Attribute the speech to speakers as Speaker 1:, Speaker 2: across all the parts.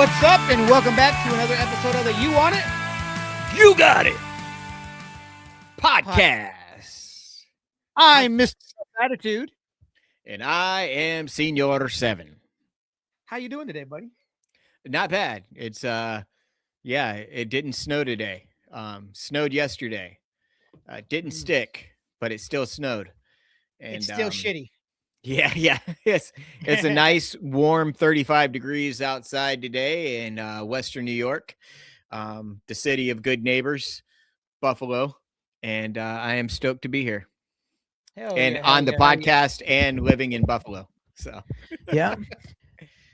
Speaker 1: what's up? And welcome back to another episode of the You Want It?
Speaker 2: You Got It podcast.
Speaker 1: I'm Mr. Attitude.
Speaker 2: And I am Senior 7.
Speaker 1: How you doing today, buddy?
Speaker 2: Not bad. It's, it didn't snow today. Snowed yesterday. Didn't stick, but it still snowed. And
Speaker 1: it's still shitty.
Speaker 2: Yeah. It's a nice, warm 35 degrees outside today in Western New York, the city of good neighbors, Buffalo. And I am stoked to be here. On the podcast and living in Buffalo. So,
Speaker 1: yeah.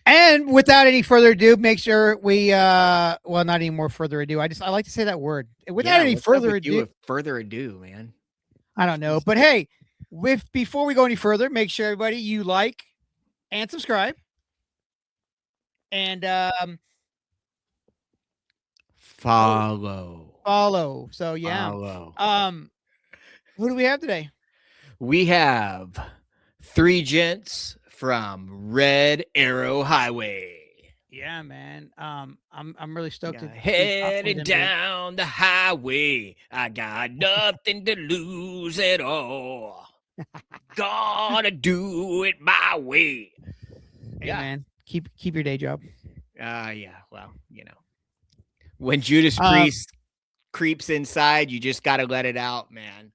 Speaker 1: And without any further ado, make sure we, not any more further ado. I like to say that word. Without any further
Speaker 2: ado, man.
Speaker 1: I don't know. But hey, before we go any further, make sure everybody you like and subscribe. And
Speaker 2: follow.
Speaker 1: So yeah.
Speaker 2: Follow.
Speaker 1: Who do we have today?
Speaker 2: We have 3 gents from Red Arrow Highway.
Speaker 1: Yeah, man. I'm really stoked to
Speaker 2: headed down the highway. I got nothing to lose at all. Gonna do it my way.
Speaker 1: Hey, man, keep your day job.
Speaker 2: Yeah. Well, when Judas Priest creeps inside, you just gotta let it out, man.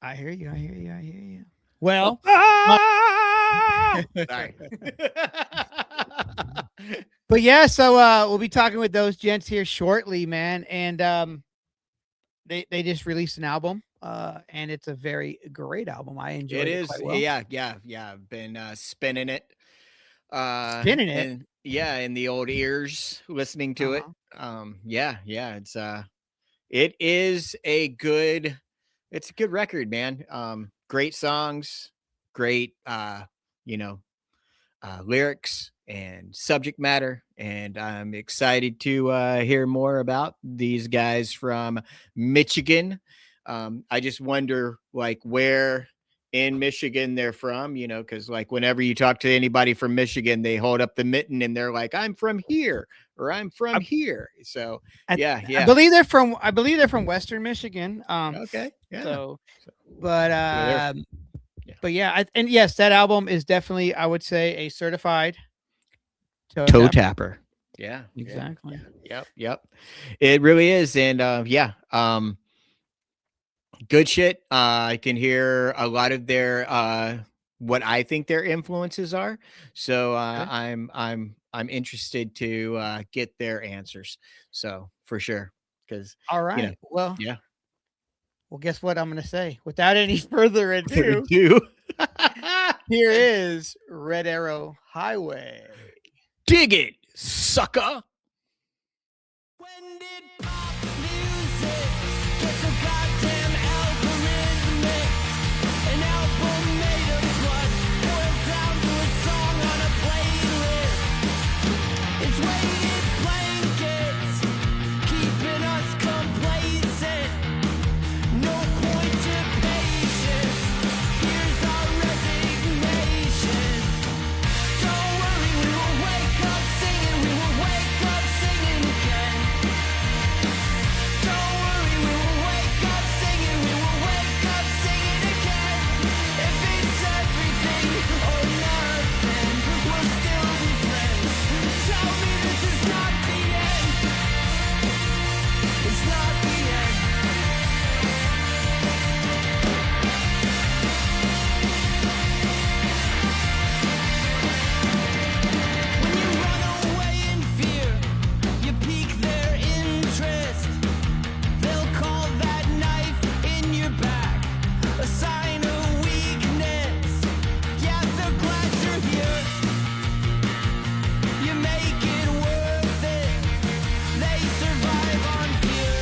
Speaker 1: I hear you. Well,
Speaker 2: sorry.
Speaker 1: But yeah, so we'll be talking with those gents here shortly, man. And they just released an album, and it's a very great album. I enjoyed it.
Speaker 2: It is,
Speaker 1: quite well.
Speaker 2: yeah. I've been spinning it.
Speaker 1: In
Speaker 2: the old ears, listening to it. It's a good record, man. Great songs, great lyrics and subject matter, and I'm excited to hear more about these guys from Michigan. I just wonder where in Michigan they're from, because whenever you talk to anybody from Michigan, they hold up the mitten and they're like, I'm from here, or I'm from here. So I
Speaker 1: believe they're from Western Michigan.
Speaker 2: Okay. Yeah.
Speaker 1: But yeah, and yes, that album is definitely, I would say, a certified
Speaker 2: toe tapper. Yeah,
Speaker 1: exactly.
Speaker 2: Yep. It really is. And good shit. I can hear a lot of their what I think their influences are. So I'm interested to get their answers. So for sure. Because
Speaker 1: all right. Well,
Speaker 2: yeah.
Speaker 1: Well, guess what I'm going to say? Without any further ado, here is Red Arrow Highway.
Speaker 2: Dig it, sucker.
Speaker 3: When did pop music get so goddamn algorithmic? An album made of blood, boiled down to a song on a playlist. It's weighted blankets, keeping us complacent. No point to patience, here's our resignation. Don't worry, we will wake up singing, we will wake up singing again. Don't worry, we will wake up singing, we will wake up singing again. If it's everything or nothing, we'll still be friends. Tell me this is not the end. It's not the end. When you run away in fear, you pique their interest. They'll call that knife in your back a sign of weakness. Yeah, they're glad you're here. You make it worth it. They survive on fear.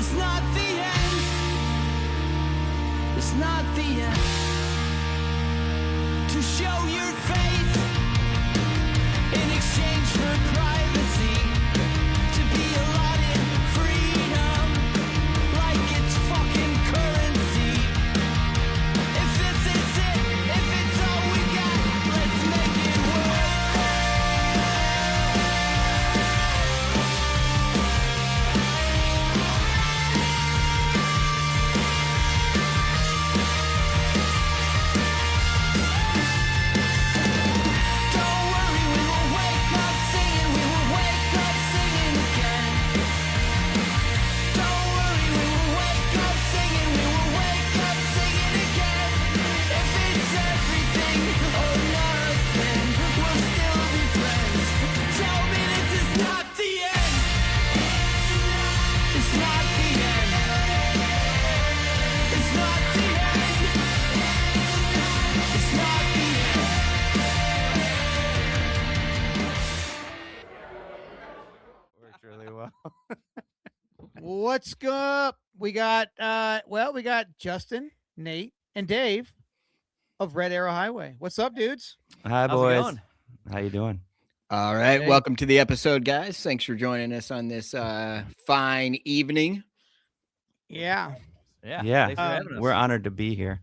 Speaker 3: It's not the end. It's not the end. To show your face in exchange for privacy, to be allotted freedom like it's fucking currency. If this is it, if it's all we got, let's make it work. Don't worry, we will wake up singing, we will wake up singing again. Don't worry, we will wake up singing, we will wake up singing again. If it's everything or nothing, we'll still be friends. Tell me this is not the end. It's not the end. It's not the end. It's not the end.
Speaker 4: Worked really well.
Speaker 1: What's up? We got we got Justin, Nate, and Dave of Red Arrow Highway. What's up, dudes?
Speaker 4: Hi,
Speaker 5: How's it
Speaker 4: boys.
Speaker 5: going?
Speaker 4: How you doing?
Speaker 2: All right,
Speaker 1: Hey.
Speaker 2: welcome to the episode, guys. Thanks for joining us on this fine evening.
Speaker 1: Yeah.
Speaker 5: Yeah.
Speaker 4: Yeah.
Speaker 5: Thanks for having us.
Speaker 4: We're honored to be here.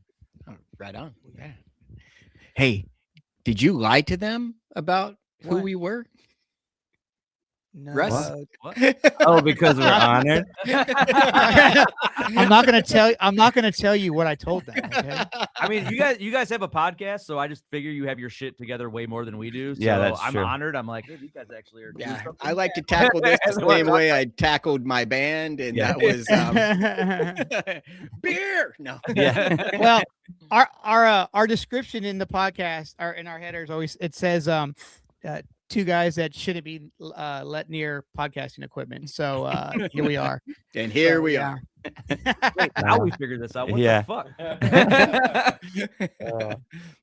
Speaker 2: Oh, right on. Yeah. Hey, did you lie to them about who
Speaker 1: What?
Speaker 2: we were?
Speaker 1: No.
Speaker 2: Russ?
Speaker 5: What?
Speaker 4: Oh, because we're honored.
Speaker 1: I'm not gonna tell you what I told them. Okay?
Speaker 5: I mean, you guys have a podcast, so I just figure you have your shit together way more than we do. So
Speaker 4: Yeah, that's
Speaker 5: I'm
Speaker 4: true.
Speaker 5: honored. I'm like, hey, you guys actually are doing
Speaker 2: Yeah,
Speaker 5: something.
Speaker 2: I like to tackle this the
Speaker 5: We're
Speaker 2: same
Speaker 5: not-
Speaker 2: way I tackled my band, and
Speaker 5: Yeah.
Speaker 2: that was beer. No.
Speaker 4: Yeah.
Speaker 1: Well, our description in the podcast, in our headers, always it says two guys that shouldn't be let near podcasting equipment. So here we are.
Speaker 2: And here
Speaker 1: So,
Speaker 2: we
Speaker 1: yeah.
Speaker 2: are.
Speaker 5: Wait, how we figured this out? What
Speaker 4: Yeah.
Speaker 5: the fuck?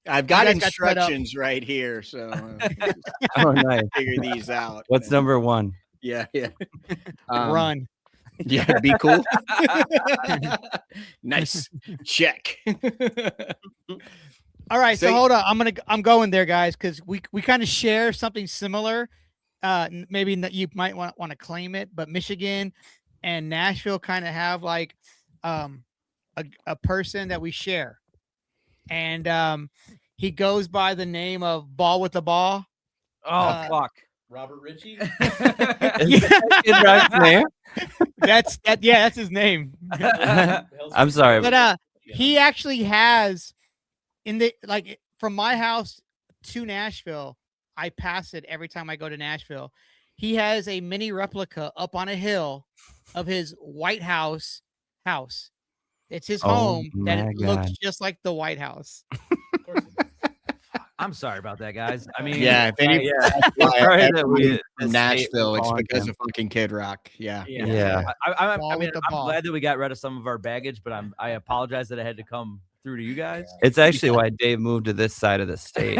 Speaker 2: I've got
Speaker 1: guys got set up.
Speaker 2: instructions right here, so
Speaker 4: Oh, nice.
Speaker 2: figure these out.
Speaker 4: What's number one?
Speaker 2: Yeah, yeah.
Speaker 1: Run.
Speaker 2: Yeah, be cool. Nice. Check.
Speaker 1: All right, so
Speaker 2: So-
Speaker 1: hold on. I'm going there, guys, because we kind of share something similar. Maybe you might want to claim it, but Michigan and Nashville kind of have like a person that we share, and he goes by the name of Ball with the Ball.
Speaker 5: Oh fuck.
Speaker 6: Robert Ritchie?
Speaker 4: Is that Kid Rock's name?
Speaker 1: That's his name.
Speaker 4: I'm sorry.
Speaker 1: But he actually has from my house to Nashville, I pass it every time I go to Nashville. He has a mini replica up on a hill of his White House. It's his
Speaker 4: Oh
Speaker 1: home that
Speaker 4: my
Speaker 1: looks
Speaker 4: God.
Speaker 1: just like the White House.
Speaker 5: I'm sorry about that, guys. I mean,
Speaker 2: Yeah, if any
Speaker 5: yeah,
Speaker 4: Sorry that we-
Speaker 2: from
Speaker 4: the state
Speaker 2: Nashville,
Speaker 4: was
Speaker 2: it's
Speaker 4: calling
Speaker 2: because
Speaker 4: him.
Speaker 2: of fucking Kid Rock. Yeah.
Speaker 4: Yeah.
Speaker 5: I
Speaker 1: Ball
Speaker 5: mean,
Speaker 1: with the
Speaker 5: I'm
Speaker 1: ball.
Speaker 5: glad that we got rid of some of our baggage, but I apologize that I had to come through to you guys.
Speaker 4: It's actually why Dave moved to this side of the state.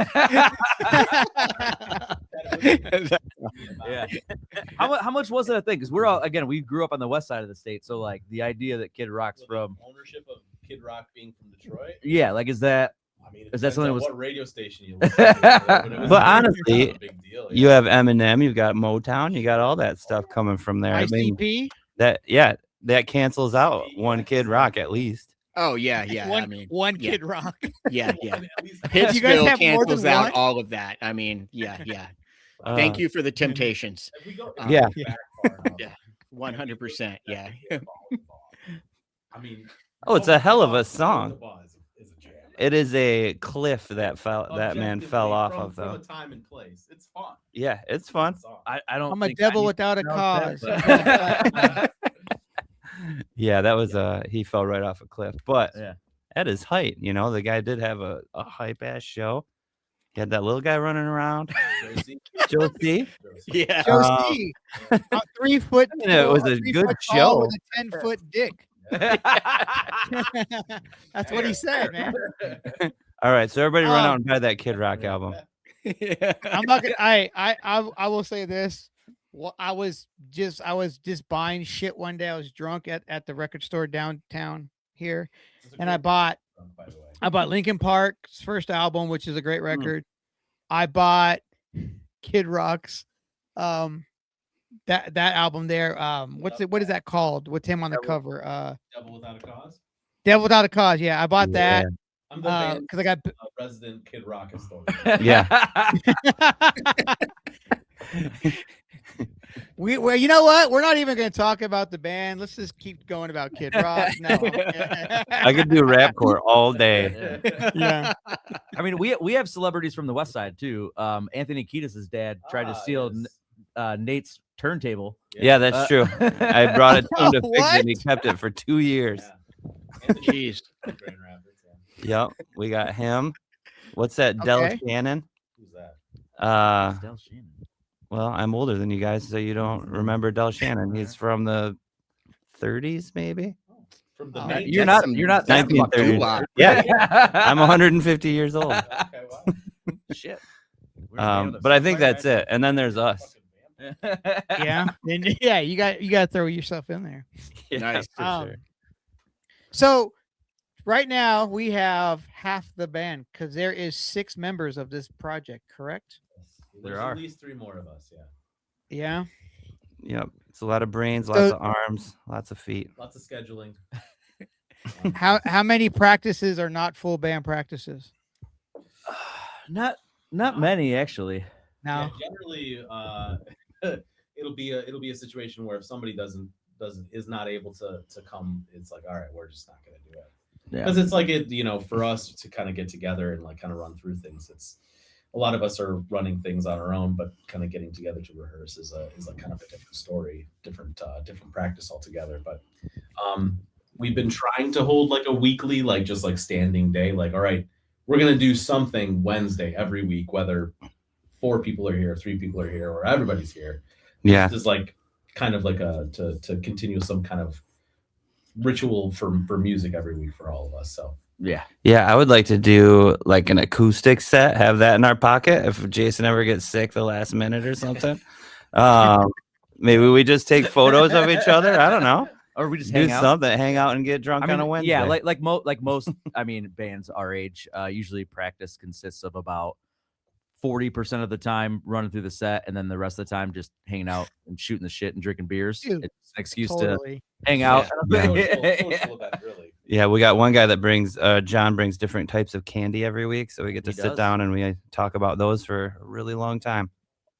Speaker 5: Yeah. How much was it a thing? Because we're all we grew up on the west side of the state, so like the idea that Kid Rock's from
Speaker 6: ownership of Kid Rock being from Detroit?
Speaker 5: like is that
Speaker 6: I mean, it
Speaker 5: Is that
Speaker 6: depends
Speaker 5: something
Speaker 6: on
Speaker 5: was-
Speaker 6: what radio station you listen to? But it was
Speaker 4: But
Speaker 6: not
Speaker 4: honestly,
Speaker 6: a big deal.
Speaker 4: You have Eminem, you've got Motown, you got all that stuff coming from there. I mean,
Speaker 1: ICP.
Speaker 4: that cancels out one Kid Rock at least.
Speaker 2: Oh yeah, yeah.
Speaker 1: One,
Speaker 2: I mean,
Speaker 1: one
Speaker 2: yeah.
Speaker 1: Kid Rock.
Speaker 2: yeah, yeah.
Speaker 6: At least
Speaker 1: you guys
Speaker 2: Hitsville
Speaker 1: have more than
Speaker 2: cancels out
Speaker 1: one?
Speaker 2: all of that. I mean, yeah, yeah. Thank you for the Temptations.
Speaker 6: if we go
Speaker 4: Yeah.
Speaker 6: back far enough,
Speaker 2: Yeah. 100%. Yeah.
Speaker 6: I mean,
Speaker 4: Oh, it's a hell of a
Speaker 6: Ball with
Speaker 4: song.
Speaker 6: the Ball is a jam.
Speaker 4: It is a cliff that man fell off of,
Speaker 6: from
Speaker 4: though.
Speaker 6: a time and place. It's fun.
Speaker 4: Yeah, it's fun.
Speaker 6: Song.
Speaker 5: I don't.
Speaker 1: I'm a
Speaker 5: think I
Speaker 1: devil
Speaker 5: need
Speaker 1: without a
Speaker 5: to know
Speaker 1: cause.
Speaker 5: that,
Speaker 4: Yeah, that was he fell right off a cliff. But
Speaker 5: Yeah.
Speaker 4: at his height, the guy did have a hype ass show. He had that little guy running around.
Speaker 6: Josie.
Speaker 4: Joe C.
Speaker 2: Yeah.
Speaker 1: Joe
Speaker 4: Um,
Speaker 1: C. A 3 foot.
Speaker 4: I mean, it was a
Speaker 1: 3
Speaker 4: good
Speaker 1: foot tall
Speaker 4: show.
Speaker 1: with a 10-foot dick. That's what he said, man.
Speaker 4: All right, so everybody run
Speaker 1: Um,
Speaker 4: out and buy that Kid Rock album.
Speaker 1: I'm not gonna. I will say this: Well, I was just buying shit one day. I was drunk at the record store downtown here, and I bought Linkin Park's first album, which is a great record. I bought Kid Rock's that album there. What is that called? With him on the cover?
Speaker 6: Devil Without a Cause.
Speaker 1: Devil Without a Cause. Yeah, I bought that
Speaker 6: I'm the band,
Speaker 1: because I got
Speaker 6: resident Kid Rock historian.
Speaker 4: Yeah.
Speaker 1: Well, you know what? We're not even going to talk about the band. Let's just keep going about Kid Rock. No.
Speaker 4: I could do rapcore all day.
Speaker 1: Yeah.
Speaker 5: I mean, we have celebrities from the West Side too. Anthony Kiedis' dad tried to steal Nate's turntable.
Speaker 4: Yeah, that's true. I brought it to him to fix it, and he
Speaker 1: What?
Speaker 4: kept it for 2 years.
Speaker 2: Jeez.
Speaker 6: Grand Rapids,
Speaker 4: Yep, we got him. What's that? Del
Speaker 1: Okay.
Speaker 4: Shannon.
Speaker 6: Who's that?
Speaker 5: Del Shannon.
Speaker 4: Well, I'm older than you guys, so you don't remember Del Shannon. He's from the 30s, maybe.
Speaker 6: From the
Speaker 5: You're not
Speaker 4: 1930s.
Speaker 2: Wow.
Speaker 4: Yeah, I'm 150 years old.
Speaker 6: Okay, wow.
Speaker 5: Shit.
Speaker 4: But I think that's it. And then there's us.
Speaker 1: Yeah. And yeah, you got to throw yourself in there.
Speaker 4: Yeah,
Speaker 2: Nice.
Speaker 4: for
Speaker 1: Um,
Speaker 4: sure.
Speaker 1: So right now we have half the band because there is 6 members of this project, correct?
Speaker 6: There's
Speaker 5: are.
Speaker 6: at least 3 more of us. Yeah.
Speaker 1: Yeah.
Speaker 4: Yep, it's a lot of brains, lots of arms, lots of feet.
Speaker 6: Lots of scheduling.
Speaker 1: How many practices are not full band practices?
Speaker 5: Not many actually.
Speaker 1: No.
Speaker 6: Yeah, generally, it'll be a situation where if somebody is not able to come, it's like, all right, we're just not going to do it.
Speaker 5: Yeah.
Speaker 6: Because it's like for us to kind of get together and like kind of run through things. It's a lot of us are running things on our own, but kind of getting together to rehearse is a kind of a different story, different practice altogether. But we've been trying to hold like a weekly, like just like standing day, like, all right, we're gonna do something Wednesday every week, whether 4 people are here, 3 people are here, or everybody's here.
Speaker 4: Yeah,
Speaker 6: Just like kind of like to continue some kind of ritual for music every week for all of us. So
Speaker 5: Yeah.
Speaker 4: I would like to do like an acoustic set, have that in our pocket if Jason ever gets sick the last minute or something. Maybe we just take photos of each other. I don't know.
Speaker 5: Or we just
Speaker 4: Do
Speaker 5: hang out.
Speaker 4: something, hang out and get drunk on a Wednesday.
Speaker 5: Yeah, like most I mean bands our age, usually practice consists of about 40% of the time running through the set, and then the rest of the time just hanging out and shooting the shit and drinking beers.
Speaker 1: Dude,
Speaker 5: It's an excuse
Speaker 1: Totally.
Speaker 5: to hang out.
Speaker 6: social event, really.
Speaker 4: Yeah, we got one guy that brings John brings different types of candy every week, so we get to
Speaker 5: He
Speaker 4: sit
Speaker 5: does.
Speaker 4: down and we talk about those for a really long time.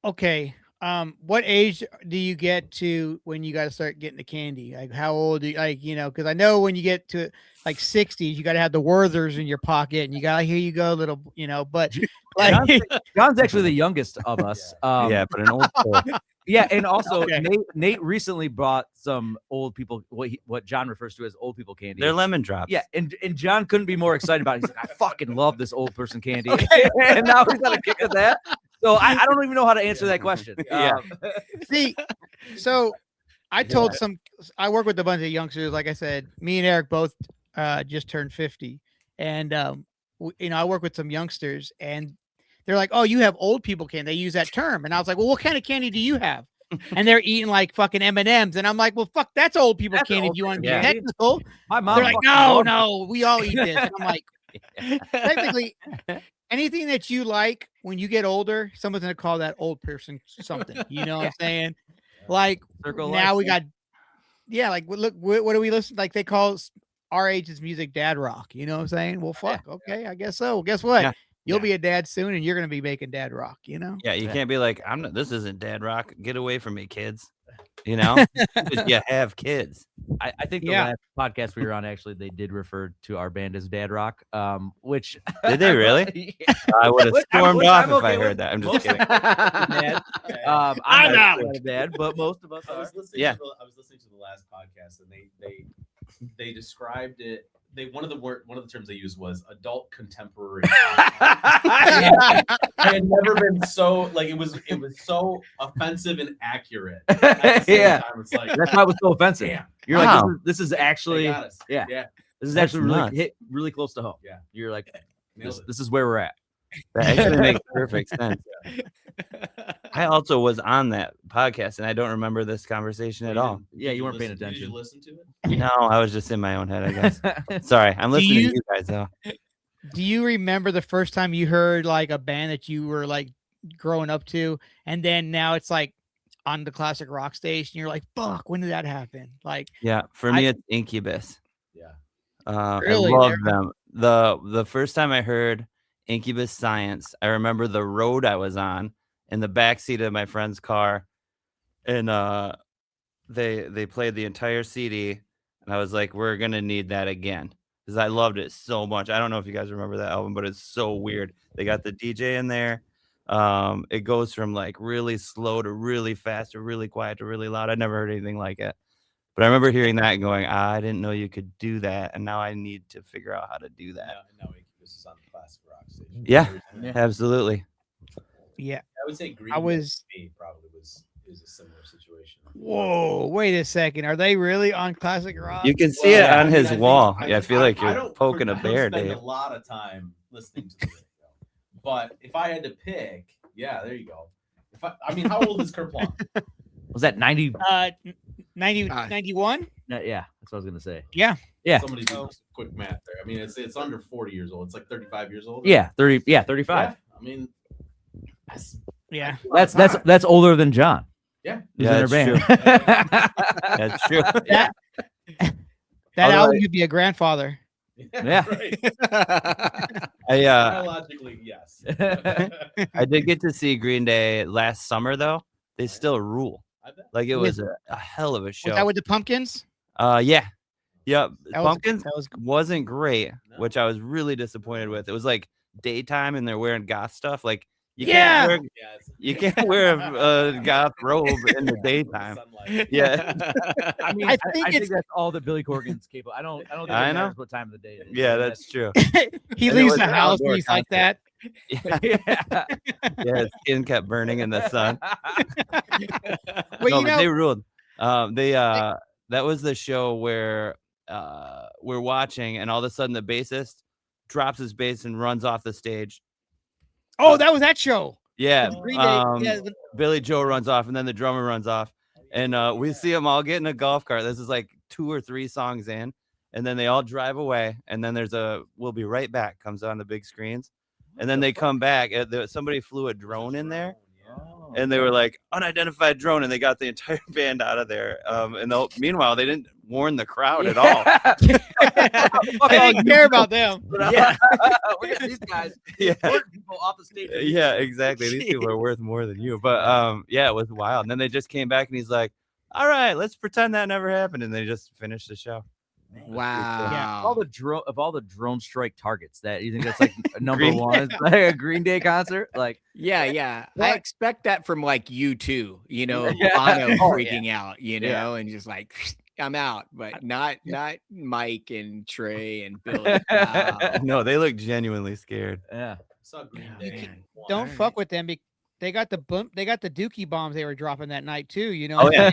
Speaker 1: Okay. What age do you get to when you got to start getting the candy? Like how old do you, like, because I know when you get to like 60s, you got to have the Werthers in your pocket and you got, here you go, little, but like,
Speaker 5: John's actually the youngest of us.
Speaker 4: Yeah, but an old soul.
Speaker 5: Yeah, and also
Speaker 1: Okay.
Speaker 5: Nate recently brought some old people, what John refers to as old people candy.
Speaker 4: They're lemon drops.
Speaker 5: Yeah, and John couldn't be more excited about it. He's like, I fucking love this old person candy. And now he's got a kick at that. So I don't even know how to answer that question.
Speaker 4: Yeah.
Speaker 1: see, so I told I work with a bunch of youngsters. Like I said, me and Eric both just turned 50. And, I work with some youngsters and they're like, oh, you have old people candy. They use that term. And I was like, well, what kind of candy do you have? And they're eating like fucking M&Ms. And I'm like, well, fuck, that's old people
Speaker 5: That's
Speaker 1: candy.
Speaker 5: old
Speaker 1: Do you want to be
Speaker 5: people candy.
Speaker 1: technical?
Speaker 5: My mom.
Speaker 1: They're like,
Speaker 5: fucking
Speaker 1: no,
Speaker 5: loved
Speaker 1: no, we all eat this. And I'm like, technically, anything that you like when you get older, someone's gonna call that old person something. You know what I'm saying? Like
Speaker 5: Circle
Speaker 1: now
Speaker 5: life.
Speaker 1: we got, look, what do we listen? Like they call our age's music dad rock. You know what I'm saying? Well, fuck. Okay, I guess so. Well, guess what?
Speaker 4: Yeah.
Speaker 1: You'll be a dad soon, and you're gonna be making dad rock. You know?
Speaker 4: Yeah, you can't be like, I'm not. This isn't dad rock. Get away from me, kids. Because you have kids.
Speaker 5: I think the
Speaker 1: Yeah.
Speaker 5: last podcast we were on, actually, they did refer to our band as Dad Rock. Which
Speaker 4: Did they really?
Speaker 5: Yeah.
Speaker 4: I would have
Speaker 5: Which
Speaker 4: stormed
Speaker 5: I'm
Speaker 4: off if
Speaker 5: okay
Speaker 4: I
Speaker 5: with.
Speaker 4: heard that. I'm just
Speaker 5: Most
Speaker 4: kidding.
Speaker 5: Dad.
Speaker 1: I'm
Speaker 5: I'm
Speaker 1: out.
Speaker 5: not a dad, but most of us
Speaker 6: I
Speaker 5: are.
Speaker 6: was listening.
Speaker 4: Yeah.
Speaker 6: I was listening to the last podcast, and they described it. One of the terms they used was adult contemporary. I had never been so like it was so offensive and accurate. At the same
Speaker 5: Yeah.
Speaker 6: time, it's like
Speaker 5: That's why it was so offensive.
Speaker 6: damn,
Speaker 5: You're
Speaker 4: Wow.
Speaker 5: like, this is
Speaker 6: they
Speaker 5: actually,
Speaker 6: got us.
Speaker 5: yeah.
Speaker 6: yeah,
Speaker 5: this is
Speaker 4: That's
Speaker 5: actually really
Speaker 4: nuts.
Speaker 5: hit really close to home.
Speaker 6: Yeah.
Speaker 5: You're like,
Speaker 6: nailed it.
Speaker 5: this is where we're at.
Speaker 4: That actually makes perfect sense. I also was on that podcast, and I don't remember this conversation at all.
Speaker 5: Yeah, you weren't paying
Speaker 6: Did you
Speaker 5: attention.
Speaker 6: listen to it?
Speaker 4: No, I was just in my own head, I guess. Sorry, I'm listening
Speaker 1: you-
Speaker 4: to you guys though.
Speaker 1: Do you remember the first time you heard like a band that you were like growing up to, and then now it's like on the classic rock stage, and you're like, "Fuck, when did that happen?" Like,
Speaker 4: Yeah, for me, it's Incubus.
Speaker 6: Yeah.
Speaker 1: Really?
Speaker 4: I love them. The first time I heard Incubus Science, I remember the road I was on in the backseat of my friend's car, and they played the entire CD, and I was like, we're gonna need that again because I loved it so much. I don't know if you guys remember that album, but it's so weird. They got the DJ in there. It goes from like really slow to really fast to really quiet to really loud. I never heard anything like it. But I remember hearing that and going, I didn't know you could do that. And now I need to figure out how to do that.
Speaker 6: Now Incubus is on the classic rock stage.
Speaker 4: Yeah.
Speaker 6: Yeah.
Speaker 4: Absolutely.
Speaker 1: yeah,
Speaker 6: I would say Green
Speaker 1: I
Speaker 6: Day
Speaker 1: was.
Speaker 6: to me probably is a similar situation.
Speaker 1: Whoa, wait a second. Are they really on classic rock?
Speaker 4: You can see it
Speaker 6: Well,
Speaker 4: on
Speaker 6: I
Speaker 4: his
Speaker 6: think-
Speaker 4: wall.
Speaker 6: I
Speaker 4: Yeah, I
Speaker 6: think-
Speaker 4: feel like
Speaker 6: I
Speaker 4: you're
Speaker 6: don't-
Speaker 4: poking a
Speaker 6: I don't
Speaker 4: bear,
Speaker 6: spend
Speaker 4: Dave.
Speaker 6: a lot of time listening to the radio. But if I had to pick, yeah, there you go. I mean, how old is Kurt Plum?
Speaker 5: Was that 90?
Speaker 1: 90,
Speaker 2: Ah.
Speaker 1: 91?
Speaker 5: Yeah, that's what I was gonna say.
Speaker 1: Yeah.
Speaker 5: Yeah.
Speaker 6: Somebody do some quick math there. I mean, it's under 40 years old. It's like 35 years old.
Speaker 5: Yeah, 30. Yeah, 35.
Speaker 6: Yeah, I mean, that's,
Speaker 1: Yeah.
Speaker 5: That's older than John.
Speaker 6: yeah.
Speaker 5: Who's
Speaker 4: Yeah,
Speaker 5: in their
Speaker 4: that's
Speaker 5: band.
Speaker 4: That's true.
Speaker 1: That
Speaker 4: Although
Speaker 1: album
Speaker 4: I-
Speaker 1: could be a grandfather.
Speaker 5: Yeah.
Speaker 6: Right.
Speaker 4: I
Speaker 6: Biologically, yes.
Speaker 4: I did get to see Green Day last summer though. They still rule.
Speaker 6: I bet.
Speaker 4: Like it was a hell of a show.
Speaker 1: Was that with the Pumpkins?
Speaker 4: Yeah. Yep.
Speaker 1: That was-
Speaker 4: Pumpkins
Speaker 1: that was-
Speaker 4: wasn't great,
Speaker 6: No.
Speaker 4: which I was really disappointed with. It was like daytime and they're wearing goth stuff. Like you
Speaker 1: Yeah.
Speaker 4: can't wear
Speaker 6: Yeah, it's-
Speaker 4: you can't wear a goth robe in the daytime.
Speaker 6: Sunlight.
Speaker 4: Yeah.
Speaker 5: I mean,
Speaker 1: I
Speaker 5: I
Speaker 1: think
Speaker 5: think
Speaker 1: it's-
Speaker 5: that's all that Billy Corgan's capable. I don't think
Speaker 4: I
Speaker 5: it
Speaker 4: know.
Speaker 5: matters what time of the day it is.
Speaker 4: Yeah, that's true.
Speaker 1: He
Speaker 4: And it
Speaker 1: leaves
Speaker 4: was
Speaker 1: the
Speaker 4: an
Speaker 1: house and
Speaker 4: outdoor
Speaker 1: he's like that.
Speaker 4: Yeah,
Speaker 5: yeah.
Speaker 4: yeah, his skin kept burning in the sun.
Speaker 1: Well,
Speaker 4: No,
Speaker 1: you
Speaker 4: but
Speaker 1: know,
Speaker 4: they ruled. That was the show where we're watching and all of a sudden the bassist drops his bass and runs off the stage.
Speaker 1: oh, that was that show.
Speaker 4: Yeah.
Speaker 1: Green Day. Yeah,
Speaker 4: Billy Joe runs off and then the drummer runs off. And we see them all get in a golf cart. This is like 2 or 3 songs in. And then they all drive away. And then there's a "We'll Be Right Back" comes on the big screens. And then they come back. Somebody flew a drone in there. And they were like, unidentified drone. And they got the entire band out of there. Meanwhile, they didn't warn the crowd at all.
Speaker 1: I didn't care about them.
Speaker 5: Yeah. Look at these guys.
Speaker 4: Yeah.
Speaker 5: Important people off the stage.
Speaker 4: Yeah, exactly. These people are worth more than you. But yeah, it was wild. And then they just came back and he's like, all right, let's pretend that never happened. And they just finished the show.
Speaker 2: Wow.
Speaker 5: All the drone strike targets that you think that's like number
Speaker 4: Green
Speaker 5: one. It's like a Green Day concert. Like
Speaker 2: Yeah. I expect that from like you too, you know,
Speaker 5: Yeah.
Speaker 2: Bono
Speaker 5: Oh,
Speaker 2: freaking out, you know,
Speaker 5: Yeah.
Speaker 2: and just like I'm out, but not Mike and Trey and Billy. Wow.
Speaker 4: No, they look genuinely scared.
Speaker 5: yeah.
Speaker 6: I saw Green
Speaker 2: You
Speaker 6: Day.
Speaker 2: can-
Speaker 6: once.
Speaker 1: Don't
Speaker 2: Alright.
Speaker 1: fuck with them. They got the Dookie bombs they were dropping that night too. You know,
Speaker 4: Oh, yeah.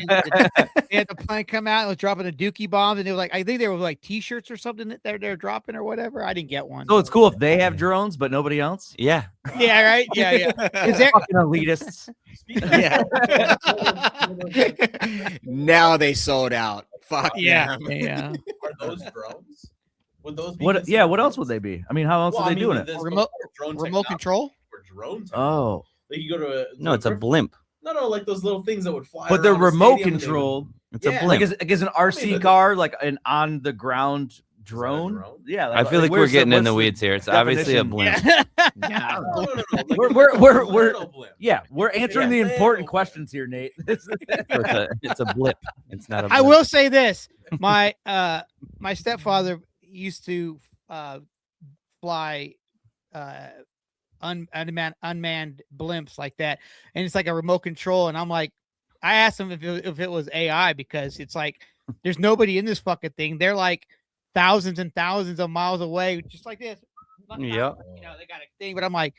Speaker 1: they had the plane come out and was dropping the Dookie bombs, and they were like, I think they were like T-shirts or something that they're dropping or whatever. I didn't get one.
Speaker 5: So it's cool if they have drones, but nobody else.
Speaker 4: Yeah.
Speaker 1: Yeah, right. Yeah. Is there,
Speaker 5: Fucking elitists.
Speaker 6: Speaking of
Speaker 2: Yeah. Now they sold out. Fuck
Speaker 1: yeah.
Speaker 2: them.
Speaker 1: Yeah.
Speaker 6: are those drones? Would those be
Speaker 5: What? Yeah.
Speaker 6: considered
Speaker 5: What else
Speaker 6: drones?
Speaker 5: would they be? I mean, how else
Speaker 6: Well,
Speaker 5: are
Speaker 6: I
Speaker 5: they
Speaker 6: mean,
Speaker 5: doing
Speaker 6: with
Speaker 5: it?
Speaker 6: this
Speaker 1: Remote-
Speaker 6: drone
Speaker 1: Remote
Speaker 6: technology
Speaker 1: control.
Speaker 6: or drone technology.
Speaker 5: Oh,
Speaker 6: Like you go to
Speaker 4: No, it's a blimp.
Speaker 6: No, like those little things that would fly.
Speaker 5: but they're
Speaker 6: around a
Speaker 5: remote
Speaker 6: stadium and they would-
Speaker 5: controlled.
Speaker 4: It's
Speaker 6: Yeah.
Speaker 4: a
Speaker 5: Like
Speaker 4: blimp.
Speaker 5: is an RC
Speaker 6: but-
Speaker 5: car like an on the ground drone?
Speaker 6: drone?
Speaker 5: Yeah.
Speaker 4: I feel like we're
Speaker 5: where's
Speaker 4: getting in
Speaker 5: what's
Speaker 4: the weeds here. It's obviously a
Speaker 5: definition?
Speaker 4: blimp.
Speaker 1: Yeah.
Speaker 6: No. Like
Speaker 5: We're-
Speaker 6: a little blimp.
Speaker 5: Yeah, we're answering
Speaker 6: Yeah.
Speaker 5: the important questions here, Nate.
Speaker 4: It's a blip. It's not a
Speaker 1: I
Speaker 4: blimp.
Speaker 1: will say this: my stepfather used to fly unmanned blimps like that, and it's like a remote control. And I'm like, I asked him if it was AI, because it's like there's nobody in this fucking thing. They're like thousands and thousands of miles away, just like this.
Speaker 4: Yep.
Speaker 1: You know, they got a thing, but I'm like,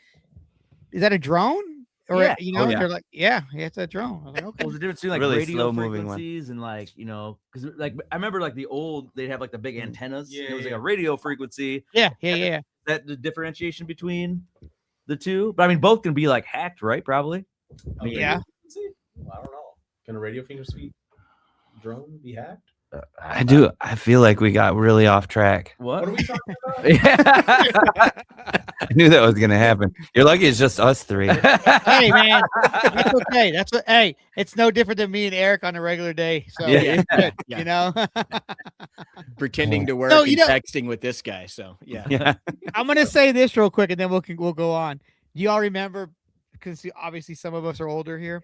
Speaker 1: is that a drone? Or
Speaker 5: Yeah.
Speaker 1: you know,
Speaker 4: Oh, yeah.
Speaker 1: they're like, yeah, it's a drone. I was like, okay.
Speaker 5: What was the difference between like
Speaker 4: Really
Speaker 5: radio
Speaker 4: slow-moving one.
Speaker 5: frequencies and like, you know, because like I remember like the old, they'd have like the big antennas.
Speaker 6: Yeah,
Speaker 5: It was like
Speaker 6: yeah.
Speaker 5: a radio frequency.
Speaker 1: Yeah.
Speaker 5: That the differentiation between the two, but I mean, both can be like hacked, right? Probably.
Speaker 6: A radio
Speaker 1: Yeah.
Speaker 6: frequency? Well, I don't know. Can a radio frequency drone be hacked?
Speaker 4: I do. I feel like we got really off track.
Speaker 6: What are we talking about?
Speaker 5: Yeah.
Speaker 4: I knew that was gonna happen. You're lucky it's just us three.
Speaker 1: Hey man, that's okay. That's what. Hey, it's no different than me and Eric on a regular day. So
Speaker 4: Yeah.
Speaker 1: it's good,
Speaker 2: Yeah.
Speaker 1: you know.
Speaker 2: Pretending to work
Speaker 1: No,
Speaker 2: and
Speaker 1: you know-
Speaker 2: texting with this guy. So yeah.
Speaker 4: Yeah.
Speaker 1: I'm gonna say this real quick, and then we'll go on. Do y'all remember? Because obviously some of us are older here.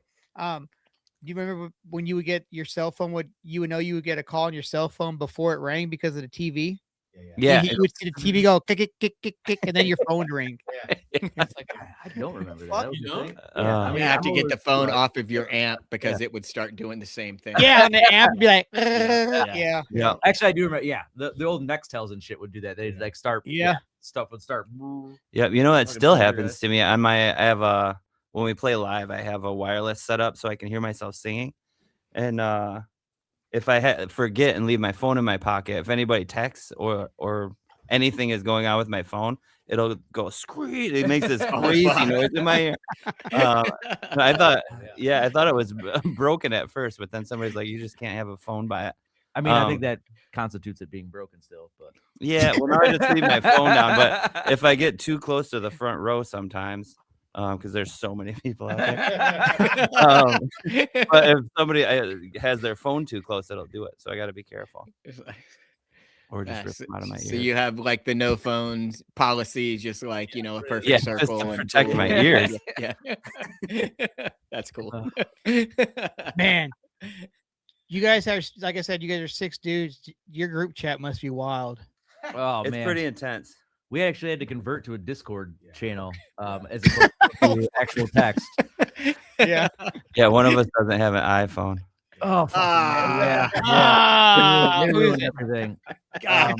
Speaker 1: Do you remember when you would get your cell phone? You would know you would get a call on your cell phone before it rang because of the TV.
Speaker 4: Yeah.
Speaker 1: You would see the TV go kick, kick, kick, kick, kick, and then your phone would ring.
Speaker 6: Yeah.
Speaker 5: I don't remember that.
Speaker 6: Fuck,
Speaker 5: That was
Speaker 6: you
Speaker 5: the
Speaker 6: don't?
Speaker 5: thing.
Speaker 4: I
Speaker 2: You have to
Speaker 5: I'm
Speaker 2: get the
Speaker 5: always-
Speaker 2: phone off of your amp because it would start doing the same thing.
Speaker 1: Yeah, and the amp would be like,
Speaker 5: Yeah.
Speaker 1: yeah.
Speaker 4: Yeah.
Speaker 5: Actually, I do remember. Yeah, the old Nextels and shit would do that. They'd like start.
Speaker 1: Yeah.
Speaker 5: Stuff would start.
Speaker 4: Yeah. You know, it
Speaker 5: Fucking
Speaker 4: still
Speaker 5: poltergeist.
Speaker 4: happens to me. I have a when we play live, I have a wireless setup so I can hear myself singing. And if I forget and leave my phone in my pocket, if anybody texts or anything is going on with my phone, it'll go screech. It makes this crazy noise in my ear. I thought it was broken at first, but then somebody's like, "You just can't have a phone by it."
Speaker 5: I mean, I think that constitutes it being broken still. But
Speaker 4: Yeah, well, now I just leave my phone down. But if I get too close to the front row, sometimes because there's so many people out there. But if somebody has their phone too close, it'll do it. So I got to be careful, or just rip them out of my ear.
Speaker 2: So you have like the no phones policy, just like a perfect
Speaker 4: Yeah, just to
Speaker 2: circle and
Speaker 4: protect my ears.
Speaker 2: Yeah, that's cool.
Speaker 1: Man, you guys are, like I said, you guys are 6 dudes. Your group chat must be wild.
Speaker 5: oh
Speaker 4: It's
Speaker 5: man,
Speaker 4: pretty intense.
Speaker 5: we actually had to convert to a Discord channel as opposed to actual text.
Speaker 1: Yeah.
Speaker 4: Yeah, one of us doesn't have an iPhone.
Speaker 5: Oh,
Speaker 2: Ah.
Speaker 1: Ah,
Speaker 5: It
Speaker 1: who is
Speaker 5: ruined
Speaker 1: it?
Speaker 5: everything.
Speaker 2: God,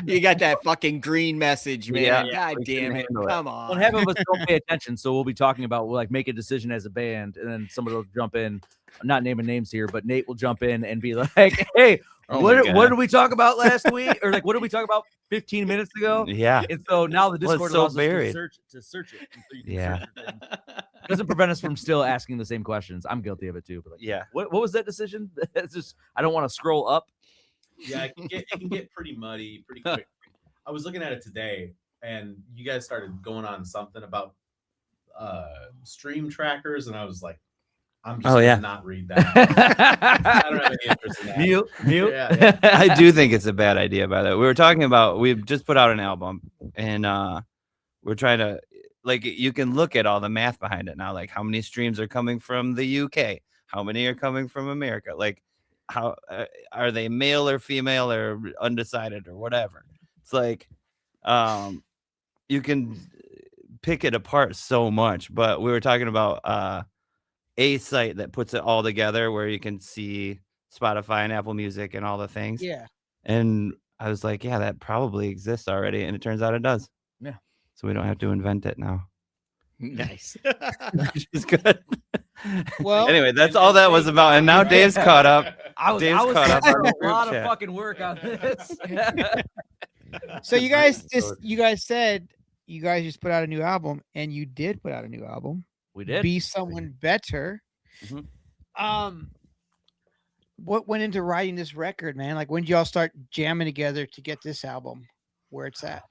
Speaker 2: you got that fucking green message, man.
Speaker 4: Yeah.
Speaker 2: God
Speaker 4: We
Speaker 2: damn
Speaker 4: couldn't
Speaker 2: it.
Speaker 4: handle it.
Speaker 2: Come
Speaker 5: Well,
Speaker 2: on.
Speaker 5: half of us don't pay attention, so we'll be talking about we'll like make a decision as a band, and then somebody will jump in. I'm not naming names here, but Nate will jump in and be like, "Hey,
Speaker 2: Oh
Speaker 5: what
Speaker 2: my
Speaker 5: what
Speaker 2: God.
Speaker 5: did we talk about last week? Or like, what did we talk about 15 minutes ago?"
Speaker 4: Yeah.
Speaker 5: And so now the
Speaker 4: Well, it's
Speaker 5: Discord
Speaker 4: so
Speaker 5: allows us
Speaker 4: buried.
Speaker 5: to search it. And so you can
Speaker 4: Yeah.
Speaker 5: search for things. Doesn't prevent us from still asking the same questions. I'm guilty of it too. But like,
Speaker 4: Yeah.
Speaker 5: what was that decision? It's just I don't want to scroll up.
Speaker 6: Yeah, it can get pretty muddy pretty quick. I was looking at it today, and you guys started going on something about stream trackers, and I was like, I'm just gonna not read that. I don't have any interest in that.
Speaker 5: Mute.
Speaker 6: Yeah.
Speaker 4: I do think it's a bad idea, by the way. We were talking about, we've just put out an album and we're trying to, like, you can look at all the math behind it now, like how many streams are coming from the UK, how many are coming from America, like how are they male or female or undecided or whatever. It's like you can pick it apart so much, but we were talking about a site that puts it all together where you can see Spotify and Apple Music and all the things.
Speaker 1: Yeah.
Speaker 4: And I was like, yeah, that probably exists already. And it turns out it does.
Speaker 5: Yeah.
Speaker 4: So we don't have to invent it now.
Speaker 2: Nice.
Speaker 4: Which is good.
Speaker 1: Well,
Speaker 4: anyway, that's all that was about. And now Dave's caught up.
Speaker 5: Dave's
Speaker 4: Dave's caught up on the
Speaker 5: a
Speaker 4: group
Speaker 5: lot of
Speaker 4: chat.
Speaker 5: fucking work on this.
Speaker 1: so you guys said you guys just put out a new album, and you did put out a new album.
Speaker 5: We did.
Speaker 1: Be Someone Better.
Speaker 4: Mhm.
Speaker 1: What went into writing this record, man? Like, when did y'all start jamming together to get this album where it's at?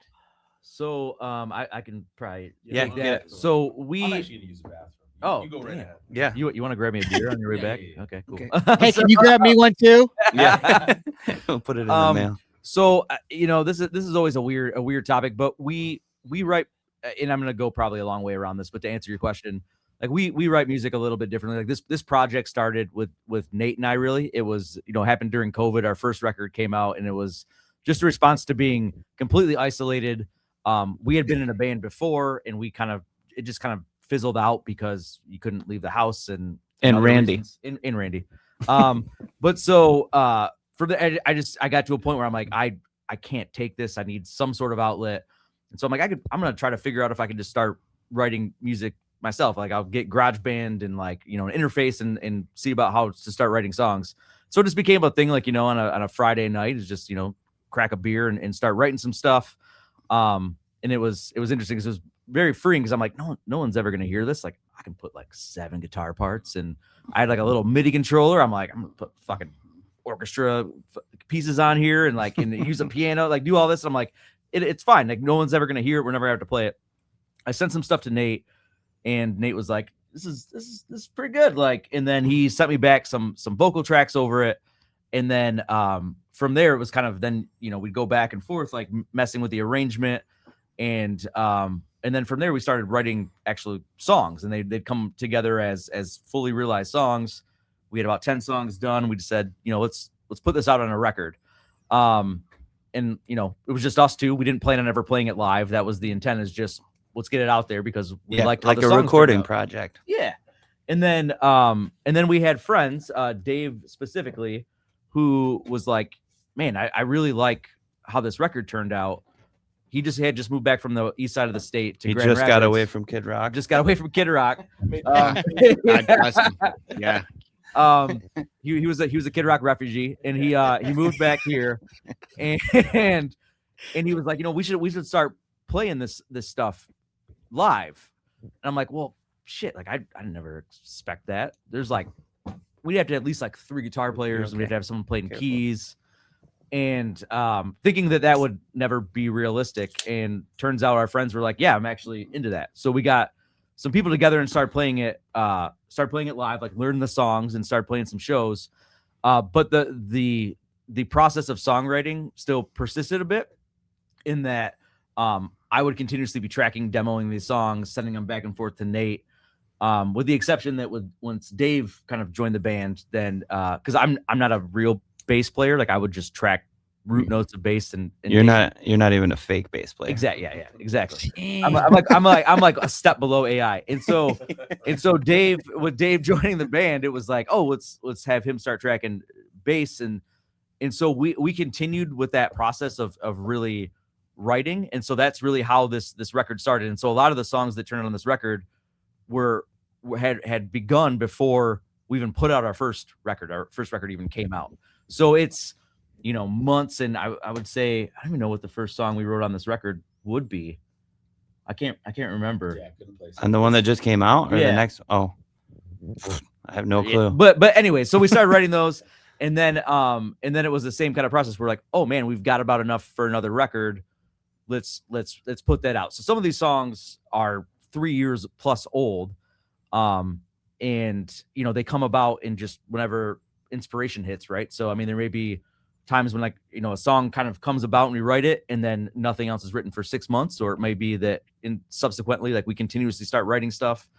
Speaker 5: So I can probably
Speaker 4: Yeah,
Speaker 5: take
Speaker 4: yeah.
Speaker 5: that. So
Speaker 6: I'm
Speaker 5: we
Speaker 6: actually gonna use the bathroom.
Speaker 5: Oh,
Speaker 6: you go right
Speaker 5: damn.
Speaker 6: ahead.
Speaker 4: Yeah.
Speaker 5: you want to grab me a beer on your way
Speaker 6: Yeah,
Speaker 5: back?
Speaker 6: yeah, yeah.
Speaker 5: Okay, cool.
Speaker 1: Okay. Hey, can you grab me one too?
Speaker 4: Yeah. We'll put it in the mail.
Speaker 5: So this is always a weird topic, but we write, and I'm gonna go probably a long way around this, but to answer your question, like we write music a little bit differently. Like this project started with Nate and I. Really, it was happened during COVID. Our first record came out, and it was just a response to being completely isolated. We had been in a band before, and it just kind of fizzled out because you couldn't leave the house and other
Speaker 4: Randy.
Speaker 5: reasons. In Randy. But so for the I got to a point where I'm like, I can't take this. I need some sort of outlet. And so I'm like, I'm gonna try to figure out if I can just start writing music myself. Like I'll get GarageBand and like an interface and see about how to start writing songs. So it just became a thing, like on a Friday night, is just crack a beer and start writing some stuff. And it was interesting because very freeing because I'm like, no one's ever gonna hear this. Like, I can put like 7 guitar parts, and I had like a little MIDI controller. I'm like, I'm gonna put fucking orchestra pieces on here and use a piano, like do all this. And I'm like, it's fine. Like, no one's ever gonna hear it. We're never gonna have to play it. I sent some stuff to Nate, and Nate was like, this is pretty good. Like, and then he sent me back some vocal tracks over it. And then from there, it was kind of then, we'd go back and forth, like messing with the arrangement. And then from there, we started writing actual songs, and they'd come together as fully realized songs. We had about 10 songs done. We just said, let's put this out on a record. And, it was just us two. We didn't plan on ever playing it live. That was the intent, is just, let's get it out there because we liked
Speaker 4: like a recording project.
Speaker 5: Yeah. And then we had friends, Dave specifically, who was like, man, I really like how this record turned out. He had just moved back from the east side of the state to Grand Rapids.
Speaker 4: Got away from Kid Rock.
Speaker 5: Just got away from Kid Rock.
Speaker 2: God bless him. Yeah.
Speaker 5: He was a Kid Rock refugee, and he moved back here, and he was like, we should start playing this stuff live. And I'm like, well, shit, like I never expect that. There's like, we'd have to at least like 3 guitar players, and we'd have to have someone playing keys, and thinking that would never be realistic. And turns out our friends were like, yeah, I'm actually into that. So we got some people together and started playing it live, like learn the songs and start playing some shows. But the process of songwriting still persisted a bit, in that I would continuously be tracking, demoing these songs, sending them back and forth to Nate, with the exception that once Dave kind of joined the band, then because I'm not a real bass player, like I would just track root notes of bass, and
Speaker 4: you're not even a fake bass player.
Speaker 5: Exactly. Yeah, exactly. I'm like a step below AI. And so Dave, with Dave joining the band, it was like, oh, let's have him start tracking bass, and so we continued with that process of really writing. And so that's really how this record started. And so a lot of the songs that turned out on this record had begun before we even put out our first record. Our first record even came out. So it's, months. And I would say, I don't even know what the first song we wrote on this record would be. I can't remember.
Speaker 6: Yeah, couldn't place
Speaker 4: And the one that just came out, or
Speaker 5: Yeah.
Speaker 4: the next? Oh, I have no clue.
Speaker 5: But anyway, so we started writing those, and then it was the same kind of process. We're like, oh man, we've got about enough for another record. Let's put that out. So some of these songs are 3 years plus old. And they come about in just whenever inspiration hits, right? So I mean, there may be times when, like, a song kind of comes about and we write it, and then nothing else is written for 6 months, or it may be that subsequently, like, we continuously start writing stuff.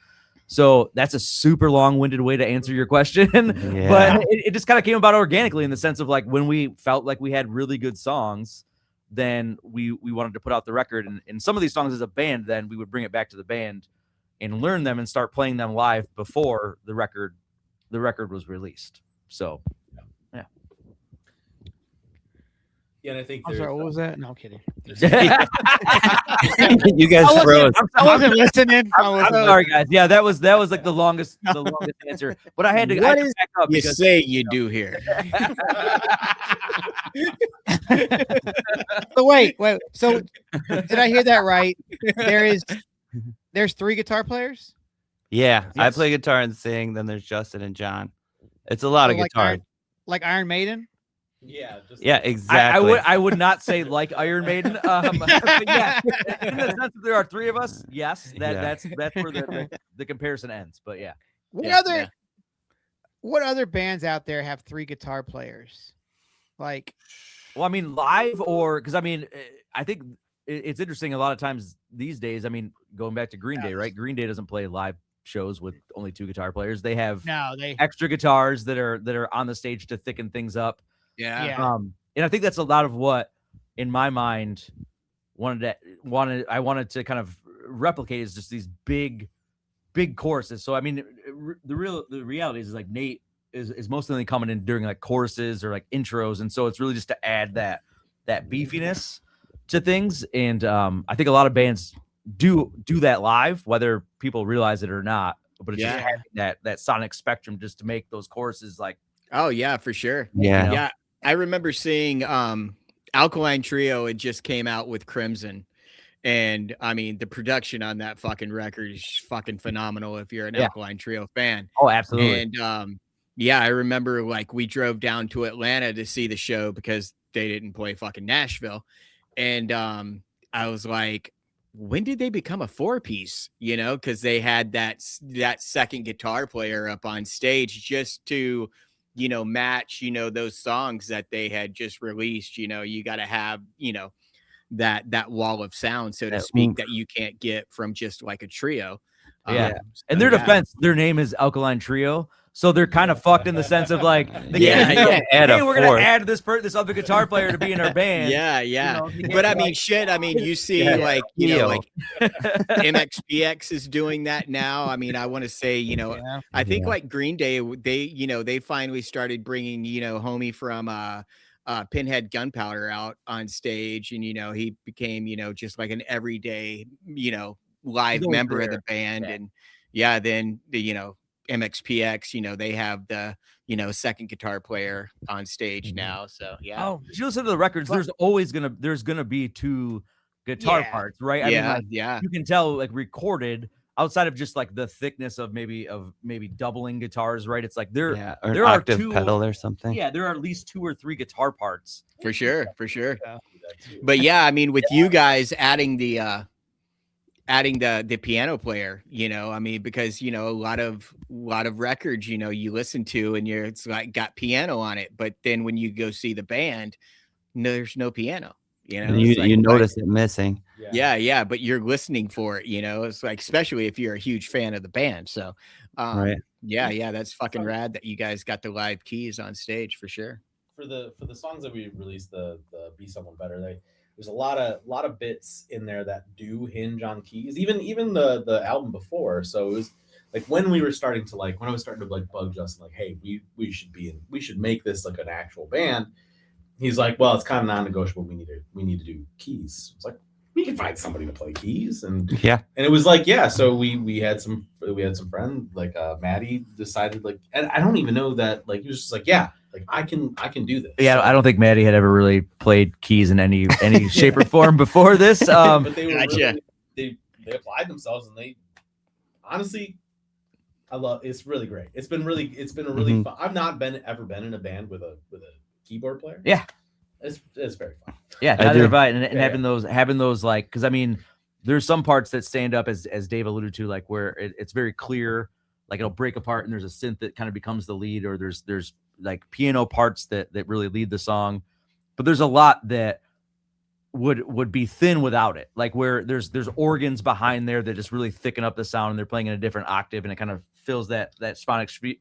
Speaker 5: So that's a super long-winded way to answer your question.
Speaker 4: Yeah.
Speaker 5: But it just kind of came about organically, in the sense of, like, when we felt like we had really good songs, then we wanted to put out the record. And some of these songs as a band, then we would bring it back to the band and learn them and start playing them live before the record was released. So
Speaker 6: Yeah, and I think
Speaker 1: I'm sorry, what was that? No, I'm kidding.
Speaker 4: You guys froze.
Speaker 1: I wasn't listening.
Speaker 5: I'm sorry, guys. Yeah, that was like the longest answer. But I had to
Speaker 2: What
Speaker 5: back up
Speaker 2: You
Speaker 5: because
Speaker 2: say you do here.
Speaker 1: So wait. So did I hear that right? There's 3 guitar players?
Speaker 4: Yeah, I
Speaker 5: Yes.
Speaker 4: play guitar and sing. Then there's Justin and John. It's a lot of
Speaker 1: Like
Speaker 4: guitar.
Speaker 1: like Iron Maiden?
Speaker 6: Yeah, just
Speaker 4: Yeah, exactly.
Speaker 5: I would not say like Iron Maiden. But yeah, in the sense that there are 3 of us, yes, that's where the comparison ends. But yeah.
Speaker 1: What other bands out there have 3 guitar players? Like,
Speaker 5: Well, I mean, live, or because I mean, I think it's interesting. A lot of times these days, I mean, going back to Green Day, right? Green Day doesn't play live shows with only 2 guitar players. They have extra guitars that are on the stage to thicken things up.
Speaker 1: Yeah.
Speaker 5: And I think that's a lot of what, in my mind, I wanted to kind of replicate, is just these big choruses. So I mean, the reality is like Nate is mostly coming in during like choruses or like intros, and so it's really just to add that beefiness to things. And I think a lot of bands do that live, whether people realize it or not. But it's just having that sonic spectrum just to make those choruses like.
Speaker 2: Oh yeah, for sure.
Speaker 4: Yeah.
Speaker 2: Yeah. I remember seeing Alkaline Trio had just came out with Crimson, And I mean, the production on that fucking record is fucking phenomenal if you're an Alkaline Trio fan.
Speaker 5: Oh, absolutely.
Speaker 2: And yeah, I remember like we drove down to Atlanta to see the show because they didn't play fucking Nashville. And I was like, when did they become a 4-piece? You know, because they had that second guitar player up on stage just to, you know, match, you know, those songs that they had just released. You know, you got to have, you know, that wall of sound, so to speak, that you can't get from just like a trio.
Speaker 5: Yeah. In their defense, their name is Alkaline Trio. So they're kind of fucked in the sense of like, hey, we're gonna add this other guitar player to be in our band.
Speaker 2: Yeah. You know, but I mean, shit. I mean, you see, like, you know, like MXPX is doing that now. I mean, I want to say, you know, I think like Green Day, they finally started bringing, you know, homie from Pinhead Gunpowder out on stage, and you know, he became, you know, just like an everyday, you know, live member of the band. And then the, you know, MXPX, you know, they have the, you know, second guitar player on stage now. So
Speaker 5: oh, if you listen to the records, there's always gonna be 2 guitar parts, right? I mean, like, you can tell, like, recorded outside of just like the thickness of maybe doubling guitars, right? It's like there are
Speaker 4: octave
Speaker 5: 2
Speaker 4: pedal or something.
Speaker 5: Yeah, there are at least 2 or 3 guitar parts.
Speaker 2: For sure. But yeah, I mean, with you guys adding the piano player, you know, I mean, because, you know, a lot of records, you know, you listen to and it's like got piano on it, but then when you go see the band, there's no piano. You know,
Speaker 4: you notice it missing.
Speaker 2: Yeah, but you're listening for it, you know. It's like, especially if you're a huge fan of the band. So
Speaker 4: right.
Speaker 2: Yeah, that's fucking rad that you guys got the live keys on stage for sure.
Speaker 6: For the songs that we released, the Be Someone Better, there's a lot of bits in there that do hinge on keys, even the album before. So it was like when I was starting to like bug Justin, like, hey, we should make this like an actual band. He's like, well, it's kind of non-negotiable. We need to do keys. It's like, we can find somebody to play keys, and it was like, so we had some friends, like Matty decided, like, and I don't even know that, like, he was just like, like I can do this.
Speaker 5: Yeah, I don't think Matty had ever really played keys in any shape or form before this.
Speaker 6: But they were they applied themselves, and they honestly, it's really great. It's been a really fun. I've not ever been in a band with a keyboard player.
Speaker 5: Yeah,
Speaker 6: it's very fun.
Speaker 5: Yeah, neither have I. And having those like, because I mean, there's some parts that stand up as Dave alluded to, like where it's very clear, like it'll break apart and there's a synth that kind of becomes the lead, or there's like piano parts that really lead the song, but there's a lot that would be thin without it, like where there's organs behind there that just really thicken up the sound, and they're playing in a different octave, and it kind of fills that sonic sphere.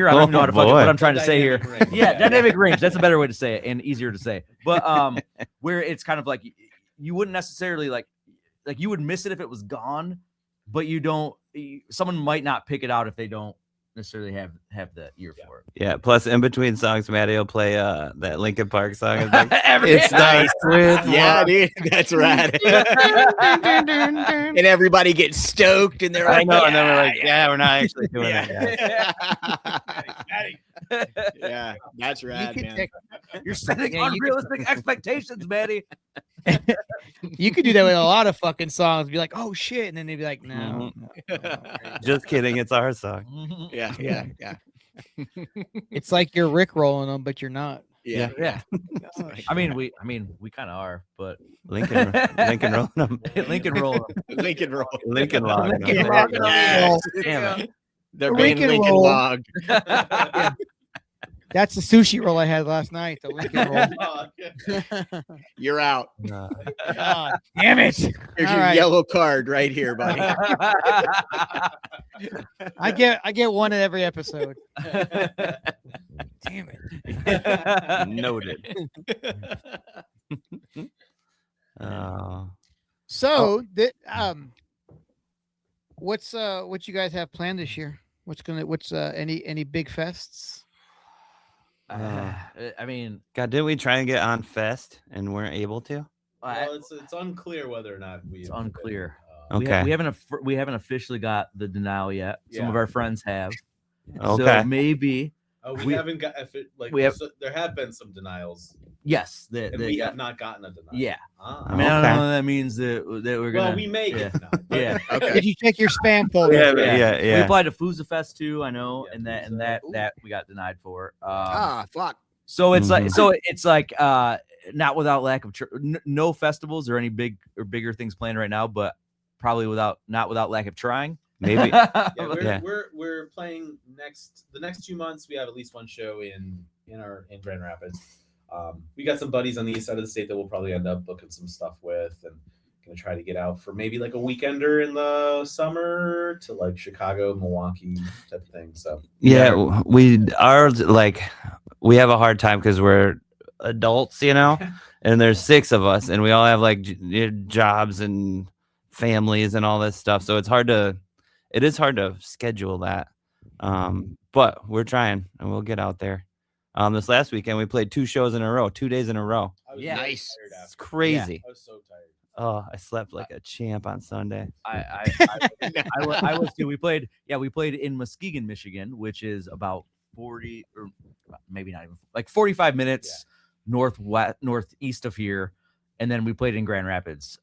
Speaker 5: I don't even know how to fucking what I'm trying to say here. Dynamic range. That's a better way to say it and easier to say. But where it's kind of like you wouldn't necessarily like you would miss it if it was gone, but someone might not pick it out if they don't necessarily have the ear for it.
Speaker 4: Yeah. Plus, in between songs, Matty will play that Linkin Park song. It's like, it's nice.
Speaker 2: Dude, that's rad. And everybody gets stoked, and they're like,
Speaker 4: and then we're like, we're not actually doing it.
Speaker 2: Yeah, that's rad, man.
Speaker 5: You're setting unrealistic expectations, Matty.
Speaker 1: You could do that with a lot of fucking songs. Be like, oh shit, and then they'd be like, no.
Speaker 4: Just kidding. It's our song.
Speaker 2: Yeah.
Speaker 1: It's like you're Rickrolling them, but you're not.
Speaker 2: Yeah.
Speaker 5: I mean, we kind of are, but
Speaker 4: Lincoln rolling them.
Speaker 5: Lincoln rolling them.
Speaker 2: Lincoln roll.
Speaker 4: Lincoln log.
Speaker 2: Yes.
Speaker 4: Damn it.
Speaker 2: They're being Lincoln log.
Speaker 1: That's the sushi roll I had last night. The Lincoln roll.
Speaker 2: You're out.
Speaker 1: God, damn it!
Speaker 2: Here's your yellow card right here, buddy.
Speaker 1: I get one at every episode. Damn it.
Speaker 4: Noted.
Speaker 1: So what's what you guys have planned this year? What's any big fests?
Speaker 5: I mean,
Speaker 4: God, didn't we try and get on Fest and weren't able to?
Speaker 6: Well, it's unclear whether or not
Speaker 5: it's unclear.
Speaker 4: Okay,
Speaker 5: we haven't officially got the denial yet. Some of our friends have.
Speaker 4: Okay,
Speaker 5: so maybe
Speaker 6: we haven't got there have been some denials
Speaker 5: Yes,
Speaker 6: And we have not gotten a denial.
Speaker 5: yeah.
Speaker 6: Ah.
Speaker 5: I mean, I don't
Speaker 4: Okay.
Speaker 5: know what that means that we're gonna.
Speaker 6: Well, we may get denied. but-
Speaker 5: Yeah.
Speaker 2: Okay.
Speaker 1: Did you check your spam folder?
Speaker 5: We applied to Fooza Fest too. I know,
Speaker 6: Yeah,
Speaker 5: and
Speaker 6: Fooza.
Speaker 5: that we got denied for.
Speaker 2: Fuck.
Speaker 5: So it's
Speaker 4: Mhm.
Speaker 5: like not without lack of no festivals or any bigger things planned right now, but probably not without lack of trying.
Speaker 4: Maybe.
Speaker 6: Yeah,
Speaker 4: Yeah.
Speaker 6: we're playing the next 2 months. We have at least one show in Grand Rapids. We got some buddies on the east side of the state that we'll probably end up booking some stuff with, and gonna try to get out for maybe like a weekender in the summer to like Chicago, Milwaukee type of thing. So
Speaker 4: Yeah, we are like, we have a hard time because we're adults, you know, and there's 6 of us, and we all have like jobs and families and all this stuff. So it is hard to schedule that. But we're trying, and we'll get out there. This last weekend we played 2 shows in a row, 2 days in a row.
Speaker 6: I was
Speaker 5: Yeah.
Speaker 6: very
Speaker 2: Nice.
Speaker 6: tired
Speaker 4: It's
Speaker 6: after.
Speaker 4: crazy.
Speaker 6: I was so tired.
Speaker 4: Oh, I slept like a champ on Sunday.
Speaker 5: I was too. We played in Muskegon, Michigan, which is about 40 or maybe not even like 45 minutes northeast of here, and then we played in Grand Rapids.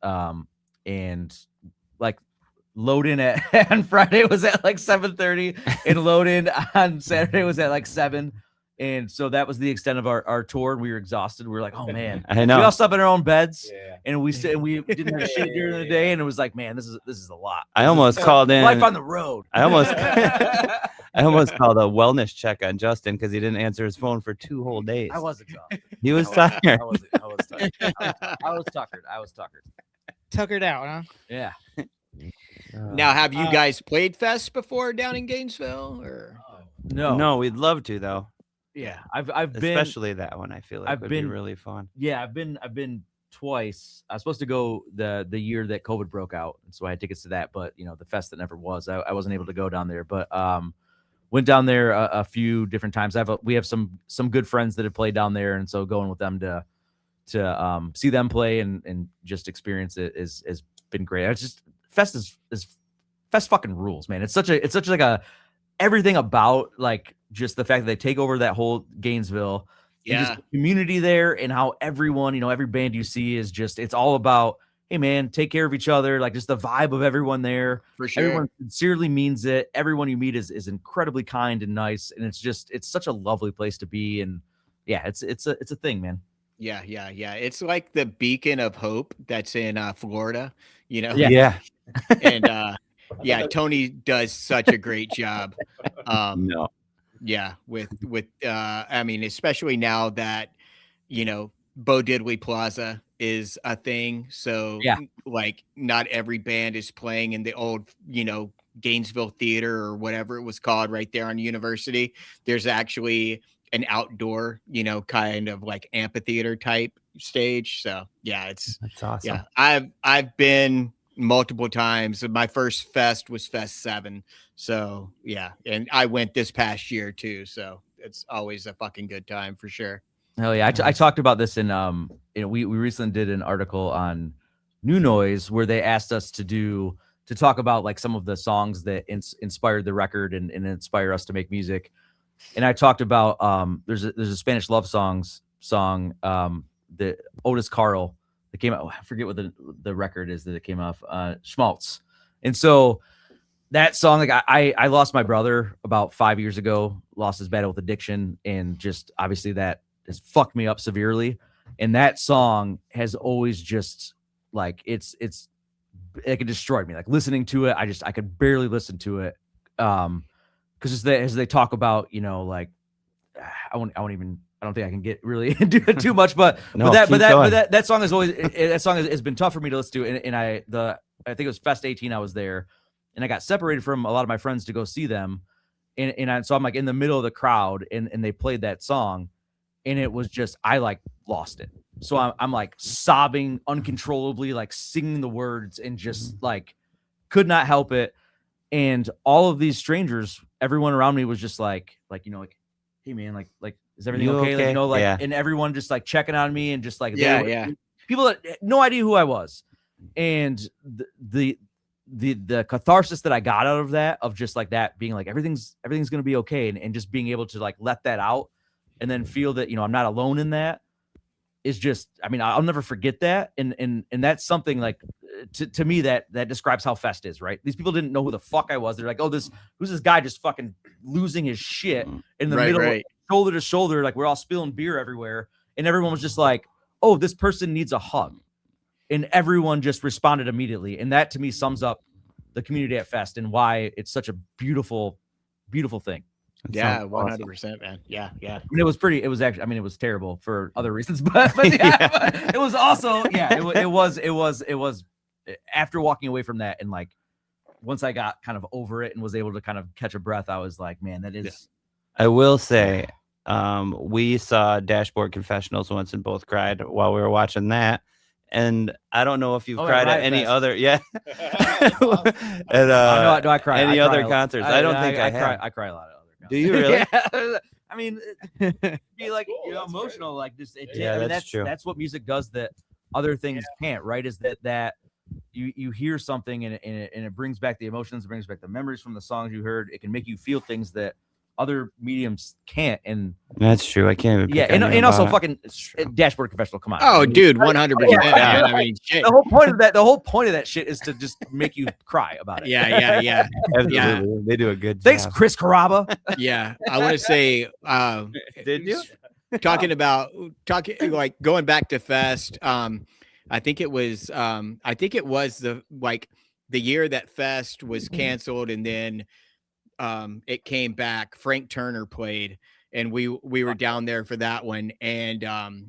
Speaker 5: And like load in on Friday was at like 7:30, and load in on Saturday was at like 7. And so that was the extent of our tour. And we were exhausted. We were like, oh man,
Speaker 4: I
Speaker 5: we
Speaker 4: know.
Speaker 5: all slept in our own beds.
Speaker 6: Yeah.
Speaker 5: And we didn't have shit during the day, and it was like, man, this is a lot.
Speaker 4: I almost called in.
Speaker 5: Life on the road.
Speaker 4: I almost called a wellness check on Justin because he didn't answer his phone for 2 whole days.
Speaker 5: I was exhausted.
Speaker 4: He was
Speaker 5: I
Speaker 4: tired.
Speaker 5: was tired. I was tuckered.
Speaker 1: Tuckered out, huh?
Speaker 5: Yeah.
Speaker 2: Now, have you guys played fest before down in Gainesville? Or
Speaker 4: No, we'd love to though.
Speaker 5: Yeah. I've been,
Speaker 4: Especially that one. I feel like would be really fun.
Speaker 5: yeah, I've been twice. I was supposed to go the year that COVID broke out, and so I had tickets to that. But the fest that never was, I wasn't able to go down there. But went down there a few different times. We have some good friends that have played down there, and so going with them to see them play and just experience it has been great. I just fest fucking rules, man. It's such like a everything about like just the fact that they take over that whole Gainesville. And just the community there, and how everyone, every band you see is just, it's all about, hey man, take care of each other. Like just the vibe of everyone there.
Speaker 2: for sure.
Speaker 5: Everyone sincerely means it. Everyone you meet is incredibly kind and nice. And it's such a lovely place to be. And yeah, it's a thing, man.
Speaker 2: Yeah. It's like the beacon of hope that's in Florida,
Speaker 4: Yeah.
Speaker 2: And Tony does such a great job.
Speaker 4: No.
Speaker 2: Yeah, with I mean, especially now that Bo Diddley Plaza is a thing. So like not every band is playing in the old, Gainesville Theater or whatever it was called right there on University. There's actually an outdoor, kind of like amphitheater type stage. So yeah,
Speaker 4: That's awesome.
Speaker 2: yeah. I've been multiple times. My first fest was Fest 7. So yeah, and I went this past year too. So it's always a fucking good time for sure.
Speaker 5: Hell yeah. I talked about this in we recently did an article on New Noise where they asked us to talk about like some of the songs that inspired the record and inspire us to make music. And I talked about there's a Spanish love song that Otis Carl that came out. I forget what the record is that it came off, Schmaltz. And so that song, like I lost my brother about 5 years ago, lost his battle with addiction, and just obviously that has fucked me up severely. And that song has always just like it destroyed me. Like listening to it, I could barely listen to it. Because as they talk about, like I don't think I can get really into it too much, but that song is always that song has been tough for me to listen to. And I think it was Fest 18. I was there, and I got separated from a lot of my friends to go see them, so I'm like in the middle of the crowd, and they played that song, and it was just I like lost it. So I'm like sobbing uncontrollably, like singing the words, and just like could not help it. And all of these strangers, everyone around me was just like, hey man, like, is everything okay? Like, and everyone just like checking on me and just like, people that had no idea who I was. And the catharsis that I got out of that, of just like that being like, everything's going to be okay. And just being able to like, let that out and then feel that, I'm not alone in that. is just, I mean, I'll never forget that. And that's something like to me that describes how Fest is, right? These people didn't know who the fuck I was. They're like, oh, who's this guy just fucking losing his shit in the middle, shoulder to shoulder, like we're all spilling beer everywhere. And everyone was just like, oh, this person needs a hug. And everyone just responded immediately. And that to me sums up the community at Fest and why it's such a beautiful, beautiful thing.
Speaker 2: Yeah, 100%, man. Yeah.
Speaker 5: I mean, it was actually, I mean, it was terrible for other reasons, but yeah, but it was also, yeah, it was after walking away from that. And like, once I got kind of over it and was able to kind of catch a breath, I was like, man, that is.
Speaker 4: I will say, we saw Dashboard Confessionals once and both cried while we were watching that. And I don't know if you've cried at any other, and
Speaker 5: do I cry?
Speaker 4: Any other concerts? I don't think I have.
Speaker 5: I cry a lot of other concerts.
Speaker 4: Do you really?
Speaker 5: Yeah. I mean, be like, emotional, like this.
Speaker 4: Yeah,
Speaker 5: I mean,
Speaker 4: that's true.
Speaker 5: That's what music does that other things can't, right? Is that you hear something and it brings back the emotions, it brings back the memories from the songs you heard. It can make you feel things that other mediums can't. And
Speaker 4: that's true. I can't even
Speaker 5: and also fucking Dashboard Confessional. Come on.
Speaker 2: Oh, dude, 100%. Yeah. I mean, shit.
Speaker 5: The whole point of that shit is to just make you cry about it.
Speaker 2: Yeah.
Speaker 4: Absolutely. They do a good job.
Speaker 5: Thanks, Chris Carraba.
Speaker 2: Yeah. I want to say,
Speaker 4: did you?
Speaker 2: talking like going back to Fest. I think it was the year that Fest was canceled, and then it came back. Frank Turner played, and we were down there for that one, and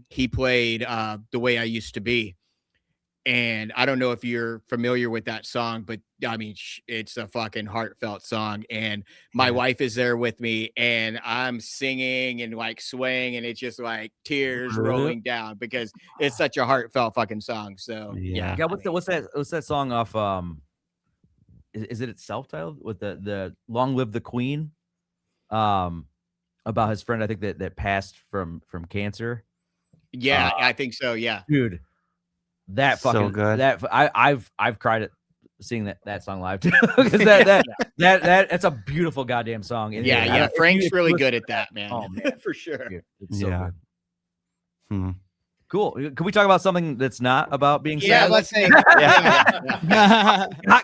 Speaker 2: he played The Way I Used to Be. And I don't know if you're familiar with that song, but I mean, it's a fucking heartfelt song. And my wife is there with me, and I'm singing and like swaying, and it's just like tears rolling down because it's such a heartfelt fucking song. So yeah.
Speaker 5: What's that song off? Is it self-titled with the Long Live the Queen? About his friend, I think that passed from cancer.
Speaker 2: Yeah, I think so. Yeah,
Speaker 5: dude. That fucking
Speaker 4: so good.
Speaker 5: That I've cried at seeing that song live too, because that's a beautiful goddamn song. And
Speaker 2: yeah. Frank's really good at that, man.
Speaker 5: Oh man,
Speaker 2: for sure.
Speaker 5: It's so
Speaker 4: good.
Speaker 5: Cool. Can we talk about something that's not about being sad?
Speaker 1: Yeah, let's say.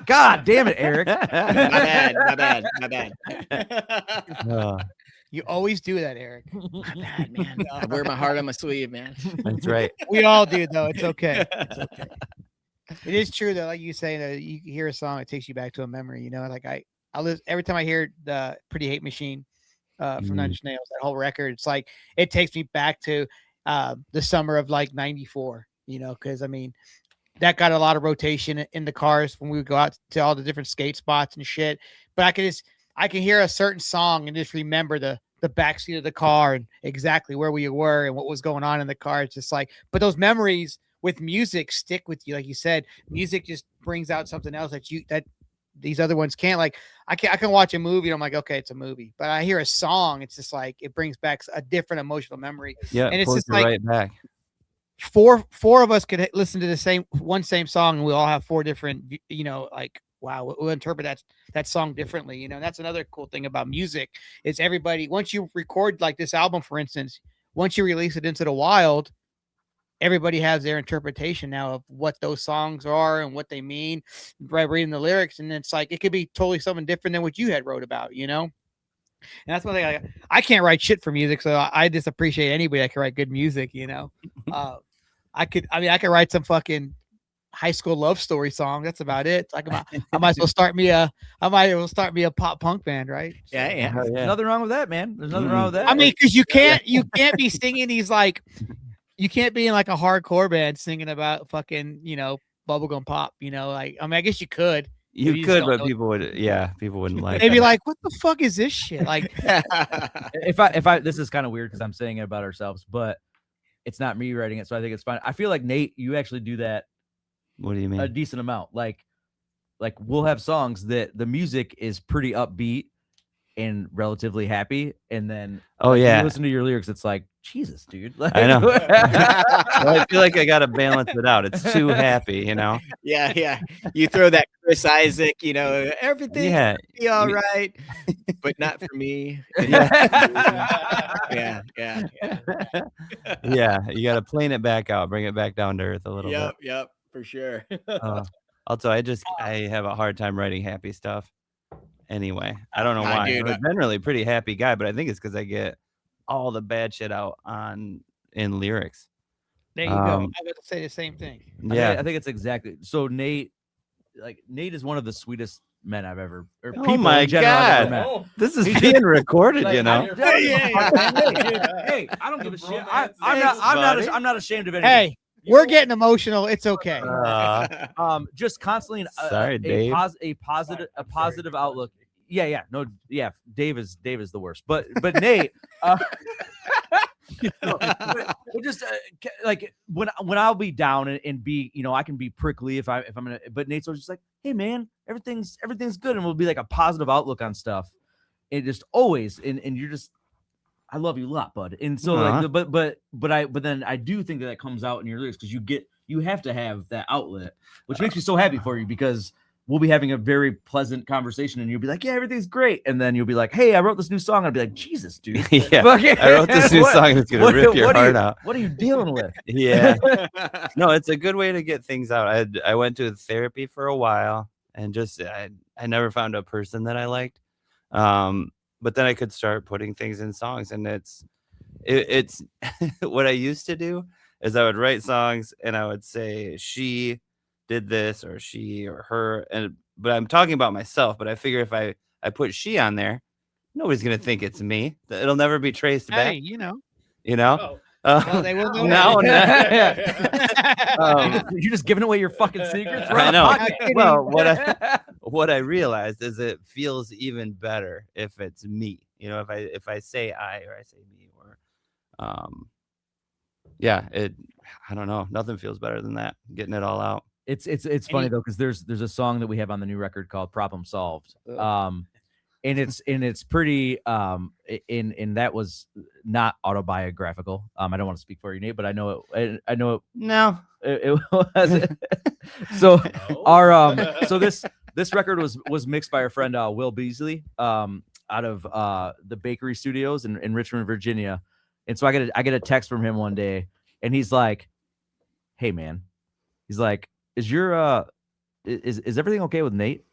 Speaker 5: God damn it, Eric.
Speaker 2: My bad.
Speaker 1: You always do that, Eric. My bad, man.
Speaker 2: I wear my heart on my sleeve, man.
Speaker 4: That's right.
Speaker 1: We all do, though. It's okay. It is true, though. Like you say, that you hear a song, it takes you back to a memory. You know, like I live every time I hear the Pretty Hate Machine from Nine Inch Nails, that whole record. It's like it takes me back to the summer of like '94. You know, because I mean, that got a lot of rotation in the cars when we would go out to all the different skate spots and shit. But I can hear a certain song and just remember the backseat of the car and exactly where we were and what was going on in the car. It's just like, but those memories with music stick with you. Like you said, music just brings out something else that these other ones can't. Like I can watch a movie and I'm like, okay, it's a movie, but I hear a song. It's just like, it brings back a different emotional memory.
Speaker 4: Yeah.
Speaker 1: And it's just like
Speaker 4: right back.
Speaker 1: Four of us could listen to the same song and we all have four different, you know, like, wow, we'll interpret that song differently. You know, that's another cool thing about music is everybody, once you record like this album, for instance, once you release it into the wild, everybody has their interpretation now of what those songs are and what they mean by reading the lyrics. And it's like, it could be totally something different than what you had wrote about, you know? And that's one thing I can't write shit for music. So I just appreciate anybody that can write good music, you know? I could write some fucking high school love story song. That's about it. Like I might as well start me a pop punk band, right?
Speaker 2: Yeah.
Speaker 5: There's nothing wrong with that, man. There's nothing wrong with that.
Speaker 1: I mean, because you can't be singing these like, you can't be in like a hardcore band singing about fucking, you know, bubblegum pop, you know, like, I mean, I guess you could.
Speaker 4: You could, but people wouldn't like
Speaker 1: They'd be
Speaker 4: that.
Speaker 1: like, what the fuck is this shit? Like,
Speaker 5: if I this is kind of weird because I'm saying it about ourselves, but it's not me writing it, so I think it's fine. I feel like Nate, you actually do that.
Speaker 4: What do you mean?
Speaker 5: A decent amount. Like we'll have songs that the music is pretty upbeat, and relatively happy, and then
Speaker 4: Oh
Speaker 5: when
Speaker 4: yeah,
Speaker 5: you listen to your lyrics, it's like Jesus, dude. Like,
Speaker 4: I know. Well, I feel like I gotta balance it out. It's too happy, you know.
Speaker 2: Yeah. You throw that Chris Isaac, everything
Speaker 4: Yeah,
Speaker 2: be all
Speaker 4: you-
Speaker 2: right, but not for me. Yeah.
Speaker 4: yeah. You gotta plane it back out, bring it back down to earth a little bit.
Speaker 2: Yep, for sure.
Speaker 4: Also, I have a hard time writing happy stuff. Anyway, I don't know why.
Speaker 2: Dude,
Speaker 4: I'm generally a pretty happy guy, but I think it's because I get all the bad shit out in lyrics.
Speaker 1: There you go. I
Speaker 4: Um,
Speaker 1: was about to say the same thing.
Speaker 4: Yeah.
Speaker 5: I think it's exactly so. Nate is one of the sweetest men I've ever. Or
Speaker 4: Oh
Speaker 5: people
Speaker 4: my
Speaker 5: in general I've ever
Speaker 4: God.
Speaker 5: met.
Speaker 4: This is being recorded,
Speaker 5: Like,
Speaker 4: you know.
Speaker 5: Hey, I don't give a shit. I'm not ashamed of anything.
Speaker 1: Hey, we're getting emotional. It's okay.
Speaker 5: Just constantly
Speaker 4: Sorry, Dave.
Speaker 5: a positive outlook. Yeah. No, yeah. Dave is the worst. But Nate, but just like when I'll be down and be, I can be prickly if I'm gonna. But Nate's always just like, hey man, everything's good, and we'll be like a positive outlook on stuff. It just always and you're just. I love you a lot, bud. And so like, but then I do think that comes out in your lyrics because you have to have that outlet, which makes me so happy for you because we'll be having a very pleasant conversation and you'll be like, yeah, everything's great. And then you'll be like, hey, I wrote this new song. I'll be like, Jesus, dude.
Speaker 4: Yeah, I wrote this new song that's gonna rip your heart out.
Speaker 5: What are you dealing with?
Speaker 4: Yeah. No, it's a good way to get things out. I went to therapy for a while and just I never found a person that I liked. But then I could start putting things in songs, and it's what I used to do is I would write songs and I would say she did this or she or her, but I'm talking about myself. But I figure if I put she on there, nobody's gonna think it's me. It'll never be traced back.
Speaker 1: Hey, you know. Well, they will know.
Speaker 4: Now,
Speaker 5: You're just giving away your fucking secrets.
Speaker 4: I know.
Speaker 1: kidding.
Speaker 4: Well, what I realized is it feels even better if it's me. If I say I or I say me or I don't know. Nothing feels better than that. Getting it all out.
Speaker 5: It's funny though because there's a song that we have on the new record called "Problem Solved," and it's pretty and that was not autobiographical. I don't want to speak for you, Nate, but I know it.
Speaker 4: No.
Speaker 5: It was. So our so this record was mixed by our friend Will Beasley out of the Bakery Studios in Richmond, Virginia. And so I get a text from him one day, and he's like, "Hey man," he's like, "Is your is everything okay with Nate?"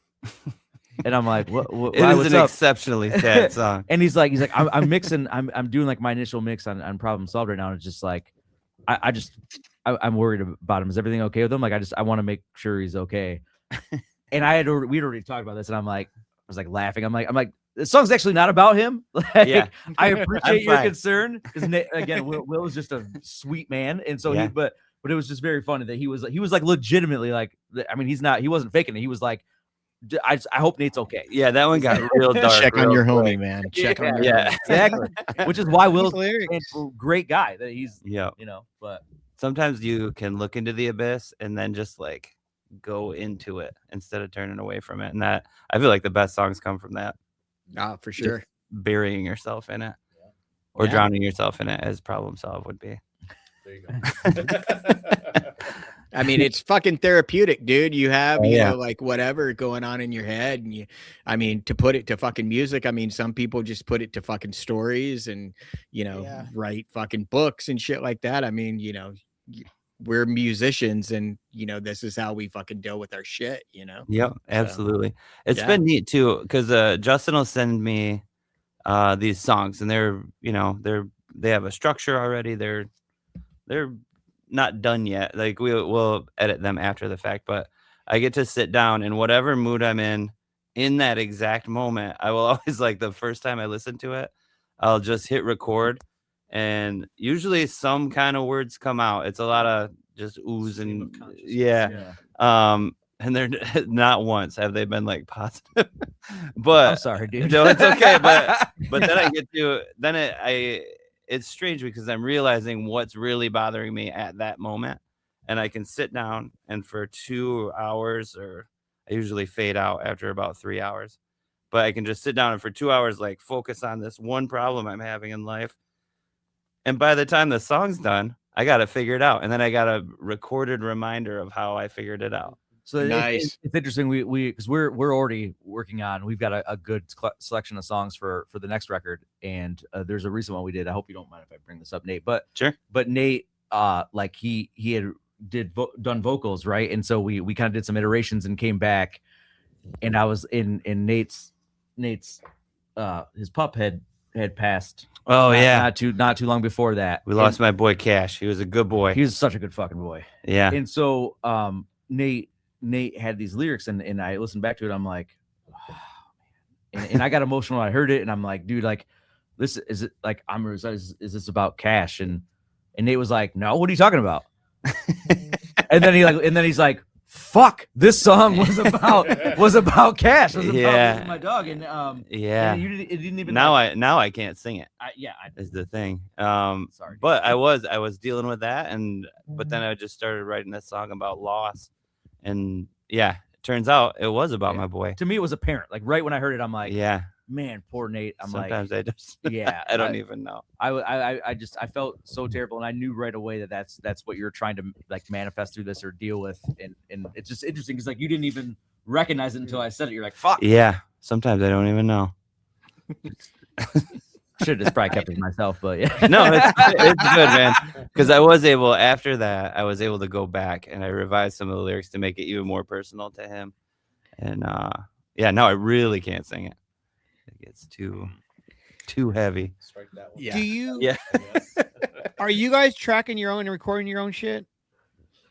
Speaker 5: And I'm like, "What?
Speaker 4: It was an exceptionally sad song."
Speaker 5: And he's like, I'm mixing, I'm doing like my initial mix on Problem Solved right now. And it's just like, I'm worried about him. Is everything okay with him? Like, I want to make sure he's okay. And we'd already talked about this, and I was like laughing. I'm like, the song's actually not about him. Like,
Speaker 4: Yeah.
Speaker 5: I appreciate your
Speaker 4: fine.
Speaker 5: concern. Because again, Will is just a sweet man, and so
Speaker 4: Yeah.
Speaker 5: but it was just very funny that he was like legitimately like, I mean, he wasn't faking it. He was like, I hope Nate's okay.
Speaker 4: Yeah, that one got real dark.
Speaker 2: Check on
Speaker 4: real
Speaker 2: your
Speaker 4: quick.
Speaker 2: homie, man. Check on your
Speaker 4: Yeah.
Speaker 2: homie.
Speaker 5: Exactly. Which is why Will's
Speaker 1: lyrics.
Speaker 5: a great guy that he's,
Speaker 4: Yeah.
Speaker 5: but
Speaker 4: Sometimes you can look into the abyss and then just like go into it instead of turning away from it. And that I feel like the best songs come from that.
Speaker 2: For sure.
Speaker 4: Burying yourself in it or
Speaker 2: Yeah.
Speaker 4: drowning yourself in it, as Problem Solved would be.
Speaker 6: There you go.
Speaker 2: I mean, it's fucking therapeutic, dude. You have,
Speaker 4: Yeah.
Speaker 2: like whatever going on in your head. And to put it to fucking music, I mean, some people just put it to fucking stories and,
Speaker 1: Yeah.
Speaker 2: write fucking books and shit like that. I mean, we're musicians and, this is how we fucking deal with our shit,
Speaker 4: Yep, absolutely. It's
Speaker 2: yeah.
Speaker 4: been neat too, because Justin will send me these songs, and they have a structure already. They're not done yet. Like we'll edit them after the fact, but I get to sit down and whatever mood I'm in that exact moment, I will always like the first time I listen to it, I'll just hit record, and usually some kind of words come out. It's a lot of just oohs
Speaker 6: Stream
Speaker 4: and
Speaker 6: of consciousness.
Speaker 4: yeah. And they're not once have they been like positive, but
Speaker 5: I'm sorry, dude.
Speaker 4: no, it's okay. But then I get to it's strange because I'm realizing what's really bothering me at that moment, and I can sit down, and for 2 hours, or I usually fade out after about 3 hours, but I can just sit down and for 2 hours, like focus on this one problem I'm having in life. And by the time the song's done, I got it figured out. And then I got a recorded reminder of how I figured it out.
Speaker 5: So
Speaker 2: Nice.
Speaker 5: it's interesting. Because we're already working on. We've got a good selection of songs for the next record, and there's a reason why we did. I hope you don't mind if I bring this up, Nate. But
Speaker 4: Sure.
Speaker 5: But Nate, like he had done vocals, right? And so we kind of did some iterations and came back, and I was in Nate's his pup had passed.
Speaker 4: Oh, yeah.
Speaker 5: Not too long before that.
Speaker 4: We lost my boy Cash. He was a good boy.
Speaker 5: He was such a good fucking boy.
Speaker 4: Yeah.
Speaker 5: And so Nate had these lyrics, and I listened back to it. I'm like, oh, and I got emotional when I heard it, and I'm like, dude, like, this is it. Like, is this about Cash? And Nate was like, no, what are you talking about? and then he's like, fuck, this song was about Cash. Was about my dog, and
Speaker 4: yeah.
Speaker 5: And it didn't even
Speaker 4: now I can't sing it.
Speaker 5: Is
Speaker 4: the thing.
Speaker 5: Sorry,
Speaker 4: but I was dealing with that, but then I just started writing this song about loss, and yeah, it turns out it was about my boy.
Speaker 5: To me, it was apparent. Like right when I heard it, I'm like,
Speaker 4: yeah,
Speaker 5: man, poor Nate.
Speaker 4: Sometimes I just
Speaker 5: yeah,
Speaker 4: I don't even know.
Speaker 5: I felt so terrible, and I knew right away that's what you're trying to like manifest through this or deal with, and it's just interesting because like you didn't even recognize it until I said it. You're like, fuck.
Speaker 4: Yeah, sometimes I don't even know.
Speaker 5: Should have just probably kept it to myself, but yeah.
Speaker 4: No, it's good, man. Because after that, I was able to go back and I revised some of the lyrics to make it even more personal to him. And yeah, no, I really can't sing it. It gets too heavy.
Speaker 6: Strike that one.
Speaker 2: Yeah.
Speaker 1: Do you?
Speaker 4: Yeah.
Speaker 1: Are you guys tracking your own and recording your own shit,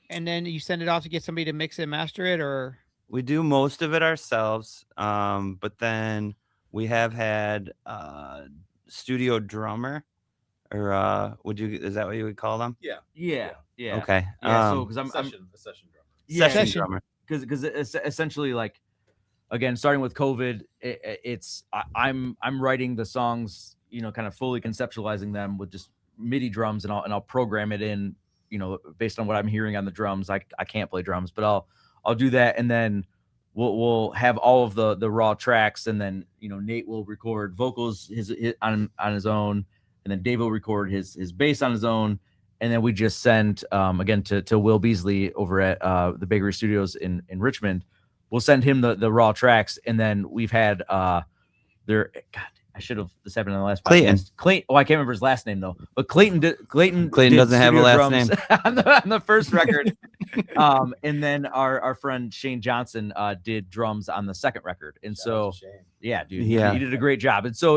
Speaker 1: and then you send it off to get somebody to mix it and master it, or?
Speaker 4: We do most of it ourselves, but then we have had studio drummer, or is that what you would call them?
Speaker 6: Yeah.
Speaker 4: Okay.
Speaker 5: So because
Speaker 6: A session drummer.
Speaker 4: Session drummer.
Speaker 5: Because essentially, like, again, starting with COVID, I'm writing the songs, kind of fully conceptualizing them with just MIDI drums, and I'll program it in, based on what I'm hearing on the drums. I can't play drums, but I'll do that, and then we'll have all of the raw tracks, and then Nate will record vocals his on his own, and then Dave will record his bass on his own, and then we just send again to Will Beasley over at the Bakery Studios in Richmond. We'll send him the raw tracks, and then we've had I should have this happened in the last podcast. Clayton. Oh, I can't remember his last name though. But Clayton
Speaker 4: doesn't have a last name
Speaker 5: on the first record. And then our friend Shane Johnson did drums on the second record. And yeah, dude, he did a great job. And so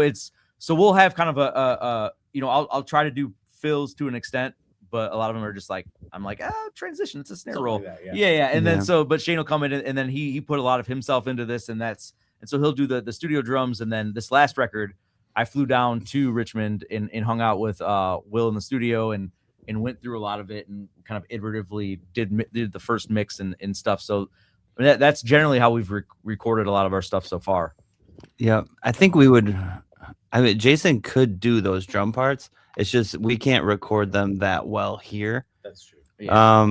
Speaker 5: we'll have kind of I'll try to do fills to an extent, but a lot of them are just like, I'm like, transition, it's a snare roll. Like that, yeah. And then but Shane will come in and then he put a lot of himself into this, and so he'll do the studio drums. And then this last record, I flew down to Richmond and hung out with Will in the studio and went through a lot of it and kind of iteratively did the first mix and stuff. So that's generally how we've recorded a lot of our stuff so far.
Speaker 4: Yeah, I think Jason could do those drum parts. It's just we can't record them that well here.
Speaker 6: That's true.
Speaker 4: Yeah.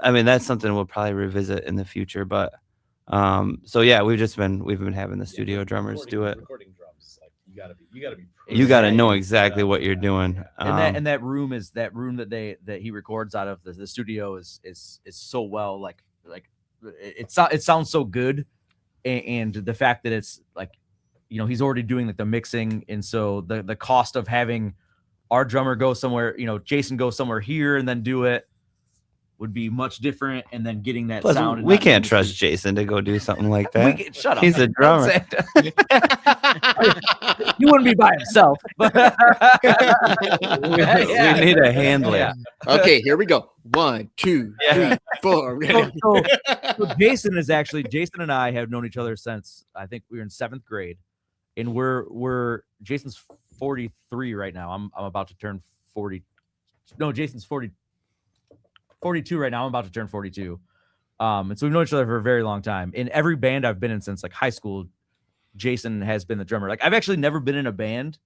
Speaker 4: That's something we'll probably revisit in the future, but so yeah, we've been having the studio drummers do it.
Speaker 6: Recording drums, like
Speaker 4: you gotta know exactly what you're doing.
Speaker 5: And that room that he records out of the studio is so well, like it sounds so good, and the fact that it's like, he's already doing like the mixing, and so the cost of having our drummer go somewhere, Jason go somewhere here and then do it would be much different, and then getting that
Speaker 4: Plus,
Speaker 5: sound.
Speaker 4: We can't trust Jason to go do something like that.
Speaker 5: Shut up.
Speaker 4: He's a drummer.
Speaker 5: He wouldn't be by himself. But
Speaker 4: we need a handler.
Speaker 5: Yeah.
Speaker 2: Okay, here we go. 1, 2, 3, 4.
Speaker 5: So Jason and I have known each other since I think we were in 7th grade, and Jason's 43 right now. I'm about to turn 40. No, Jason's 42 right now. I'm about to turn 42. And so we've known each other for a very long time. In every band I've been in since like high school, Jason has been the drummer. Like I've actually never been in a band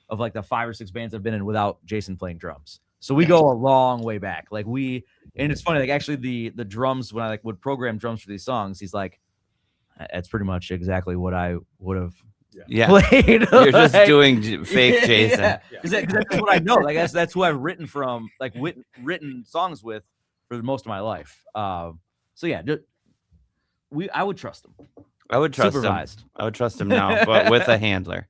Speaker 5: of like the 5 or 6 bands I've been in without Jason playing drums. So we go a long way back. Like and it's funny, like actually the drums, when I would program drums for these songs, he's like, that's pretty much exactly what I would have
Speaker 4: Yeah.
Speaker 5: played.
Speaker 4: You're just
Speaker 5: like-
Speaker 4: doing fake Jason.
Speaker 5: Yeah, because that's what I know. Like that's who I've written from, like written songs with for most of my life. So yeah, I would trust him.
Speaker 4: I would trust
Speaker 5: Supervised.
Speaker 4: him. I would trust him now, but with a handler.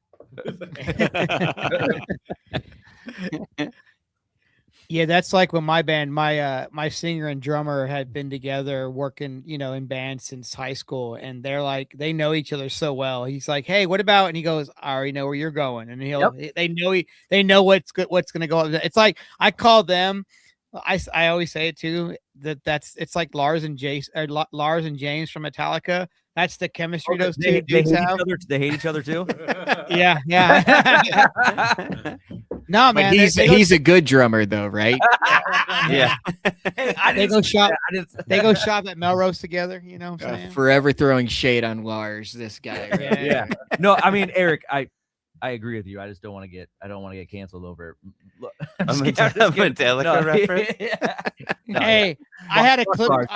Speaker 1: Yeah, that's like when my band, my singer and drummer had been together working, in bands since high school, and they're like, they know each other so well. He's like, "Hey, what about?" And he goes, "I already know where you're going," and they know what's going to go. It's like I call them. I always say it too. It's like Lars and James from Metallica. That's the chemistry those two dudes have.
Speaker 5: They hate each other too.
Speaker 1: Yeah. No,
Speaker 2: But
Speaker 1: man.
Speaker 2: he's a good drummer though, right?
Speaker 4: Yeah.
Speaker 1: They go shop. They go shop at Melrose together. You know what I'm saying?
Speaker 2: Forever throwing shade on Lars, this guy. Right?
Speaker 5: Yeah. No, I mean, Eric, I agree with you. I just don't want to get canceled over
Speaker 4: A Metallica reference.
Speaker 1: Hey, I had a clip.
Speaker 5: Lars,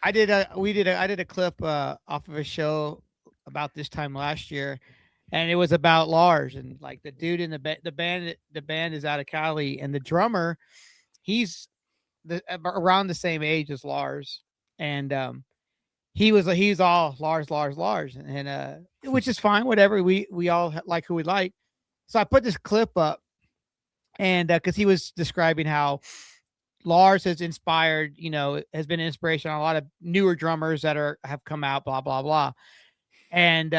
Speaker 1: I did a clip off of a show about this time last year, and it was about Lars, and like the dude in the band is out of Cali, and the drummer, he's around the same age as Lars, and he's all Lars, and which is fine, whatever. We all like who we like. So I put this clip up, and because he was describing how Lars has inspired, has been an inspiration on a lot of newer drummers that have come out, blah blah blah. And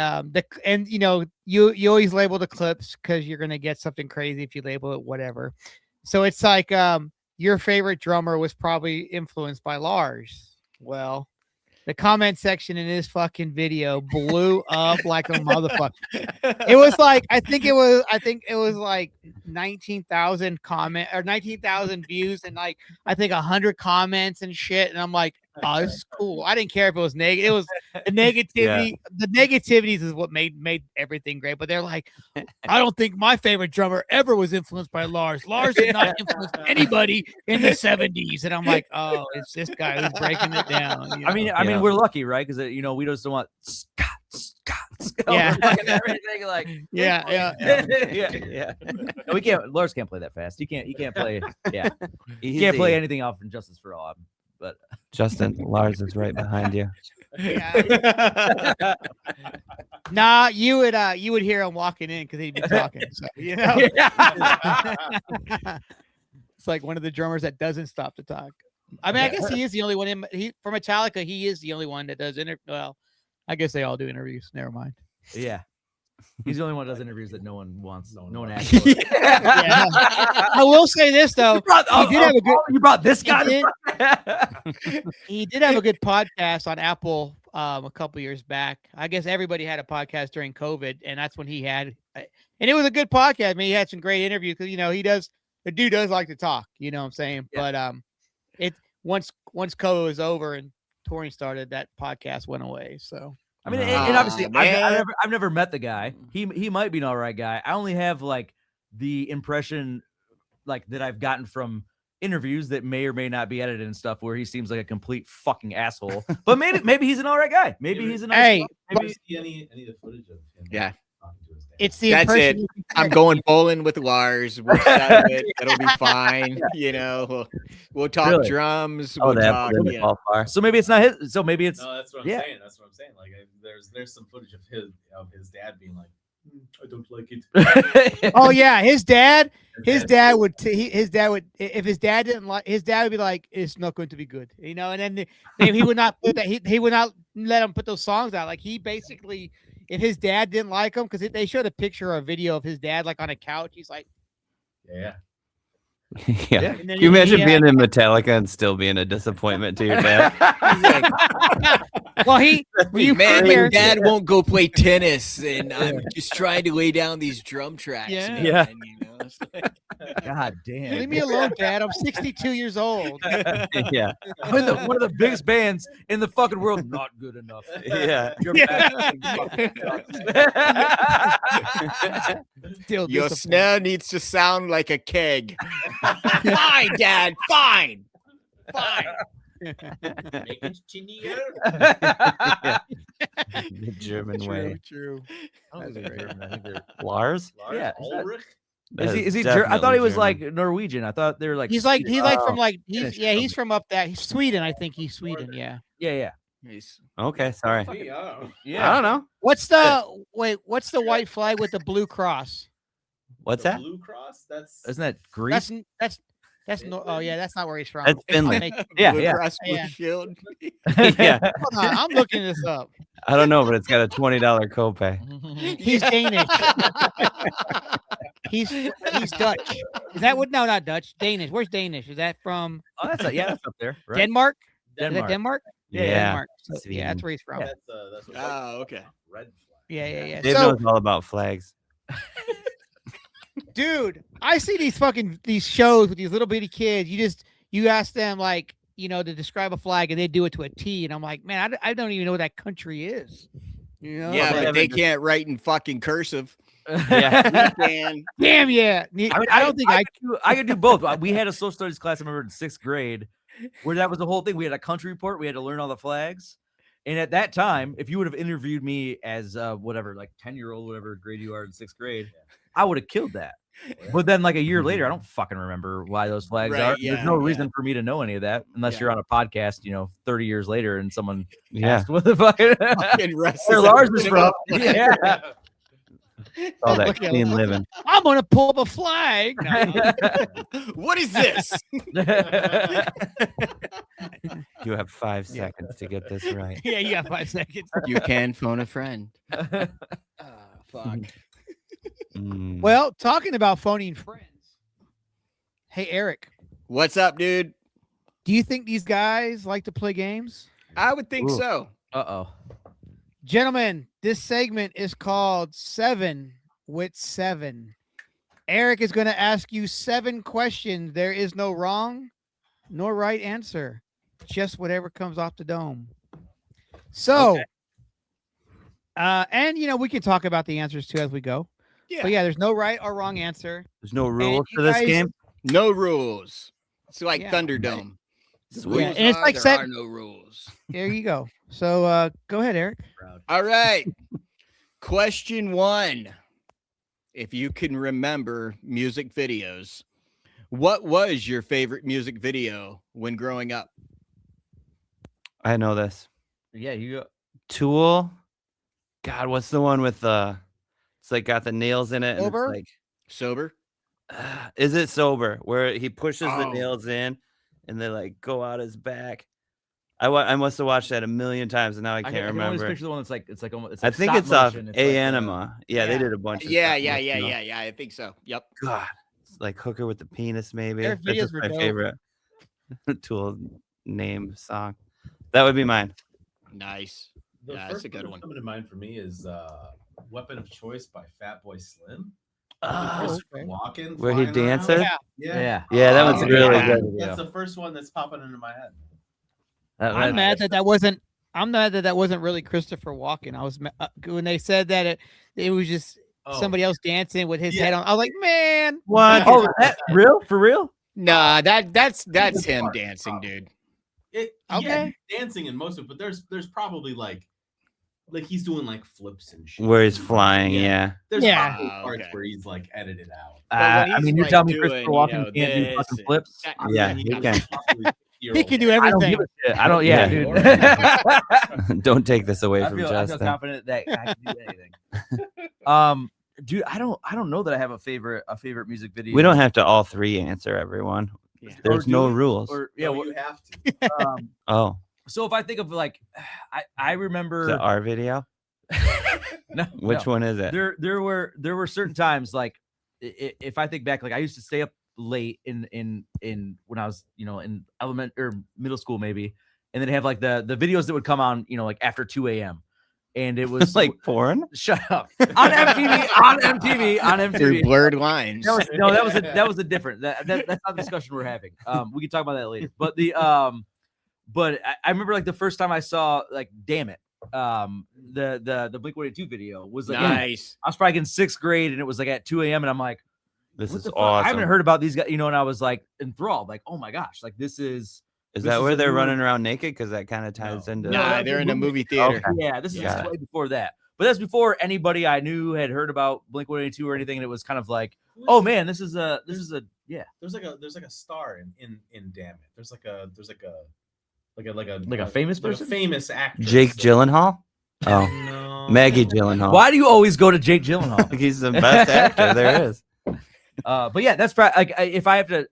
Speaker 1: you always label the clips because you're gonna get something crazy if you label it whatever. So it's like your favorite drummer was probably influenced by Lars. Well, the comment section in this fucking video blew up like a motherfucker. It was like I think it was like 19,000 comment or 19,000 views and like I think 100 comments and shit. And I'm like, oh, this is cool. I didn't care if it was negative. It was the negativity.
Speaker 4: Yeah.
Speaker 1: The negativities is what made everything great. But they're like, I don't think my favorite drummer ever was influenced by Lars. Lars did not influence anybody in the 70s. And I'm like, oh, it's this guy who's breaking it down.
Speaker 5: I mean, we're lucky, right? Because we just don't want Scott.
Speaker 1: Yeah.
Speaker 5: Everything like
Speaker 1: Yeah.
Speaker 5: yeah. No, we can't. Lars can't play that fast. He can't play. Yeah, he can't play anything off from Justice for All. But
Speaker 4: Justin, Lars is right behind you.
Speaker 1: Yeah. Nah, you would hear him walking in because he'd be talking. So, it's like one of the drummers that doesn't stop to talk. I mean, I guess he is the only one for Metallica. He is the only one that does Well, I guess they all do interviews. Never mind.
Speaker 5: Yeah. He's the only one that does interviews that no one wants. No one asks.
Speaker 1: Yeah. I will say this though.
Speaker 5: You brought this guy.
Speaker 1: He did have a good podcast on Apple a couple years back. I guess everybody had a podcast during COVID, and that's when he had. And it was a good podcast. I mean, he had some great interviews because the dude does like to talk. You know what I'm saying? Yeah. But once COVID was over and touring started, that podcast went away. So.
Speaker 5: I mean, and obviously, I've never met the guy. He might be an all right guy. I only have like the impression like that I've gotten from interviews that may or may not be edited and stuff where he seems like a complete fucking asshole. But maybe he's an all right guy. Maybe he's a nice guy.
Speaker 6: Maybe see any of the footage of him.
Speaker 2: Yeah.
Speaker 1: It's the
Speaker 2: That's
Speaker 1: impression.
Speaker 2: it. I'm going bowling with Lars. We'll settle it. It'll be fine. We'll talk
Speaker 4: Really?
Speaker 2: drums.
Speaker 4: Oh,
Speaker 2: We'll
Speaker 4: that
Speaker 2: talk.
Speaker 4: wouldn't
Speaker 2: Yeah.
Speaker 4: fall far.
Speaker 5: So maybe it's not his. So maybe it's
Speaker 6: No, that's what I'm saying. That's what I'm saying. Like, there's some footage of his dad being like, I don't like it.
Speaker 1: Oh yeah, his dad would if his dad didn't like his dad would be like, it's not going to be good, and then he would not put that he would not let him put those songs out. Like he basically, if his dad didn't like him, because they showed a picture or a video of his dad like on a couch, he's like,
Speaker 6: Yeah.
Speaker 4: Yeah.
Speaker 1: And then
Speaker 4: Can you imagine being in Metallica and still being a disappointment to your dad?
Speaker 1: well,
Speaker 2: Man, my dad won't go play tennis, and I'm just trying to lay down these drum tracks.
Speaker 1: Yeah.
Speaker 2: man,
Speaker 5: Yeah.
Speaker 2: It's like-
Speaker 5: God damn.
Speaker 1: leave me alone, Dad. I'm 62 years old.
Speaker 4: Yeah.
Speaker 5: I'm in one of the biggest bands in the fucking world. Not good enough.
Speaker 4: Yeah.
Speaker 5: Your
Speaker 1: Still
Speaker 2: Your
Speaker 1: disappointed.
Speaker 2: snare needs to sound like a keg. Fine, Dad. Fine.
Speaker 6: Make it chinier.
Speaker 4: The German way.
Speaker 1: True.
Speaker 5: I don't think they're German. I think they're
Speaker 4: Lars?
Speaker 5: Yeah,
Speaker 6: Ulrich.
Speaker 5: Is he I thought he was like Norwegian. I thought they were like
Speaker 1: He's like from like
Speaker 5: Finnish
Speaker 1: he's
Speaker 5: or
Speaker 1: he's from up that he's Sweden. I think he's Sweden.
Speaker 6: Northern.
Speaker 1: Yeah.
Speaker 2: Nice.
Speaker 4: Okay, sorry.
Speaker 6: Me, I don't know.
Speaker 4: I don't know.
Speaker 1: What's the white flag with the blue cross?
Speaker 4: What's
Speaker 6: The
Speaker 4: that?
Speaker 6: Blue Cross. That's
Speaker 5: Isn't that Greece?
Speaker 1: That's no. Oh yeah, that's not where he's from.
Speaker 4: That's
Speaker 1: It's
Speaker 4: Finland.
Speaker 1: like-
Speaker 5: Yeah,
Speaker 2: Blue
Speaker 5: yeah.
Speaker 2: Cross Blue
Speaker 1: Yeah.
Speaker 2: Shield.
Speaker 4: Yeah,
Speaker 1: Hold on, I'm looking this up.
Speaker 4: I don't know, but it's got a $20 copay.
Speaker 1: He's Danish. He's Dutch. Is that what? No, not Dutch. Danish. Where's Danish? Is that from
Speaker 5: Oh, that's that's up there. Right?
Speaker 1: Denmark? Is
Speaker 5: Denmark.
Speaker 1: that Denmark?
Speaker 5: Yeah,
Speaker 1: Denmark. So, yeah,
Speaker 4: Sweden.
Speaker 1: that's where he's from.
Speaker 6: that's what
Speaker 2: Oh, okay.
Speaker 6: red flag.
Speaker 1: Yeah.
Speaker 4: Dave
Speaker 1: So,
Speaker 4: knows all about flags.
Speaker 1: dude, I see these shows with these little bitty kids. You ask them like, to describe a flag and they do it to a T, and I'm like, man, I don't even know what that country is.
Speaker 2: Yeah,
Speaker 1: Like,
Speaker 2: but they can't write in fucking cursive.
Speaker 5: Yeah.
Speaker 2: You can.
Speaker 1: damn, yeah. I don't think I
Speaker 5: I could do both. We had a social studies class, I remember in 6th grade, where that was the whole thing. We had a country report. We had to learn all the flags. And at that time, if you would have interviewed me as whatever, like 10-year-old, whatever grade you are in 6th grade, I would have killed that. But then like a year later, I don't fucking remember why those flags
Speaker 2: Right,
Speaker 5: are.
Speaker 2: yeah,
Speaker 5: There's no
Speaker 2: yeah.
Speaker 5: reason for me to know any of that unless
Speaker 2: Yeah.
Speaker 5: you're on a podcast, 30 years later and someone
Speaker 4: Yeah,
Speaker 5: asked what the fuck
Speaker 2: Fucking rest
Speaker 5: where
Speaker 2: of
Speaker 5: Lars
Speaker 2: the-
Speaker 5: is from. Yeah.
Speaker 4: all that
Speaker 1: Look at
Speaker 4: clean
Speaker 1: him.
Speaker 4: living.
Speaker 1: I'm gonna pull up a flag. No.
Speaker 2: What is this?
Speaker 4: You have 5 seconds to get this right.
Speaker 1: Yeah, you got 5 seconds.
Speaker 2: You can phone a friend. Fuck.
Speaker 4: Mm.
Speaker 1: Well, talking about phoning friends. Hey, Eric,
Speaker 2: What's up, dude?
Speaker 1: do you think these guys like to play games?
Speaker 2: I would think
Speaker 4: Ooh.
Speaker 2: so.
Speaker 5: Uh-oh.
Speaker 1: Gentlemen, this segment is called 7 with 7. Eric is going to ask you 7 questions. There is no wrong nor right answer, just whatever comes off the dome. So,
Speaker 5: Okay.
Speaker 1: and we can talk about the answers too as we go.
Speaker 2: Yeah.
Speaker 1: But yeah, there's no right or wrong answer.
Speaker 4: There's no rules
Speaker 1: you
Speaker 4: for this
Speaker 1: guys-
Speaker 4: game.
Speaker 2: No rules. It's like
Speaker 1: Yeah.
Speaker 2: Thunderdome. The
Speaker 4: Sweet.
Speaker 1: Yeah,
Speaker 2: rules
Speaker 1: and it's
Speaker 2: are
Speaker 1: like
Speaker 2: there
Speaker 1: set-
Speaker 2: are no rules.
Speaker 1: There you go. So, go ahead, Eric.
Speaker 2: All right. Question 1. If you can remember music videos, what was your favorite music video when growing up?
Speaker 4: I know this.
Speaker 5: Yeah, you go.
Speaker 4: Tool. God, what's the one with it's like got the nails in it and
Speaker 1: Sober?
Speaker 4: it's like
Speaker 2: Sober?
Speaker 4: is it sober where he pushes the
Speaker 2: Oh.
Speaker 4: nails in and they like go out his back? I must have watched that a million times and now I can't
Speaker 5: can always
Speaker 4: remember.
Speaker 5: picture the one that's like it's like almost. It's
Speaker 4: I
Speaker 5: like
Speaker 4: think
Speaker 5: stop
Speaker 4: it's off
Speaker 5: motion. It's
Speaker 4: A
Speaker 5: like,
Speaker 4: Anima. Yeah, they
Speaker 1: yeah.
Speaker 4: did a bunch of
Speaker 2: Yeah,
Speaker 4: stop
Speaker 2: yeah,
Speaker 4: motion off.
Speaker 2: yeah. I think so. Yep.
Speaker 4: God, it's like Hooker with the penis, maybe.
Speaker 1: Their
Speaker 4: That's
Speaker 1: videos
Speaker 4: just
Speaker 1: were
Speaker 4: my
Speaker 1: dope.
Speaker 4: favorite Tool name song. That would be mine.
Speaker 2: Nice.
Speaker 6: The
Speaker 2: Yeah, that's
Speaker 6: first
Speaker 2: a good
Speaker 6: that's
Speaker 2: one.
Speaker 6: coming to mind for me is "Weapon of Choice" by Fatboy Slim.
Speaker 1: Oh,
Speaker 6: Christopher
Speaker 1: okay.
Speaker 6: Walken,
Speaker 4: Where he
Speaker 6: flying around.
Speaker 4: dances?
Speaker 1: Yeah.
Speaker 6: Yeah,
Speaker 5: Yeah.
Speaker 4: Yeah, that was
Speaker 2: Oh,
Speaker 4: really
Speaker 2: yeah.
Speaker 4: good.
Speaker 6: That's the first one that's popping into my head.
Speaker 1: I'm mad that wasn't. I'm mad that wasn't really Christopher Walken. I was when they said that it was just
Speaker 6: Oh,
Speaker 1: somebody else dancing with his
Speaker 6: Yeah.
Speaker 1: head on. I was like, man,
Speaker 4: What?
Speaker 5: Oh, is that real? For real?
Speaker 2: Nah, that's
Speaker 6: That's
Speaker 2: him
Speaker 6: part,
Speaker 2: dancing, dude.
Speaker 6: Yeah,
Speaker 1: Okay.
Speaker 6: he's dancing in most of it, but there's probably like he's doing like flips and shit.
Speaker 4: Where he's flying, yeah.
Speaker 6: There's
Speaker 1: Yeah.
Speaker 6: probably
Speaker 2: Oh,
Speaker 6: parts
Speaker 2: okay.
Speaker 6: where he's like edited out.
Speaker 2: But when
Speaker 5: I mean,
Speaker 2: he's,
Speaker 5: you're
Speaker 2: like,
Speaker 5: telling me
Speaker 2: doing,
Speaker 5: Christopher Walken can't do
Speaker 2: this
Speaker 5: fucking
Speaker 2: and-
Speaker 5: flips?
Speaker 4: Yeah, he can.
Speaker 1: he can do
Speaker 5: I don't
Speaker 1: everything.
Speaker 5: give a shit. I don't. Yeah,
Speaker 4: Yeah.
Speaker 5: dude.
Speaker 4: Don't take this away
Speaker 5: I
Speaker 4: from
Speaker 5: feel
Speaker 4: Justin.
Speaker 5: confident that I can do anything. Dude, I don't know that I have a favorite music video.
Speaker 4: We don't have to all three answer everyone.
Speaker 2: Yeah.
Speaker 4: There's
Speaker 5: Or
Speaker 4: no
Speaker 5: do we?
Speaker 4: rules.
Speaker 5: Or
Speaker 6: Yeah,
Speaker 5: yeah.
Speaker 6: you have to.
Speaker 4: Oh,
Speaker 5: So if I think of like, I remember
Speaker 4: is it our video?
Speaker 5: no,
Speaker 4: Which
Speaker 5: no.
Speaker 4: one is it?
Speaker 5: There were certain times like if I think back, like I used to stay up late in when I was in elementary or middle school maybe, and then have like the videos that would come on like after 2 a.m. and it was
Speaker 4: Like porn?
Speaker 5: shut up on MTV.
Speaker 2: Through blurred lines.
Speaker 5: That was a different that's not the discussion we're having. We can talk about that later. But but I remember like the first time I saw like Damn It, the Blink-182 video was like
Speaker 2: Nice.
Speaker 5: I was probably in 6th grade and it was like at 2 a.m. and I'm like,
Speaker 4: This
Speaker 5: what
Speaker 4: is
Speaker 5: the fuck?
Speaker 4: awesome.
Speaker 5: I haven't heard about these guys, and I was like enthralled, like, oh my gosh, like this is
Speaker 4: Is
Speaker 5: This
Speaker 4: that
Speaker 5: is
Speaker 4: where
Speaker 5: a
Speaker 4: they're
Speaker 5: newer-
Speaker 4: running around naked? Because that kind of ties
Speaker 6: No.
Speaker 4: into.
Speaker 5: No,
Speaker 2: Nah,
Speaker 5: that was
Speaker 2: they're
Speaker 5: a
Speaker 2: in a
Speaker 5: movie.
Speaker 2: movie theater.
Speaker 4: Okay.
Speaker 5: Yeah, this is
Speaker 4: Got
Speaker 5: way before that. But that's before anybody I knew had heard about Blink-182 or anything, and it was kind of like, oh man, this is a yeah.
Speaker 6: There's like a star in Damn It. There's like a
Speaker 5: famous person?
Speaker 6: a famous actress.
Speaker 4: Jake Gyllenhaal? Oh,
Speaker 6: No.
Speaker 4: Maggie Gyllenhaal.
Speaker 5: Why do you always go to Jake Gyllenhaal?
Speaker 4: He's the best actor there is.
Speaker 5: But yeah, that's probably like if I have to,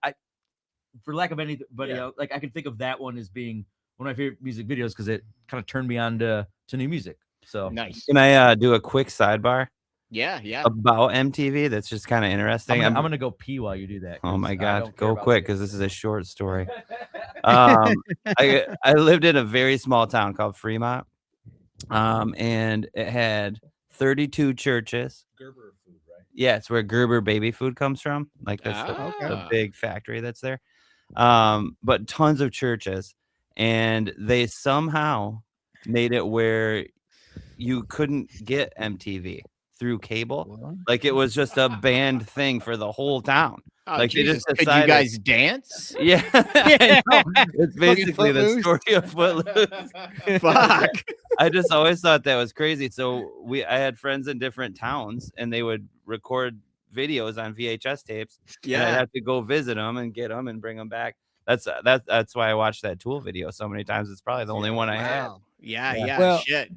Speaker 5: for lack of anybody
Speaker 6: Yeah.
Speaker 5: else, like I can think of that one as being one of my favorite music videos because it kind of turned me on to new music. So
Speaker 2: Nice.
Speaker 4: Can I do a quick sidebar
Speaker 2: Yeah, yeah.
Speaker 4: about MTV? That's just kind of interesting.
Speaker 5: I'm gonna go pee while you do that.
Speaker 4: Oh
Speaker 5: 'cause
Speaker 4: my
Speaker 5: I
Speaker 4: God,
Speaker 5: don't care
Speaker 4: go
Speaker 5: about
Speaker 4: quick
Speaker 5: video
Speaker 4: because this is a short story.
Speaker 5: games.
Speaker 4: I lived in a very small town called Fremont, and it had 32 churches.
Speaker 6: Gerber food, right?
Speaker 4: Yeah, it's where Gerber baby food comes from. Like that's the
Speaker 2: Ah.
Speaker 4: big factory that's there. But tons of churches, and they somehow made it where you couldn't get MTV through cable. Like it was just a banned thing for the whole town.
Speaker 2: Oh,
Speaker 4: Like, they
Speaker 2: Jesus.
Speaker 4: just
Speaker 2: Could you
Speaker 4: decided-
Speaker 2: guys dance?
Speaker 4: Yeah, I know. It's basically the
Speaker 1: Footloose.
Speaker 4: story of Footloose.
Speaker 2: Fuck.
Speaker 4: I just always thought that was crazy. So I had friends in different towns, and they would record videos on VHS tapes. And I'd
Speaker 2: Yeah.
Speaker 4: have to go visit them and get them and bring them back. That's why I watched that Tool video so many times. It's probably the only one I had.
Speaker 2: Wow. Yeah,
Speaker 4: Yeah.
Speaker 2: yeah.
Speaker 1: Well,
Speaker 2: Shit.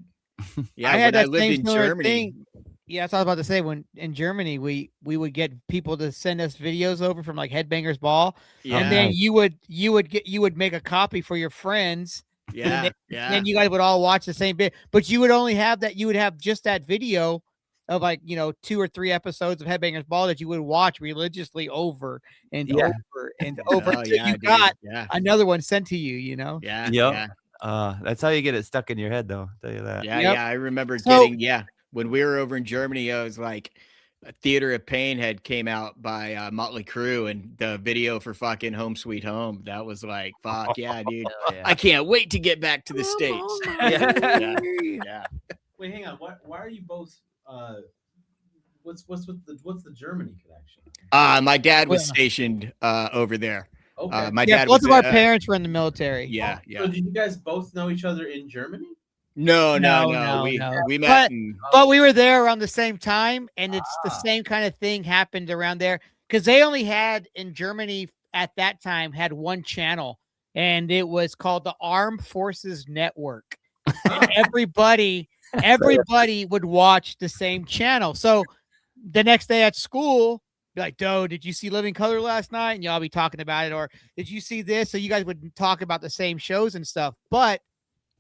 Speaker 2: Yeah,
Speaker 1: I had
Speaker 2: when I
Speaker 1: that
Speaker 2: lived
Speaker 1: same
Speaker 2: in
Speaker 1: similar
Speaker 2: Germany.
Speaker 1: thing. Yeah, that's what I was about to say. When in Germany, we would get people to send us videos over from like Headbangers Ball,
Speaker 2: Yeah,
Speaker 1: and then you would make a copy for your friends,
Speaker 2: yeah,
Speaker 1: and
Speaker 2: yeah.
Speaker 1: then you guys would all watch the same bit. But you would only have that. You would have just that video of like 2 or 3 episodes of Headbangers Ball that you would watch religiously over and
Speaker 4: Yeah.
Speaker 1: over and over
Speaker 2: Oh,
Speaker 1: until
Speaker 2: yeah,
Speaker 1: you
Speaker 2: dude.
Speaker 1: got
Speaker 2: Yeah,
Speaker 1: another one sent to you.
Speaker 2: yeah,
Speaker 4: Yep.
Speaker 2: yeah.
Speaker 4: That's how you get it stuck in your head, though. I'll tell you that.
Speaker 2: Yeah,
Speaker 1: Yep.
Speaker 2: yeah. I remember
Speaker 1: So-
Speaker 2: getting when we were over in Germany. I was like, a Theater of Pain had came out by Motley Crue, and the video for fucking Home Sweet Home. That was like, fuck yeah, dude. I can't wait to get back to the States. Yeah, yeah.
Speaker 6: Wait, hang on. Why are you both? What's the Germany connection?
Speaker 2: My dad was
Speaker 1: Well-
Speaker 2: stationed over there.
Speaker 6: Okay.
Speaker 2: My
Speaker 1: Yeah,
Speaker 2: dad
Speaker 1: both
Speaker 2: was
Speaker 1: of our parents were in the military.
Speaker 2: Yeah,
Speaker 6: So did you guys both know each other in Germany?
Speaker 2: No.
Speaker 1: No,
Speaker 2: We
Speaker 1: no.
Speaker 2: we met.
Speaker 1: But-
Speaker 2: in-
Speaker 1: But we were there around the same time, and it's the same kind of thing happened around there because they only had in Germany at that time had one channel, and it was called the Armed Forces Network. And everybody would watch the same channel. So the next day at school, be like, "Doe, did you see Living Color last night?" And y'all be talking about it, or "Did you see this?" So you guys would talk about the same shows and stuff. But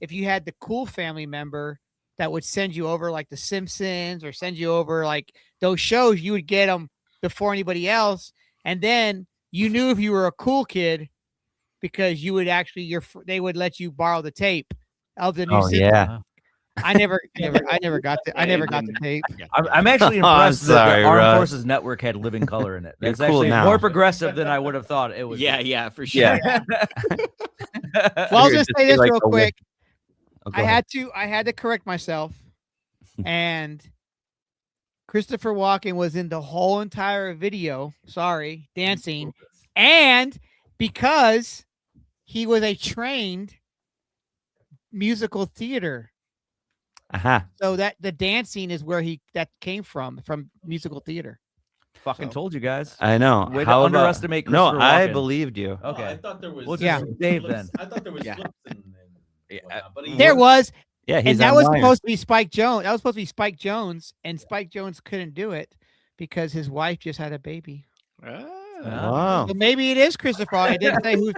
Speaker 1: if you had the cool family member that would send you over like The Simpsons or send you over like those shows, you would get them before anybody else. And then you knew if you were a cool kid because you would actually they would let you borrow the tape of the new
Speaker 4: Oh
Speaker 1: Simpsons.
Speaker 4: yeah.
Speaker 1: I never got the tape.
Speaker 5: I'm actually
Speaker 4: Oh, I'm
Speaker 5: impressed that
Speaker 4: sorry,
Speaker 5: the Armed
Speaker 4: Russ.
Speaker 5: Forces Network had Living Color in it.
Speaker 4: You're
Speaker 5: That's
Speaker 4: cool
Speaker 5: actually
Speaker 4: now.
Speaker 5: more progressive than I would have thought it would.
Speaker 2: yeah, for sure.
Speaker 4: Yeah.
Speaker 1: Well, I'll
Speaker 4: Figured
Speaker 1: just
Speaker 4: to
Speaker 1: say
Speaker 4: see,
Speaker 1: this
Speaker 4: like,
Speaker 1: real
Speaker 4: the wi-
Speaker 1: quick.
Speaker 4: Oh, go
Speaker 1: I
Speaker 4: ahead.
Speaker 1: had to correct myself, and Christopher Walken was in the whole entire video. Sorry, dancing, and because he was a trained musical theater,
Speaker 4: Uh-huh.
Speaker 1: so that the dancing is where that came from musical theater.
Speaker 5: Fucking
Speaker 1: So-
Speaker 5: told you guys.
Speaker 4: I know.
Speaker 5: Way to
Speaker 4: How about-
Speaker 5: underestimate
Speaker 4: No,
Speaker 5: Christopher
Speaker 4: I
Speaker 5: Walken.
Speaker 4: believed you.
Speaker 5: Okay.
Speaker 6: I thought there was.
Speaker 5: We'll just
Speaker 1: Yeah.
Speaker 5: Dave
Speaker 6: flips-
Speaker 5: then.
Speaker 6: I thought there was
Speaker 2: Yeah.
Speaker 6: flips and
Speaker 5: Yeah,
Speaker 6: whatnot, but he
Speaker 1: There was,
Speaker 4: Yeah, he's
Speaker 1: and that was
Speaker 4: online.
Speaker 1: supposed to be Spike Jones. That was supposed to be Spike Jones, and Spike Jones couldn't do it because his wife just had a baby.
Speaker 4: Wow.
Speaker 1: So maybe it is Christopher. I didn't say who.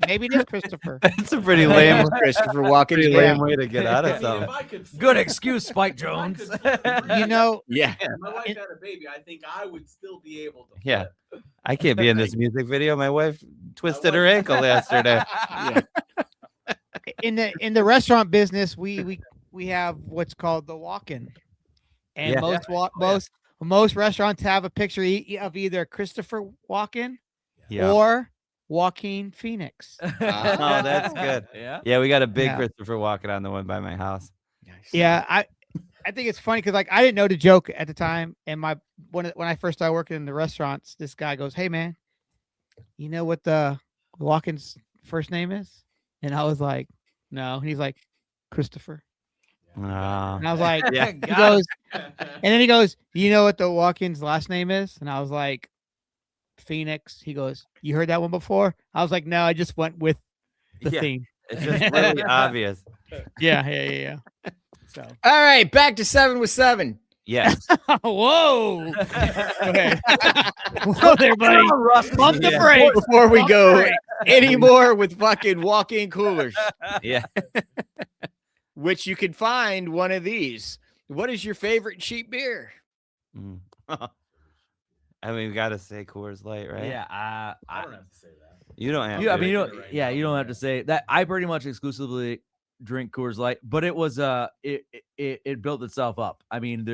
Speaker 1: Maybe it is Christopher.
Speaker 4: That's a pretty lame,
Speaker 2: Christopher Walken's
Speaker 4: pretty
Speaker 2: baby.
Speaker 4: lame way to get out
Speaker 6: I
Speaker 4: of
Speaker 6: mean,
Speaker 4: something.
Speaker 6: if I could flip-
Speaker 5: Good excuse, Spike
Speaker 6: if I
Speaker 5: Jones.
Speaker 6: could flip the
Speaker 1: You
Speaker 6: bird,
Speaker 1: know,
Speaker 2: Yeah.
Speaker 6: if my wife had a baby, I think I would still be able to.
Speaker 4: Yeah.
Speaker 6: flip.
Speaker 4: I can't be in this music video. My wife twisted her ankle yesterday.
Speaker 2: Yeah.
Speaker 1: in the restaurant business, we have what's called the walk-in, and
Speaker 4: Yeah.
Speaker 1: most restaurants have a picture of either Christopher Walken
Speaker 4: Yeah.
Speaker 1: or Joaquin Phoenix.
Speaker 4: Oh, that's good.
Speaker 5: Yeah.
Speaker 4: Yeah, we got a big
Speaker 1: Yeah.
Speaker 4: Christopher Walken on the one by my house.
Speaker 2: Nice.
Speaker 1: Yeah, I think it's funny because like I didn't know the joke at the time, and when I first started working in the restaurants, this guy goes, "Hey man, you know what the Walken's first name is?" And I was like, no. And he's like, Christopher.
Speaker 4: Oh.
Speaker 1: And I was like,
Speaker 4: Yeah.
Speaker 1: he goes, and then he goes, you know what the walk-in's last name is? And I was like, Phoenix. He goes, you heard that one before? I was like, no, I just went with the
Speaker 4: Yeah.
Speaker 1: theme.
Speaker 4: It's just really obvious.
Speaker 1: Yeah. So,
Speaker 2: All right, back to 7 with 7.
Speaker 4: Yes.
Speaker 1: whoa. Go ahead. Whoa there, buddy. Bump the
Speaker 4: Yeah.
Speaker 1: brakes.
Speaker 2: Before we
Speaker 1: Bump the
Speaker 2: go
Speaker 1: brakes.
Speaker 2: any more with fucking walk-in coolers,
Speaker 4: Yeah.
Speaker 2: which you can find one of these. What is your favorite cheap beer?
Speaker 4: Mm. I mean, we got to say Coors Light, right?
Speaker 5: Yeah,
Speaker 6: I don't have to say that.
Speaker 4: You don't have
Speaker 5: you,
Speaker 4: to.
Speaker 5: I mean, you don't.
Speaker 6: Right
Speaker 5: Yeah,
Speaker 6: now,
Speaker 5: you don't have
Speaker 6: yeah.
Speaker 5: to say that. I pretty much exclusively drink Coors Light, but it was it built itself up. I mean,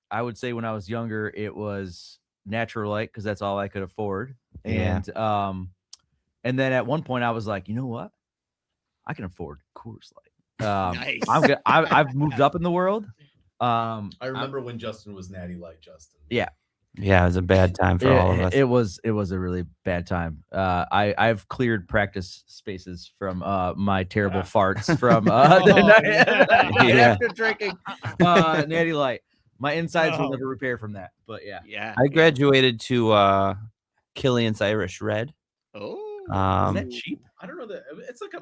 Speaker 5: I would say when I was younger, it was Natural Light because that's all I could afford,
Speaker 4: Yeah.
Speaker 5: and then at one point I was like, you know what, I can afford Coors Light.
Speaker 2: Nice.
Speaker 5: I've moved up in the world.
Speaker 6: I remember when Justin was Natty Light Justin.
Speaker 5: Yeah.
Speaker 4: Yeah, it was a bad time for all of us.
Speaker 5: It was a really bad time. I've cleared practice spaces from my terrible farts from
Speaker 4: Yeah.
Speaker 2: After drinking.
Speaker 5: Natty Light. My insides will never repair from that. But yeah.
Speaker 2: Yeah.
Speaker 4: I graduated to Killian's Irish Red.
Speaker 2: Oh.
Speaker 5: Is that cheap?
Speaker 6: I don't know that it's like a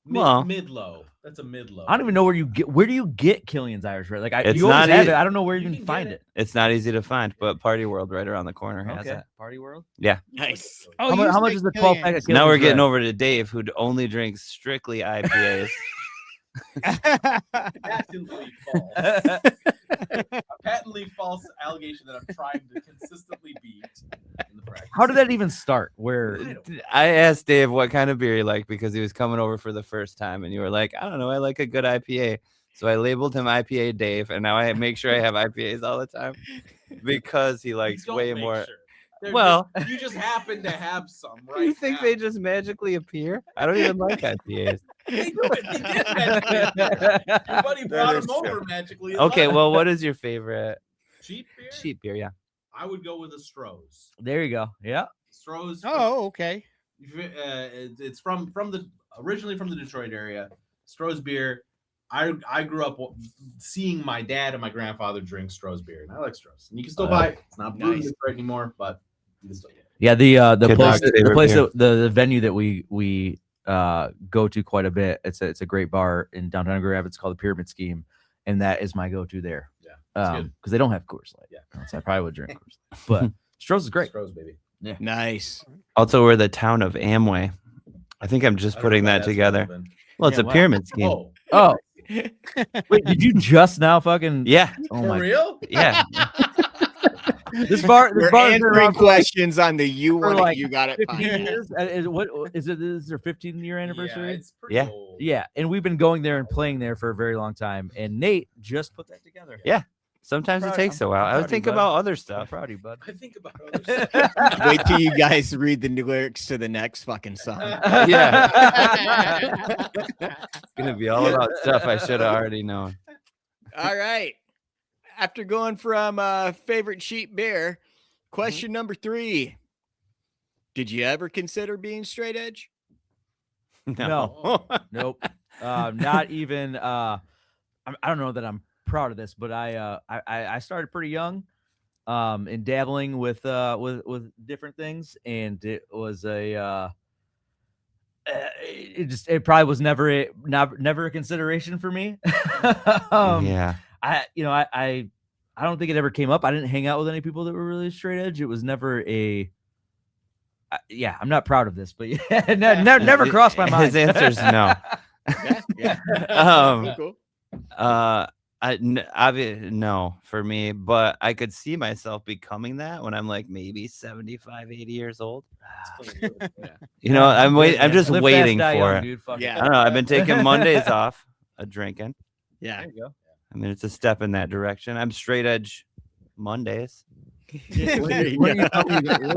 Speaker 4: Well-
Speaker 6: mid low. That's a mid low.
Speaker 5: I don't even know where do you get Killian's Irish Red? Like
Speaker 4: It's
Speaker 5: you always
Speaker 4: not
Speaker 5: have
Speaker 4: easy.
Speaker 5: it. I don't know where you
Speaker 6: You
Speaker 5: can
Speaker 6: can
Speaker 5: find
Speaker 6: get
Speaker 5: it.
Speaker 4: It's not easy to find, but Party World right around the corner has
Speaker 5: Okay.
Speaker 4: it.
Speaker 5: Party World.
Speaker 2: Nice.
Speaker 1: Oh,
Speaker 5: How
Speaker 1: you
Speaker 5: much
Speaker 1: say
Speaker 5: is the 12 pack
Speaker 1: Killian's.
Speaker 5: of
Speaker 4: Now we're
Speaker 5: Killian's
Speaker 4: getting
Speaker 5: Red?
Speaker 4: over to Dave, who only drinks strictly IPAs.
Speaker 6: patently false. A patently false allegation that I'm trying to consistently beat in the practice.
Speaker 5: How did that even start? Where
Speaker 4: I asked Dave what kind of beer he liked because he was coming over for the first time, and you were like, I don't know, I like a good IPA. So I labeled him IPA Dave, and now I make sure I have IPAs all the time because he
Speaker 6: You
Speaker 4: likes
Speaker 6: don't
Speaker 4: way
Speaker 6: make
Speaker 4: more.
Speaker 6: sure. They're
Speaker 4: Well-
Speaker 6: you just happen to have some, right?
Speaker 4: You think
Speaker 6: now.
Speaker 4: they just magically appear? I don't even like IPAs.
Speaker 6: They do it. They did magically. Your buddy brought
Speaker 2: is
Speaker 6: him over
Speaker 2: true.
Speaker 6: magically.
Speaker 4: Okay, well, what is your favorite
Speaker 6: cheap beer.
Speaker 4: cheap beer? Yeah.
Speaker 6: I would go with a Stroh's.
Speaker 5: there you go. Yeah.
Speaker 6: Stroh's.
Speaker 1: Oh, okay.
Speaker 6: It's originally from the Detroit area. Stroh's beer. I grew up seeing my dad and my grandfather drink Stroh's beer, and I like Stroh's. And you can still buy it. It's not brewed in
Speaker 2: Nice.
Speaker 6: Detroit anymore, but you can still get it.
Speaker 5: Yeah, the
Speaker 4: Good
Speaker 5: place,
Speaker 4: dog's
Speaker 5: the
Speaker 4: favorite
Speaker 5: place
Speaker 4: beer.
Speaker 5: that the venue that we go to quite a bit. It's a great bar in downtown Grand Rapids called the Pyramid Scheme, and that is my go-to there.
Speaker 6: Yeah, it's good.
Speaker 5: Because they don't have Coors Light.
Speaker 6: Yeah.
Speaker 5: So I probably would drink Coors Light. But Stroh's is great.
Speaker 6: Stroh's, baby.
Speaker 2: Nice.
Speaker 4: Also, we're the town of Amway. I think I'm just
Speaker 6: I don't know
Speaker 4: putting
Speaker 6: why
Speaker 4: that
Speaker 6: that's
Speaker 4: together.
Speaker 6: relevant.
Speaker 4: Well, it's
Speaker 5: Yeah,
Speaker 4: a
Speaker 5: wow.
Speaker 4: pyramid scheme.
Speaker 6: Oh,
Speaker 5: Oh, wait, did you just now fucking?
Speaker 4: Yeah,
Speaker 5: Oh
Speaker 6: for
Speaker 5: my.
Speaker 6: real?
Speaker 4: yeah.
Speaker 5: This bar. This
Speaker 2: We're
Speaker 5: bar has been
Speaker 2: answering
Speaker 5: around for like
Speaker 2: questions on the you
Speaker 5: for
Speaker 2: want it,
Speaker 5: like
Speaker 2: you got it.
Speaker 5: 15
Speaker 2: fine.
Speaker 5: years. Is their 15-year anniversary?
Speaker 6: Yeah, it's pretty
Speaker 4: Yeah.
Speaker 6: old.
Speaker 5: Yeah, and we've been going there and playing there for a very long time. And Nate just put that together.
Speaker 4: Yeah. Sometimes it
Speaker 5: Proud-
Speaker 4: takes
Speaker 5: I'm
Speaker 4: a while. I
Speaker 5: proud
Speaker 4: would
Speaker 5: of you,
Speaker 4: think
Speaker 5: bud.
Speaker 4: about other
Speaker 5: I'm
Speaker 4: stuff.
Speaker 5: proud of you, bud.
Speaker 6: I think about other stuff.
Speaker 2: Wait till you guys read the new lyrics to the next fucking song.
Speaker 4: Yeah. It's gonna be all about stuff I should have already known.
Speaker 2: All right. After going from favorite cheap beer, question number 3. Did you ever consider being straight edge?
Speaker 5: No. Nope. Not even. I don't know that I'm proud of this, but I started pretty young, in dabbling with different things, and it was it probably was never a consideration for me.
Speaker 4: Yeah.
Speaker 5: I don't think it ever came up. I didn't hang out with any people that were really straight edge. It was never I'm not proud of this, but yeah, never crossed my mind.
Speaker 4: His answer's no.
Speaker 2: Yeah.
Speaker 4: Um,
Speaker 2: Cool.
Speaker 4: No for me, but I could see myself becoming that when I'm like maybe 75, 80 years old. You know, I'm just
Speaker 5: Live fast,
Speaker 4: waiting
Speaker 5: die
Speaker 4: for
Speaker 5: young,
Speaker 4: it.
Speaker 5: dude. Fuck
Speaker 2: Yeah.
Speaker 4: I don't know. I've been taking Mondays off of drinking.
Speaker 2: Yeah.
Speaker 5: There you go.
Speaker 4: I mean, it's a step in that direction. I'm straight edge Mondays.
Speaker 2: There you
Speaker 5: When
Speaker 2: go.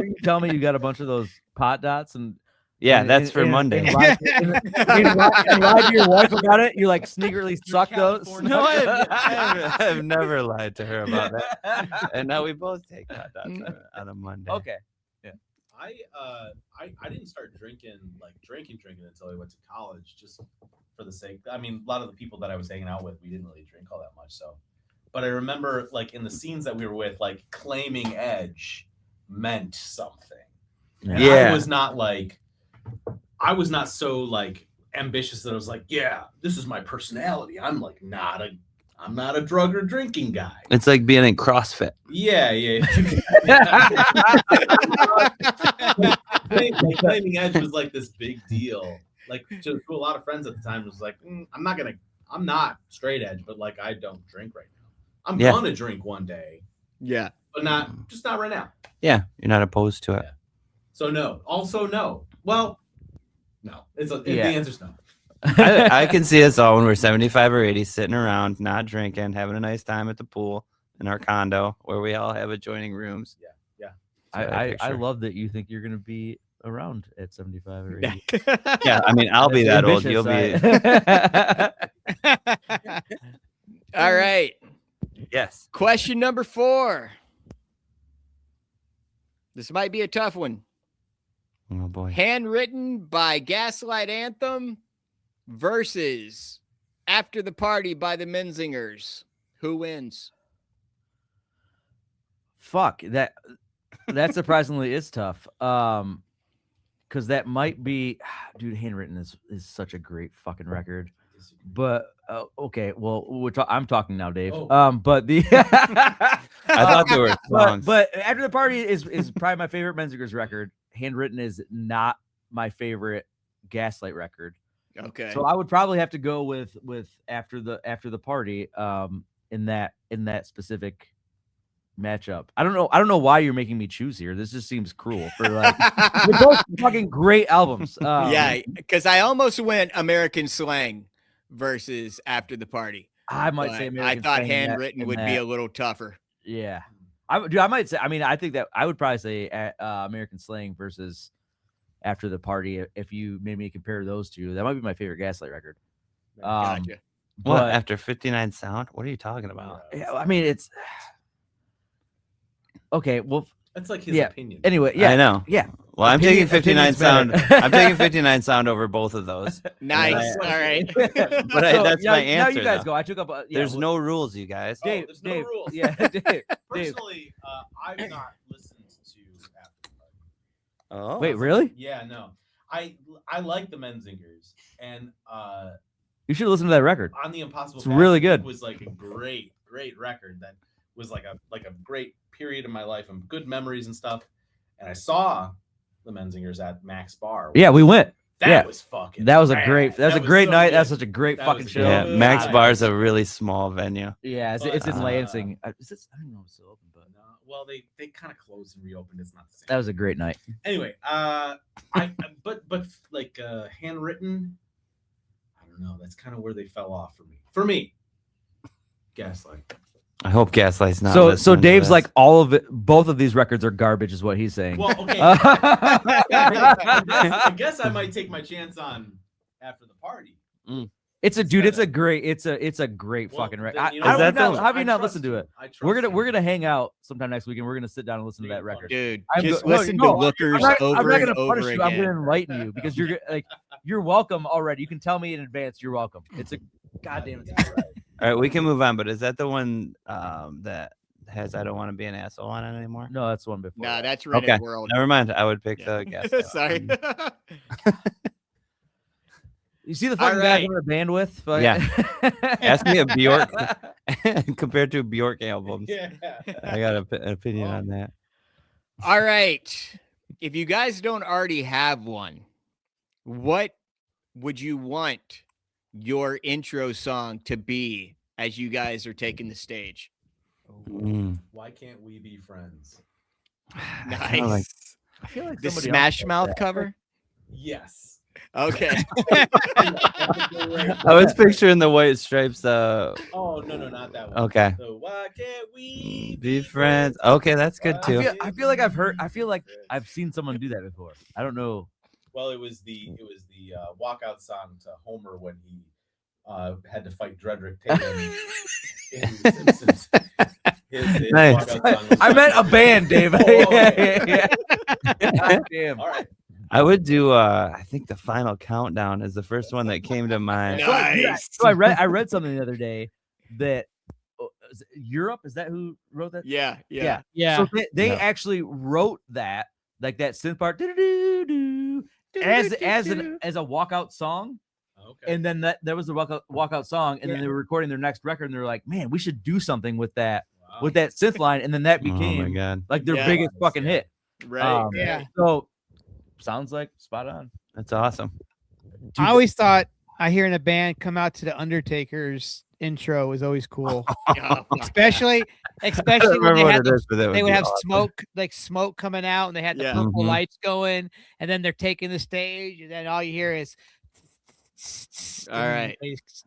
Speaker 5: you tell me you got a bunch of those pot dots and
Speaker 4: Yeah,
Speaker 5: and-
Speaker 4: that's
Speaker 5: and-
Speaker 4: for
Speaker 5: and-
Speaker 4: Monday.
Speaker 5: and lied to your wife about it. You like sneakily suck those.
Speaker 6: California.
Speaker 4: No, I've never lied to her about that. And now we both take hot dogs on a Monday.
Speaker 5: Okay.
Speaker 6: I didn't start drinking until I went to college, just for the sake. I mean, a lot of the people that I was hanging out with, we didn't really drink all that much. So, but I remember like in the scenes that we were with, like claiming edge meant something. And
Speaker 4: Yeah.
Speaker 6: I was not so like ambitious that I was like, yeah, this is my personality. I'm not a drug or drinking guy.
Speaker 4: It's like being in CrossFit.
Speaker 6: Yeah. Like, claiming edge was like this big deal. Like to a lot of friends at the time, it was like, I'm not straight edge, but like I don't drink right now. I'm gonna drink one day,
Speaker 2: Yeah.
Speaker 6: but not right now.
Speaker 4: Yeah, you're not opposed to it.
Speaker 6: Yeah. So no. Also no. Well, no. The answer's no.
Speaker 4: I can see us all when we're 75 or 80 sitting around, not drinking, having a nice time at the pool in our condo where we all have adjoining rooms.
Speaker 6: Yeah.
Speaker 5: I love that you think you're going to be around at 75 or 80.
Speaker 4: Yeah, I mean, I'll be that old. You'll be.
Speaker 2: All right.
Speaker 4: Yes.
Speaker 2: Question number 4. This might be a tough one.
Speaker 4: Oh, boy.
Speaker 2: Handwritten by Gaslight Anthem versus After the Party by the Menzingers. Who wins?
Speaker 5: Fuck, that surprisingly is tough. Because that might be, dude, Handwritten is such a great fucking record. But okay, well, I'm talking now, Dave.
Speaker 6: Oh.
Speaker 5: But the
Speaker 4: I thought there were songs.
Speaker 5: but After the Party is probably my favorite Menzingers record. Handwritten is not my favorite Gaslight record.
Speaker 2: Okay.
Speaker 5: So I would probably have to go with After the Party in that specific matchup. I don't know why you're making me choose here. This just seems cruel for like they're both fucking great albums.
Speaker 2: Yeah, because I almost went American Slang versus After the Party.
Speaker 5: I might
Speaker 2: but
Speaker 5: say
Speaker 2: I
Speaker 5: American
Speaker 2: thought
Speaker 5: Slang
Speaker 2: Handwritten would be a little tougher.
Speaker 5: Yeah. I might say, I mean, I think that I would probably say American Slang versus After the Party. If you made me compare those two, that might be my favorite Gaslight record.
Speaker 2: Gotcha.
Speaker 4: What,
Speaker 5: but-
Speaker 4: after 59 Sound? What are you talking about?
Speaker 5: Yeah, I mean, it's okay. Well,
Speaker 6: That's like his
Speaker 5: Yeah.
Speaker 6: opinion.
Speaker 5: anyway, yeah,
Speaker 4: I know.
Speaker 5: yeah.
Speaker 4: Well, I'm taking
Speaker 5: Opinion-
Speaker 4: 59 Sound.
Speaker 5: opinion's better.
Speaker 4: I'm taking 59 Sound over both of those.
Speaker 2: Nice. All right.
Speaker 4: But
Speaker 5: So,
Speaker 4: that's
Speaker 5: now,
Speaker 4: my
Speaker 5: now
Speaker 4: answer.
Speaker 5: you guys
Speaker 4: though.
Speaker 5: go. I took up.
Speaker 4: There's no rules, you guys.
Speaker 6: Oh,
Speaker 5: Dave.
Speaker 6: there's no
Speaker 5: Dave.
Speaker 6: rules.
Speaker 5: Yeah, Dave.
Speaker 6: Personally, I've not listened to After the Party.
Speaker 4: Oh,
Speaker 5: Wait, really?
Speaker 6: Yeah, no. I like the Menzingers, and
Speaker 5: You should listen to that record.
Speaker 6: On the Impossible
Speaker 5: It's
Speaker 6: Path,
Speaker 5: really
Speaker 6: I think
Speaker 5: good.
Speaker 6: was like a great record that was like a great period of my life and good memories and stuff. And I saw the Menzingers at Max Bar.
Speaker 5: Yeah, we went.
Speaker 6: That
Speaker 5: yeah.
Speaker 6: was fucking.
Speaker 5: That was a
Speaker 6: rad.
Speaker 5: great. That was a great
Speaker 6: so
Speaker 5: night.
Speaker 6: good.
Speaker 5: That's such a great
Speaker 6: That
Speaker 5: fucking
Speaker 6: was
Speaker 5: show.
Speaker 4: Yeah,
Speaker 6: good.
Speaker 4: Max
Speaker 6: Yeah.
Speaker 4: Bar's a really small venue.
Speaker 5: Yeah, it's in
Speaker 6: But,
Speaker 5: Lansing. Is this? I don't know if it's still open, but
Speaker 6: No, well, they kind of closed and reopened. It's not the same.
Speaker 5: that was a great night.
Speaker 6: Anyway, but like Handwritten, I don't know. That's kind of where they fell off for me. For me, Gaslight.
Speaker 4: I hope Gaslight's not.
Speaker 5: So
Speaker 4: listening to
Speaker 5: Dave's
Speaker 4: this.
Speaker 5: like all of it. Both of these records are garbage, is what he's saying.
Speaker 6: Well, okay. I guess I might take my chance on After the Party.
Speaker 5: It's a dude. It's a
Speaker 6: Instead of-
Speaker 5: great. It's a great
Speaker 6: Well,
Speaker 5: fucking record.
Speaker 6: then, you know,
Speaker 5: How
Speaker 4: Is that the-
Speaker 5: have you
Speaker 6: I
Speaker 5: not
Speaker 6: trust
Speaker 5: listened to
Speaker 6: you.
Speaker 5: it?
Speaker 6: I trust
Speaker 5: We're
Speaker 6: you.
Speaker 5: gonna hang out sometime next week, and we're gonna sit down and listen to that record.
Speaker 2: Dude,
Speaker 5: I'm
Speaker 2: just
Speaker 5: go- no,
Speaker 2: listen
Speaker 5: no,
Speaker 2: to Lookers
Speaker 5: I'm not
Speaker 2: over
Speaker 5: gonna
Speaker 2: and
Speaker 5: punish
Speaker 2: over
Speaker 5: you. I'm
Speaker 2: again.
Speaker 5: gonna enlighten you because you're like you're welcome already. You can tell me in advance. You're welcome. It's a goddamn. It's a good record.
Speaker 4: All right, we can move on. But is that the one that has "I Don't Want to Be an Asshole" on it anymore?
Speaker 5: No, that's the one before.
Speaker 2: Nah,
Speaker 5: that.
Speaker 2: that's Rented
Speaker 4: Okay.
Speaker 2: World.
Speaker 4: Never mind. I would pick
Speaker 2: Yeah.
Speaker 4: the Gaslight.
Speaker 2: Sorry.
Speaker 5: You see the fucking guys
Speaker 2: right.
Speaker 5: I'm in a band with?
Speaker 4: Yeah. Ask me a Bjork compared to Bjork albums.
Speaker 6: Yeah.
Speaker 4: I got an opinion on that.
Speaker 2: All right. If you guys don't already have one, what would you want your intro song to be as you guys are taking the stage?
Speaker 4: Mm.
Speaker 6: Why can't we be friends?
Speaker 2: Nice.
Speaker 4: kinda like-
Speaker 5: I feel like
Speaker 2: The
Speaker 5: somebody else
Speaker 2: Smash
Speaker 5: does
Speaker 2: Mouth
Speaker 5: that.
Speaker 2: cover?
Speaker 6: Yes.
Speaker 2: Okay.
Speaker 4: I was picturing the White Stripes.
Speaker 6: Oh no, not that one.
Speaker 4: Okay.
Speaker 6: So why can't we
Speaker 4: Be friends. Okay, that's good
Speaker 6: Why
Speaker 4: too.
Speaker 5: I feel like I've heard. I feel like
Speaker 6: friends?
Speaker 5: I've seen someone do that before. I don't know.
Speaker 6: Well, it was the walkout song to Homer when he had to fight Dredrick Tatum in The Simpsons. His
Speaker 4: Nice.
Speaker 6: walkout song was
Speaker 5: I meant a
Speaker 6: Matty
Speaker 5: band, Dave.
Speaker 6: Weaver.
Speaker 5: yeah. Damn.
Speaker 6: All right.
Speaker 4: I would do. I think the Final Countdown is the first one that came to mind.
Speaker 2: Nice.
Speaker 5: So I read something the other day that Europe, is that who wrote that?
Speaker 2: Yeah.
Speaker 1: Yeah.
Speaker 5: So they
Speaker 4: Yeah.
Speaker 5: actually wrote that, like that synth part, doo-doo-doo-doo, as a walkout song.
Speaker 6: Okay.
Speaker 5: And then that was the walkout song, and then
Speaker 1: Yeah.
Speaker 5: they were recording their next record, and they were like, "Man, we should do something with that
Speaker 6: Wow.
Speaker 5: synth line," and then that
Speaker 4: Oh my
Speaker 5: became
Speaker 4: god,
Speaker 5: like their
Speaker 2: Yeah.
Speaker 5: biggest fucking hit.
Speaker 2: Right.
Speaker 1: Yeah.
Speaker 5: So sounds like spot on.
Speaker 4: that's awesome.
Speaker 1: I always thought hearing a band come out to the Undertaker's intro was always cool,
Speaker 2: Yeah.
Speaker 1: especially
Speaker 4: I don't
Speaker 1: when
Speaker 4: remember
Speaker 1: they
Speaker 4: what
Speaker 1: had
Speaker 4: it is, but that would
Speaker 1: they would
Speaker 4: be
Speaker 1: have
Speaker 4: awesome.
Speaker 1: smoke coming out, and they had the
Speaker 2: Yeah.
Speaker 1: purple
Speaker 4: Mhm.
Speaker 1: lights going, and then they're taking the stage, and then all you hear is
Speaker 2: All right.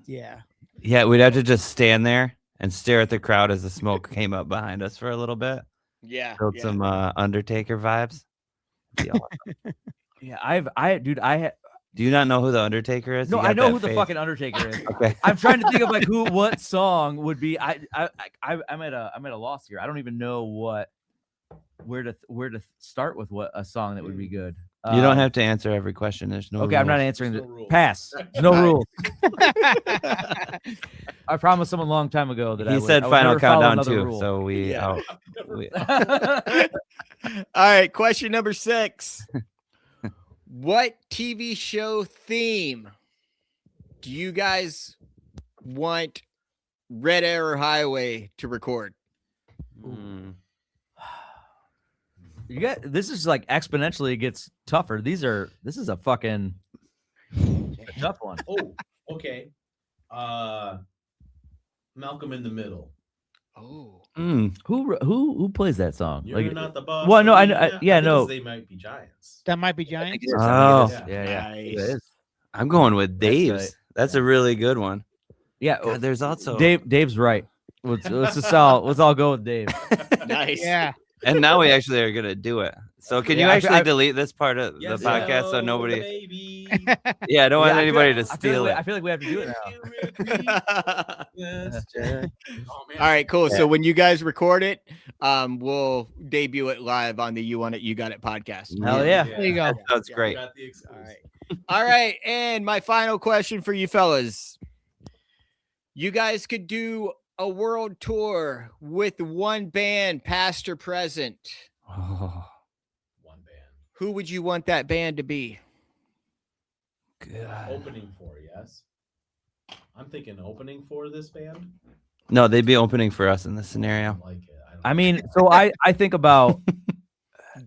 Speaker 1: yeah.
Speaker 4: Yeah, we'd have to just stand there and stare at the crowd as the smoke came up behind us for a little bit.
Speaker 2: Yeah.
Speaker 4: Build some Undertaker vibes. Be awesome.
Speaker 5: Yeah,
Speaker 4: Do you not know who the Undertaker is?
Speaker 5: no,
Speaker 4: You
Speaker 5: I
Speaker 4: got
Speaker 5: know
Speaker 4: that
Speaker 5: who the
Speaker 4: face?
Speaker 5: fucking Undertaker is.
Speaker 4: Okay.
Speaker 5: I'm trying to think of like what song would be. I'm at a loss here. I don't even know where to start with what a song that would be good.
Speaker 4: You don't have to answer every question. There's no.
Speaker 5: Okay, I'm not
Speaker 4: rules.
Speaker 5: answering
Speaker 6: There's
Speaker 5: the
Speaker 6: no rules.
Speaker 5: pass. There's no
Speaker 2: Right.
Speaker 5: rules. I promised someone a long time ago that
Speaker 4: He said
Speaker 5: I would
Speaker 4: Final
Speaker 5: never follow
Speaker 4: Countdown
Speaker 5: another
Speaker 4: too.
Speaker 5: rule.
Speaker 4: So we.
Speaker 2: Yeah.
Speaker 4: we
Speaker 2: All right. Question number 6. What TV show theme do you guys want Red Arrow Highway to record?
Speaker 4: Mm.
Speaker 5: You got this is like exponentially gets tougher. This is a fucking tough one.
Speaker 6: Oh, okay. Malcolm in the Middle.
Speaker 2: Oh.
Speaker 4: Mm.
Speaker 5: Who plays that song?
Speaker 6: You're
Speaker 5: Like,
Speaker 6: not the boss.
Speaker 5: well, no,
Speaker 6: of
Speaker 5: I
Speaker 6: me.
Speaker 5: know- I-
Speaker 6: think
Speaker 5: yeah,
Speaker 6: it's
Speaker 5: no.
Speaker 6: They might be giants.
Speaker 1: That might be
Speaker 5: I
Speaker 1: giant.
Speaker 5: think it is.
Speaker 4: Oh.
Speaker 5: Yeah.
Speaker 2: Nice.
Speaker 5: It is.
Speaker 4: I'm going with
Speaker 5: That's
Speaker 4: Dave's.
Speaker 5: right.
Speaker 4: That's a really good one.
Speaker 5: Yeah.
Speaker 4: God, there's also
Speaker 5: Dave's right. Let's just let's all go with Dave.
Speaker 2: Nice.
Speaker 1: Yeah.
Speaker 4: and now we actually are gonna do it. So can you
Speaker 5: Yeah,
Speaker 4: actually
Speaker 5: I-
Speaker 4: delete this part of
Speaker 6: Yes,
Speaker 4: the podcast so
Speaker 6: no,
Speaker 4: nobody?
Speaker 6: baby.
Speaker 4: Yeah, I don't want
Speaker 5: Yeah,
Speaker 4: anybody to
Speaker 5: I feel
Speaker 4: steal
Speaker 5: like,
Speaker 4: it.
Speaker 5: I feel like we have to do it now.
Speaker 6: Yes, Jack. Oh, man.
Speaker 2: All right, cool. So when you guys record it, we'll debut it live on the You Want It, You Got It podcast.
Speaker 5: Hell yeah.
Speaker 1: There you go.
Speaker 4: That's
Speaker 6: Yeah,
Speaker 4: great.
Speaker 6: got the exclusive.
Speaker 2: All right. All right. And my final question for you fellas. You guys could do a world tour with one band, past or present.
Speaker 4: Oh,
Speaker 6: One band.
Speaker 2: Who would you want that band to be?
Speaker 4: God.
Speaker 6: Opening for, yes. I'm thinking opening for this band.
Speaker 4: No, they'd be opening for us in this
Speaker 6: I
Speaker 4: scenario.
Speaker 6: don't like it.
Speaker 5: I mean, so I think about.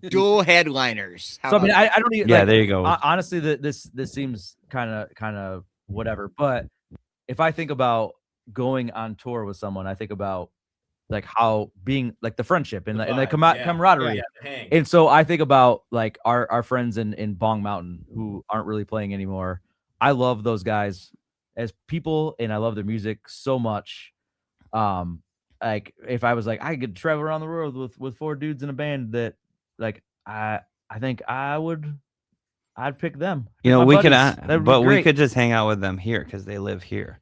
Speaker 2: Dual headliners. How
Speaker 5: So I mean,
Speaker 2: about
Speaker 5: I don't even.
Speaker 4: Yeah,
Speaker 5: like,
Speaker 4: there you go.
Speaker 5: honestly, this seems kind of whatever. But if I think about going on tour with someone, I think about like how being like the friendship and the
Speaker 6: vibe, yeah.
Speaker 5: camaraderie.
Speaker 6: Yeah, the hang.
Speaker 5: And so I think about like our friends in Bong Mountain who aren't really playing anymore. I love those guys as people, and I love their music so much. Like if I was like I could travel around the world with 4 dudes in a band, that like I think I'd pick them.
Speaker 4: You know,
Speaker 5: My
Speaker 4: we could,
Speaker 5: buddies. That'd be
Speaker 4: but we
Speaker 5: great.
Speaker 4: could just hang out with them here because they live here.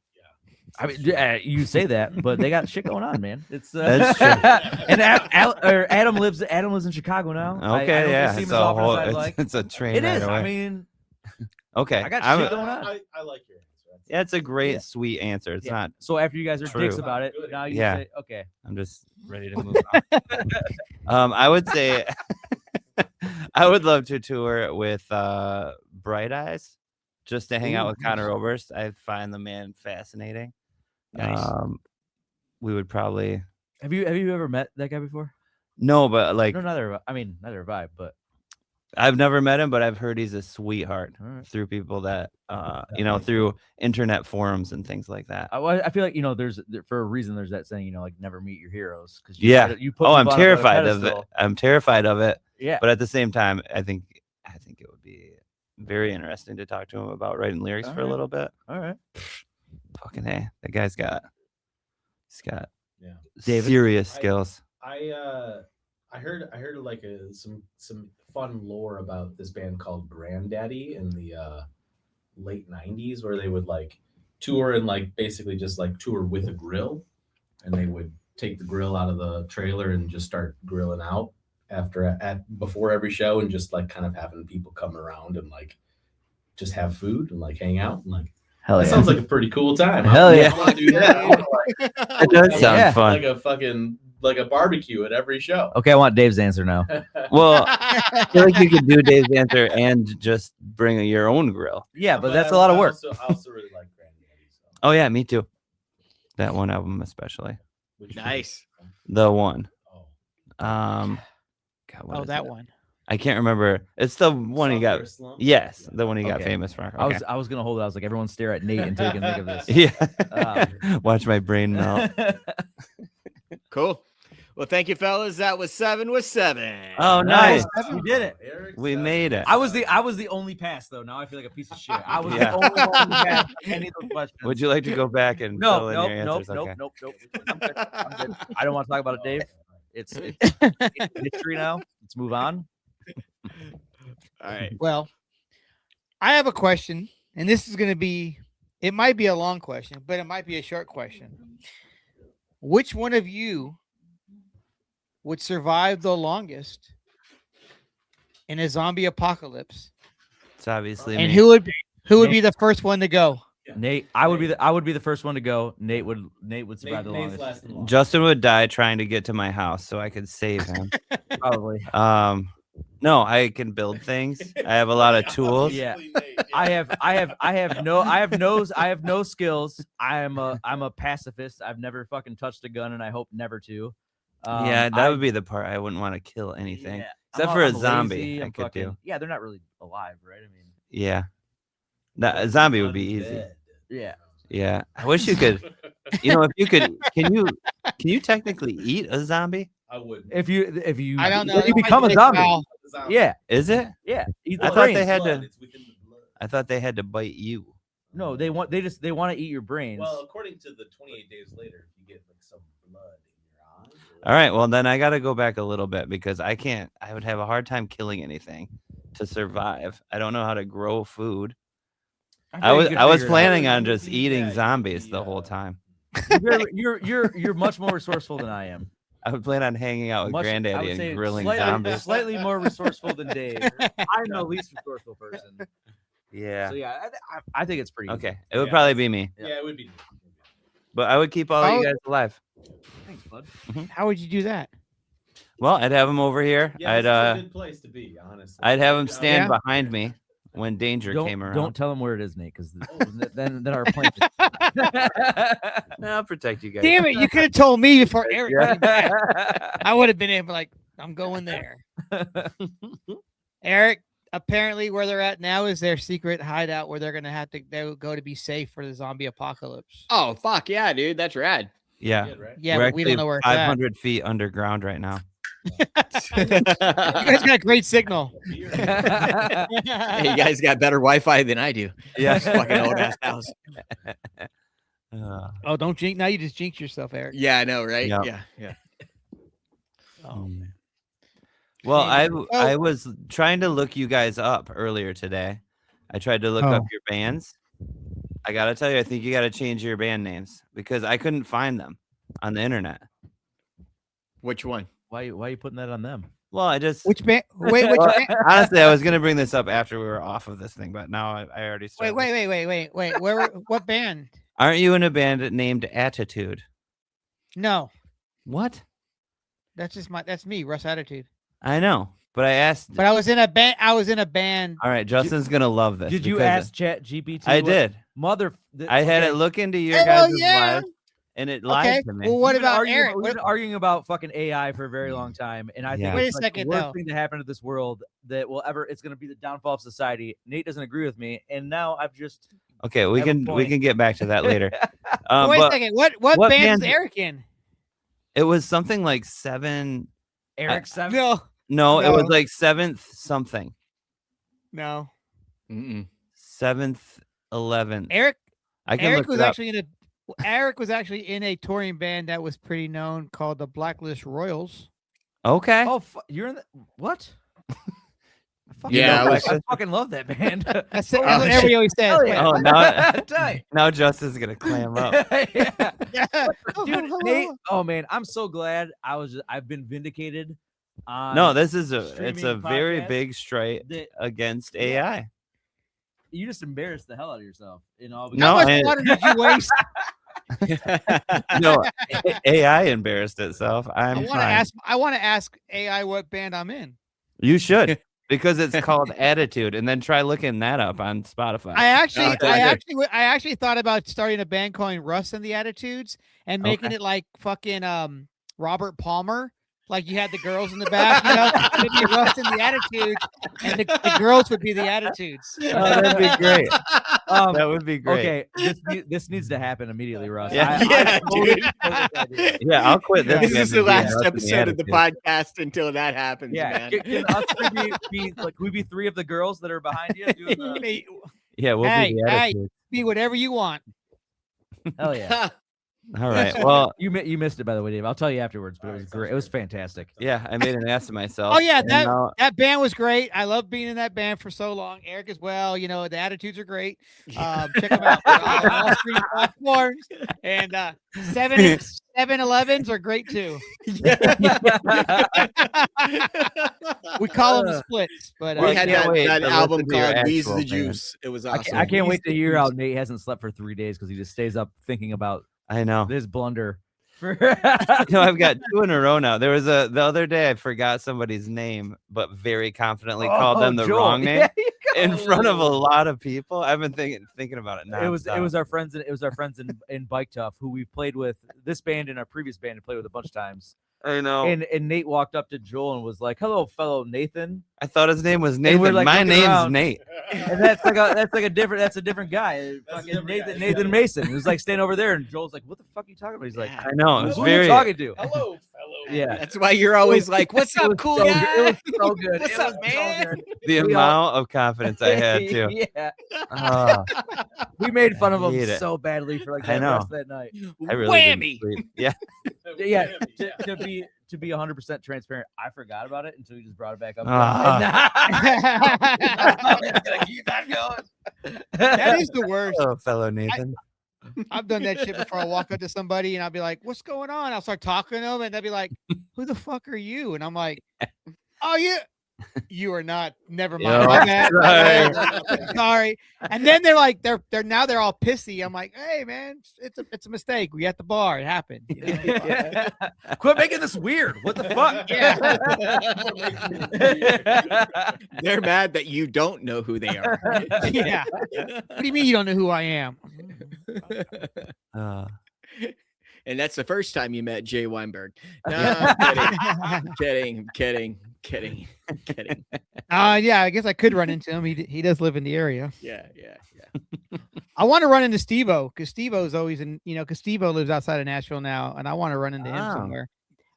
Speaker 5: I mean, you say that, but they got shit going on, man. It's
Speaker 4: That's true.
Speaker 5: and Adam lives in Chicago now. I
Speaker 4: Okay,
Speaker 5: don't
Speaker 4: yeah,
Speaker 5: see him
Speaker 4: it's
Speaker 5: as
Speaker 4: a
Speaker 5: often as
Speaker 4: whole.
Speaker 5: I'd
Speaker 4: It's,
Speaker 5: like.
Speaker 4: it's a train
Speaker 5: It
Speaker 4: ride
Speaker 5: is.
Speaker 4: away.
Speaker 5: I mean,
Speaker 4: okay,
Speaker 5: I got
Speaker 4: I'm-
Speaker 5: shit going on.
Speaker 6: I like your answer.
Speaker 4: yeah, it's a great,
Speaker 5: Yeah.
Speaker 4: sweet answer. It's
Speaker 5: Yeah.
Speaker 4: not.
Speaker 5: So after you guys are dicks
Speaker 4: True.
Speaker 5: about it,
Speaker 6: Good.
Speaker 5: now you
Speaker 4: Yeah.
Speaker 5: say, okay.
Speaker 4: I'm just ready to move on. I would say I would love to tour with Bright Eyes, just to hang out
Speaker 5: Ooh,
Speaker 4: with Connor Oberst. I find the man fascinating.
Speaker 2: Nice.
Speaker 4: We would probably
Speaker 5: Have you ever met that guy before?
Speaker 4: no, but like
Speaker 5: No, neither have I, but
Speaker 4: I've never met him, but I've heard he's a sweetheart
Speaker 5: all right.
Speaker 4: through people that through internet forums and things like that.
Speaker 5: I feel like there's for a reason there's that saying like never meet your heroes because
Speaker 4: Yeah.
Speaker 5: you put
Speaker 4: Oh, I'm
Speaker 5: people on a
Speaker 4: terrified of it.
Speaker 5: pedestal.
Speaker 4: I'm terrified of it.
Speaker 5: Yeah,
Speaker 4: But at the same time, I think it would be very interesting to talk to him about writing lyrics for a
Speaker 5: Alright.
Speaker 4: little bit.
Speaker 5: all right.
Speaker 4: Fucking hey, that guy's got
Speaker 6: Yeah.
Speaker 5: David?
Speaker 4: serious
Speaker 6: I-
Speaker 4: skills.
Speaker 6: I heard like some fun lore about this band called Granddaddy in the late 90s, where they would like tour and like basically just like tour with a grill, and they would take the grill out of the trailer and just start grilling out before every show, and just like kind of having people come around and like just have food and like hang out and like.
Speaker 5: Hell
Speaker 6: That
Speaker 5: yeah.
Speaker 6: sounds like a pretty cool time.
Speaker 5: Hell yeah.
Speaker 6: I want to do that.
Speaker 4: It does sound
Speaker 5: Yeah.
Speaker 4: fun.
Speaker 6: Like a barbecue at every show.
Speaker 5: Okay, I want Dave's answer now.
Speaker 4: Well, I feel like you could do Dave's answer and just bring your own grill.
Speaker 5: Yeah, but that's a lot of work.
Speaker 6: I also really like Granddaddy. So.
Speaker 4: Oh yeah, me too. That one album especially.
Speaker 6: Which
Speaker 2: Nice.
Speaker 4: The one.
Speaker 6: Oh.
Speaker 4: God, what
Speaker 1: Oh,
Speaker 4: is
Speaker 1: that
Speaker 4: it?
Speaker 1: one.
Speaker 4: I can't remember. It's the one he got.
Speaker 6: Software Slump?
Speaker 4: Yes, the one he got
Speaker 5: Okay.
Speaker 4: famous for.
Speaker 5: I
Speaker 4: Okay.
Speaker 5: was gonna hold it. I was like, everyone stare at Nate until you can think of this.
Speaker 4: Yeah. Watch my brain melt.
Speaker 2: Cool. Well, thank you, fellas. That was 7 with 7.
Speaker 4: Oh, nice.
Speaker 5: We did it.
Speaker 6: Eric
Speaker 4: We
Speaker 6: Seven.
Speaker 4: made it.
Speaker 5: I was the only pass though. Now I feel like a piece of shit. I was
Speaker 4: Yeah.
Speaker 5: the only one who had any of those questions.
Speaker 4: Would you like to go back and
Speaker 5: No,
Speaker 4: fill in
Speaker 5: nope,
Speaker 4: your
Speaker 5: nope,
Speaker 4: answers?
Speaker 5: nope,
Speaker 4: Okay.
Speaker 5: nope, nope. I'm good. I'm good. I don't want to talk about it, Dave. It's history now. Let's move on.
Speaker 2: All right.
Speaker 1: Well, I have a question, and this is going to be, it might be a long question, but it might be a short question. Which one of you would survive the longest in a zombie apocalypse?
Speaker 4: It's obviously
Speaker 1: And
Speaker 4: me.
Speaker 1: who would be the first one to go?
Speaker 5: Nate, I would be the first one to go. Nate would survive the
Speaker 6: Nate's
Speaker 5: longest.
Speaker 6: lasting long.
Speaker 4: Justin would die trying to get to my house so I could save him.
Speaker 5: Probably.
Speaker 4: No, I can build things. I have a lot of tools.
Speaker 5: Yeah. I have no skills. I'm a pacifist. I've never fucking touched a gun and I hope never to.
Speaker 4: Yeah, that would be the part I wouldn't want to kill anything.
Speaker 5: Yeah.
Speaker 4: Except
Speaker 5: I'm
Speaker 4: for a
Speaker 5: lazy,
Speaker 4: zombie, I
Speaker 5: I'm
Speaker 4: could
Speaker 5: fucking-
Speaker 4: do.
Speaker 5: Yeah, they're not really alive, right? I mean,
Speaker 4: Yeah. A zombie would be easy.
Speaker 5: yeah.
Speaker 4: Yeah. I wish you could. You know, if you could, can you technically eat a zombie?
Speaker 6: I wouldn't.
Speaker 5: If you
Speaker 1: I don't know.
Speaker 5: you
Speaker 1: that might
Speaker 5: become
Speaker 1: be
Speaker 5: a
Speaker 1: big
Speaker 5: zombie.
Speaker 1: foul.
Speaker 5: Yeah,
Speaker 4: Is it?
Speaker 5: yeah. Eat
Speaker 4: I
Speaker 5: the
Speaker 4: thought they
Speaker 5: brains.
Speaker 4: had to.
Speaker 6: It's within the blood.
Speaker 4: I thought they had to bite you.
Speaker 5: No, they want to eat your brains.
Speaker 6: Well, according to the 28 days later, if you get like some blood in your eye.
Speaker 4: All right. Well, then I got to go back a little bit because I can't. I would have a hard time killing anything to survive. I don't know how to grow food. I was planning on just eating zombies the whole time.
Speaker 5: You're much more resourceful than I am.
Speaker 4: I would plan on hanging out with
Speaker 5: I
Speaker 4: Granddaddy
Speaker 5: would say
Speaker 4: and grilling
Speaker 5: slightly,
Speaker 4: zombies.
Speaker 5: Slightly more resourceful than Dave. I'm the least resourceful person.
Speaker 4: Yeah.
Speaker 5: So yeah, I think it's pretty.
Speaker 4: Okay. It would probably be me,
Speaker 6: Yeah, it would be.
Speaker 4: but I would keep all of you guys alive.
Speaker 5: Easy. Thanks, bud.
Speaker 1: How would you do that?
Speaker 4: Well, I'd have them over here.
Speaker 6: Yeah, this is a good place to be, honestly.
Speaker 4: I'd have them stand
Speaker 1: Yeah.
Speaker 4: behind me when danger came around.
Speaker 5: Don't tell him where it is, Nate, because then our plan.
Speaker 4: I'll protect you guys.
Speaker 1: Damn it! You could have told me before Eric
Speaker 4: Yeah.
Speaker 1: came back. I would have been able, like, I'm going there. Eric, apparently where they're at now is their secret hideout where they're gonna have to go to be safe for the zombie apocalypse.
Speaker 2: Oh, fuck yeah, dude. That's rad.
Speaker 4: Yeah.
Speaker 6: Good, right?
Speaker 1: Yeah,
Speaker 4: We're
Speaker 1: but we don't
Speaker 4: actually
Speaker 1: know where it's at.
Speaker 4: 500 feet underground right now.
Speaker 1: You guys got great signal.
Speaker 2: Hey, you guys got better Wi-Fi than I do.
Speaker 4: Yeah.
Speaker 2: This fucking old ass house.
Speaker 1: Oh, don't jinx! Now you just jinx yourself, Eric.
Speaker 2: Yeah, I know, right?
Speaker 4: Yep.
Speaker 2: Yeah.
Speaker 1: Oh, man.
Speaker 4: Well,
Speaker 1: Oh.
Speaker 4: I was trying to look you guys up earlier today. I tried to look up
Speaker 1: Oh.
Speaker 4: your bands. I gotta tell you, I think you gotta change your band names because I couldn't find them on the internet.
Speaker 2: Which one?
Speaker 5: Why are you putting that on them?
Speaker 4: Well, I just
Speaker 1: Which band? Wait, which
Speaker 4: Well,
Speaker 1: band?
Speaker 4: honestly, I was gonna bring this up after we were off of this thing, but now I already
Speaker 1: Wait,
Speaker 4: started.
Speaker 1: wait. What band?
Speaker 4: Aren't you in a band named Attitude?
Speaker 1: No,
Speaker 4: What?
Speaker 1: that's me, Russ Attitude.
Speaker 4: I know, but I asked.
Speaker 1: But I was in a band.
Speaker 4: All right, Justin's gonna love this.
Speaker 5: Did you
Speaker 4: because
Speaker 5: ask Chat GPT?
Speaker 4: I did. I had it look into your
Speaker 1: Hell
Speaker 4: guys'
Speaker 1: yeah.
Speaker 4: lives, and it lied
Speaker 1: Okay.
Speaker 4: to me.
Speaker 1: Well, what about Eric?
Speaker 5: We've been arguing about fucking AI for a very long time, and I think
Speaker 4: Yeah.
Speaker 1: Wait a
Speaker 5: it's like
Speaker 1: second,
Speaker 5: the worst
Speaker 1: though.
Speaker 5: thing to happen to this world that will ever. It's going to be the downfall of society. Nate doesn't agree with me, and now I've just.
Speaker 4: Okay, we
Speaker 5: have a
Speaker 4: can
Speaker 5: point.
Speaker 4: get back to that later.
Speaker 1: Wait a
Speaker 4: But
Speaker 1: second. What
Speaker 4: what
Speaker 1: band is
Speaker 4: band-
Speaker 1: Eric in?
Speaker 4: it was something like 7.
Speaker 5: Eric Seven.
Speaker 1: No,
Speaker 4: No, it was
Speaker 1: No.
Speaker 4: like 7th something.
Speaker 1: no.
Speaker 2: Mm-mm.
Speaker 4: 7th, 11th.
Speaker 1: Eric.
Speaker 4: I can
Speaker 1: Eric
Speaker 4: look
Speaker 1: was
Speaker 4: it up.
Speaker 1: actually in a. Eric was actually in a touring band that was pretty known called the Blacklist Royals.
Speaker 4: Okay.
Speaker 5: Oh, you're in the what?
Speaker 2: Yeah,
Speaker 5: I,
Speaker 2: I was-
Speaker 5: fucking love that band.
Speaker 1: That's what everybody always says.
Speaker 5: Hell yeah.
Speaker 4: Oh, now,
Speaker 5: Tight.
Speaker 4: now Justin's gonna clam up.
Speaker 5: Yeah.
Speaker 1: Yeah.
Speaker 5: Dude, Nate, oh man, I'm so glad I've been vindicated.
Speaker 4: No, this is it's a
Speaker 5: streaming
Speaker 4: very
Speaker 5: podcast
Speaker 4: big strike
Speaker 5: that-
Speaker 4: against
Speaker 5: Yeah.
Speaker 4: AI.
Speaker 5: you just embarrassed the hell out of yourself.
Speaker 1: How
Speaker 4: No,
Speaker 1: much
Speaker 4: I-
Speaker 1: water did you waste?
Speaker 4: No, AI embarrassed itself.
Speaker 1: I
Speaker 4: I'm
Speaker 1: want to
Speaker 4: fine.
Speaker 1: ask. I want to ask AI what band I'm in.
Speaker 4: You should, because it's called Attitude, and then try looking that up on Spotify.
Speaker 1: I actually,
Speaker 2: Okay.
Speaker 1: I actually thought about starting a band calling Russ and the Attitudes and making
Speaker 4: Okay.
Speaker 1: it like fucking Robert Palmer. Like you had the girls in the back, you know, it'd be Russ and the Attitudes, and the girls would be the Attitudes.
Speaker 4: Oh, that'd be great.
Speaker 5: Um,
Speaker 4: That would be great.
Speaker 5: Okay, this needs to happen immediately, Russ.
Speaker 4: Yeah.
Speaker 2: Yeah,
Speaker 5: totally
Speaker 2: dude.
Speaker 5: support this idea.
Speaker 4: Yeah, I'll quit this.
Speaker 2: This
Speaker 4: again
Speaker 2: is the
Speaker 4: and be
Speaker 2: last
Speaker 4: Russ and the
Speaker 2: episode of the
Speaker 4: Attitude.
Speaker 2: podcast until that happens,
Speaker 5: Yeah,
Speaker 2: man.
Speaker 5: can us be like we be three of the girls that are behind you doing the,
Speaker 4: Yeah, we'll
Speaker 1: Hey,
Speaker 4: be the
Speaker 1: hey.
Speaker 4: Attitude.
Speaker 1: Be whatever you want.
Speaker 5: hell yeah.
Speaker 4: All right. Well,
Speaker 5: You missed it, by the way, Dave. I'll tell you afterwards, but it was great. It was fantastic.
Speaker 4: yeah, I made an ass of myself.
Speaker 1: Oh yeah,
Speaker 4: and
Speaker 1: that
Speaker 4: now-
Speaker 1: that band was great. I love being in that band for so long. Eric as well. You know the Attitudes are great. Check them out on all streaming platforms. And 7-Elevens are great too. We call them the splits, but
Speaker 2: We
Speaker 4: I
Speaker 2: had
Speaker 4: can't
Speaker 2: that,
Speaker 4: wait
Speaker 2: that
Speaker 4: to
Speaker 2: album
Speaker 4: listen to your
Speaker 2: called Weeze
Speaker 4: actual
Speaker 2: the
Speaker 4: band.
Speaker 2: Juice. It was awesome.
Speaker 5: I can't wait
Speaker 2: Weeze
Speaker 5: to
Speaker 2: the
Speaker 5: hear
Speaker 2: Juice.
Speaker 5: how Nate hasn't slept for 3 days because he just stays up thinking about
Speaker 4: I know.
Speaker 5: this blunder.
Speaker 4: No, I've got 2 in a row now. There was the other day I forgot somebody's name, but very confidently called them the
Speaker 5: Joel.
Speaker 4: wrong name
Speaker 5: Yeah, you go.
Speaker 4: in front of a lot of people. I've been thinking about it now.
Speaker 5: It was our friends in Bike Tuff who we've played with this band and our previous band and played with a bunch of times.
Speaker 4: I know.
Speaker 5: And Nate walked up to Joel and was like, "Hello, fellow Nathan."
Speaker 4: I thought his name was
Speaker 5: we're,
Speaker 4: Nathan.
Speaker 5: like,
Speaker 4: My
Speaker 5: looking
Speaker 4: name's
Speaker 5: around.
Speaker 4: Nate.
Speaker 5: And that's a different guy.
Speaker 6: That's a
Speaker 5: Fucking
Speaker 6: different guy.
Speaker 5: Nathan Mason. He was like standing over there, and Joel's like, "What the fuck are you talking about?" He's like,
Speaker 2: Yeah.
Speaker 4: I know. It was
Speaker 5: "Who are you
Speaker 4: very.
Speaker 5: talking to?"
Speaker 6: Hello, fellow.
Speaker 5: Yeah.
Speaker 2: That's why you're always like, "What's
Speaker 5: It
Speaker 2: up,
Speaker 5: was
Speaker 2: cool
Speaker 5: so
Speaker 2: guy?"
Speaker 5: good. It was so good.
Speaker 2: What's
Speaker 5: It
Speaker 2: up,
Speaker 5: was so
Speaker 2: man?
Speaker 5: good.
Speaker 4: The
Speaker 5: We all-
Speaker 4: amount of confidence I had too.
Speaker 5: Yeah,
Speaker 4: Oh,
Speaker 5: we made fun of
Speaker 4: hate
Speaker 5: him
Speaker 4: it.
Speaker 5: so badly for like
Speaker 4: I
Speaker 5: the
Speaker 4: know.
Speaker 5: rest of that night.
Speaker 4: I really didn't
Speaker 2: Whammy.
Speaker 4: sleep. Yeah.
Speaker 5: Yeah, to be 100% transparent, I forgot about it until you just brought it back up.
Speaker 1: that
Speaker 5: Keep that going.
Speaker 1: is the worst.
Speaker 4: Oh, fellow Nathan.
Speaker 1: I've done that shit before. I walk up to somebody and I'll be like, "What's going on?" I'll start talking to them and they'll be like, "Who the fuck are you?" And I'm like, "Oh, you are not. Never mind.
Speaker 4: Yo,
Speaker 1: My bad.
Speaker 4: sorry.
Speaker 1: Sorry." And then they're like, they're all pissy. I'm like, "Hey man, it's a mistake. We at the bar. It happened." You know?
Speaker 5: Quit making this weird. What the fuck?
Speaker 2: They're mad that you don't know who they are.
Speaker 1: Yeah. What do you mean you don't know who I am?
Speaker 2: And that's the first time you met Jay Weinberg. No, I'm kidding.
Speaker 1: Yeah, I guess I could run into him. He does live in the area.
Speaker 2: Yeah.
Speaker 1: I want to run into Steve-O because Steve-O's always in, because Steve-O lives outside of Nashville now, and I want to run into him
Speaker 4: Oh.
Speaker 1: somewhere.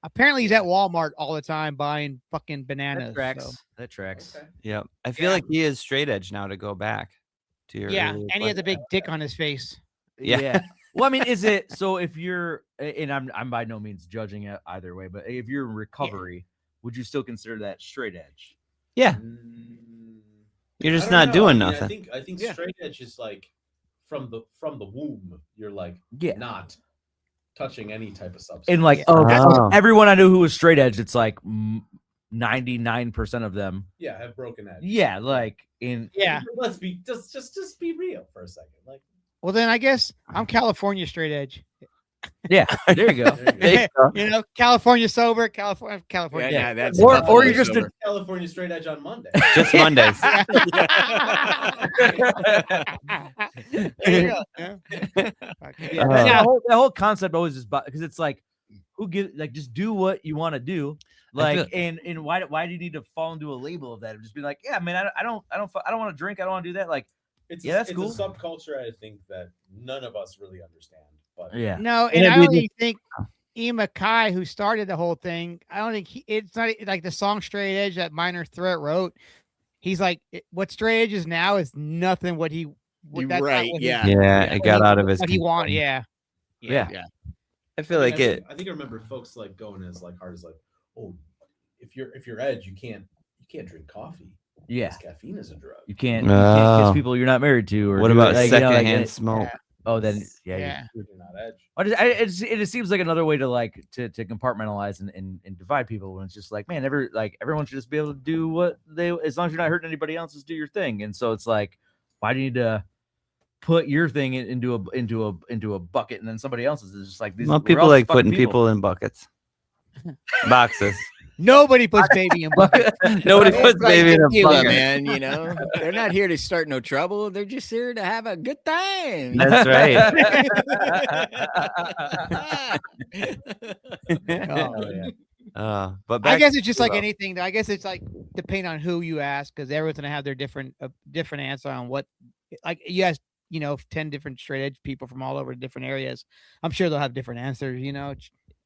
Speaker 1: Apparently, he's at Walmart all the time buying fucking bananas.
Speaker 5: That tracks.
Speaker 1: so-
Speaker 5: That tracks.
Speaker 4: Yep. I feel like he is straight edge now to go back to your.
Speaker 1: Yeah,
Speaker 4: earlier
Speaker 1: and he has a
Speaker 4: question.
Speaker 1: big dick on his face.
Speaker 4: Yeah.
Speaker 5: Well, I mean, is it so if you're and I'm by no means judging it either way, but if you're in recovery, would you still consider that straight edge?
Speaker 4: Yeah. You're just not doing nothing.
Speaker 6: I think
Speaker 2: Yeah.
Speaker 6: straight edge is like from the womb. You're like
Speaker 5: Yeah.
Speaker 6: not touching any type of substance.
Speaker 5: And like
Speaker 4: Oh.
Speaker 5: everyone I knew who was straight edge, it's like 99% of them.
Speaker 6: yeah, have broken edge.
Speaker 5: Yeah, like in
Speaker 1: Yeah.
Speaker 6: Let's be just be real for a second. Like
Speaker 1: Well, then I guess I'm California straight edge.
Speaker 5: yeah, there you go.
Speaker 4: There you go.
Speaker 1: California sober, California.
Speaker 2: Yeah, that's
Speaker 5: Or
Speaker 2: Buffalo
Speaker 5: you're just a-
Speaker 2: sober.
Speaker 6: California straight edge on Monday.
Speaker 4: Just Mondays.
Speaker 1: There you go. Yeah.
Speaker 5: Yeah, that whole concept always is because it's like who gives like just do what you want to do. Like and why do you need to fall into a label of that? Just be like, yeah, man, I don't want to drink, I don't want to do that. Like,
Speaker 6: It's
Speaker 5: that's
Speaker 6: it's
Speaker 5: cool.
Speaker 6: a subculture I think that none of us really understand. But
Speaker 5: yeah,
Speaker 1: No,
Speaker 4: And
Speaker 1: and I
Speaker 4: it'd be
Speaker 1: only think Ian Mackay, who started the whole thing, I don't think it's not like the song Straight Edge that Minor Threat wrote. He's like, what Straight Edge is now is nothing what he.
Speaker 2: You're
Speaker 1: that's not
Speaker 2: right,
Speaker 1: what he-
Speaker 2: yeah.
Speaker 4: Yeah, it got out of his.
Speaker 1: What he wanted,
Speaker 4: control.
Speaker 1: yeah.
Speaker 5: Yeah.
Speaker 4: I feel like it.
Speaker 6: I think I remember folks like going as like hard as like, oh, if you're edge, you can't drink coffee.
Speaker 5: Yeah.
Speaker 6: Because caffeine is a drug.
Speaker 5: You can't kiss
Speaker 4: Oh.
Speaker 5: people you're not married to. Or
Speaker 4: What
Speaker 5: do
Speaker 4: about
Speaker 5: it, like, you know, like,
Speaker 4: secondhand smoke?
Speaker 5: oh, then yeah.
Speaker 1: Yeah.
Speaker 6: You're not edge.
Speaker 5: It just seems like another way to like to compartmentalize and divide people when it's just like, man, everyone should just be able to do what they, as long as you're not hurting anybody else, just do your thing. And so it's like, why do you need to put your thing into a bucket and then somebody else's is just like these?
Speaker 4: Well,
Speaker 5: we're
Speaker 4: people
Speaker 5: all
Speaker 4: like
Speaker 5: just fucking
Speaker 4: putting people in buckets, boxes.
Speaker 1: Nobody puts baby in buckets.
Speaker 4: Nobody
Speaker 2: It's
Speaker 4: puts
Speaker 2: like
Speaker 4: baby in a
Speaker 2: tequila,
Speaker 4: bucket.
Speaker 2: man. You know, they're not here to start no trouble. They're just here to have a good time.
Speaker 4: That's right. But
Speaker 1: I
Speaker 4: back
Speaker 1: guess it's just
Speaker 4: to,
Speaker 1: like anything. I guess it's like depending on who you ask, because everyone's gonna have their different answer on what. Like you ask, 10 different straight edge people from all over different areas. I'm sure they'll have different answers.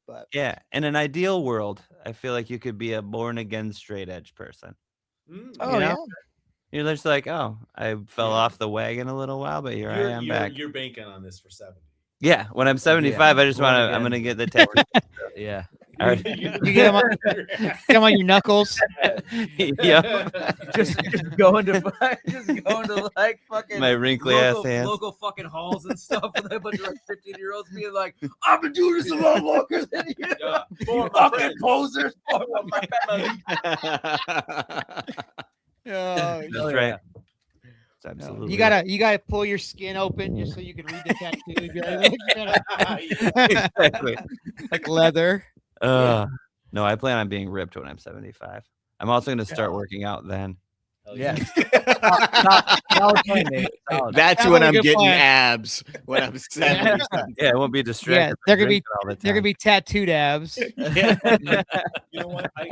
Speaker 1: But
Speaker 4: yeah, in an ideal world, I feel like you could be a born again straight edge person.
Speaker 1: oh
Speaker 4: know?
Speaker 1: yeah,
Speaker 4: You're just like, oh, I fell off the wagon a little while, but here I am back.
Speaker 6: You're banking on this for 70.
Speaker 4: Yeah, when I'm 75, I just
Speaker 5: born
Speaker 4: want to. I'm
Speaker 5: again.
Speaker 4: gonna get the tattoo.
Speaker 5: Yeah.
Speaker 4: All right.
Speaker 1: you get them on your knuckles.
Speaker 4: Yeah,
Speaker 5: just going to like fucking
Speaker 4: my wrinkly ass hands.
Speaker 5: local fucking halls and stuff with a bunch of 15-year-olds being like, I've been doing this a lot longer than you.
Speaker 6: For my
Speaker 5: Fucking
Speaker 6: friends.
Speaker 5: posers.
Speaker 6: For my family.
Speaker 1: Oh,
Speaker 4: That's
Speaker 5: Hell
Speaker 4: right.
Speaker 5: yeah.
Speaker 4: It's absolutely.
Speaker 1: you gotta pull your skin open just so you can read the tattoo. Be like, "Look,
Speaker 4: exactly.
Speaker 1: like leather."
Speaker 4: No, I plan on being ripped when I'm 75. I'm also going to start working out then.
Speaker 6: Hell
Speaker 5: Yeah.
Speaker 2: That's
Speaker 1: Sounds
Speaker 2: when
Speaker 1: like a
Speaker 2: I'm
Speaker 1: good
Speaker 2: getting
Speaker 1: plan.
Speaker 2: abs. When I'm 70.
Speaker 4: Yeah, I won't be distracted.
Speaker 1: Yeah,
Speaker 4: by
Speaker 1: they're gonna be
Speaker 4: drinking all the
Speaker 1: they're gonna
Speaker 4: time.
Speaker 1: be tattooed abs.
Speaker 6: You know what? I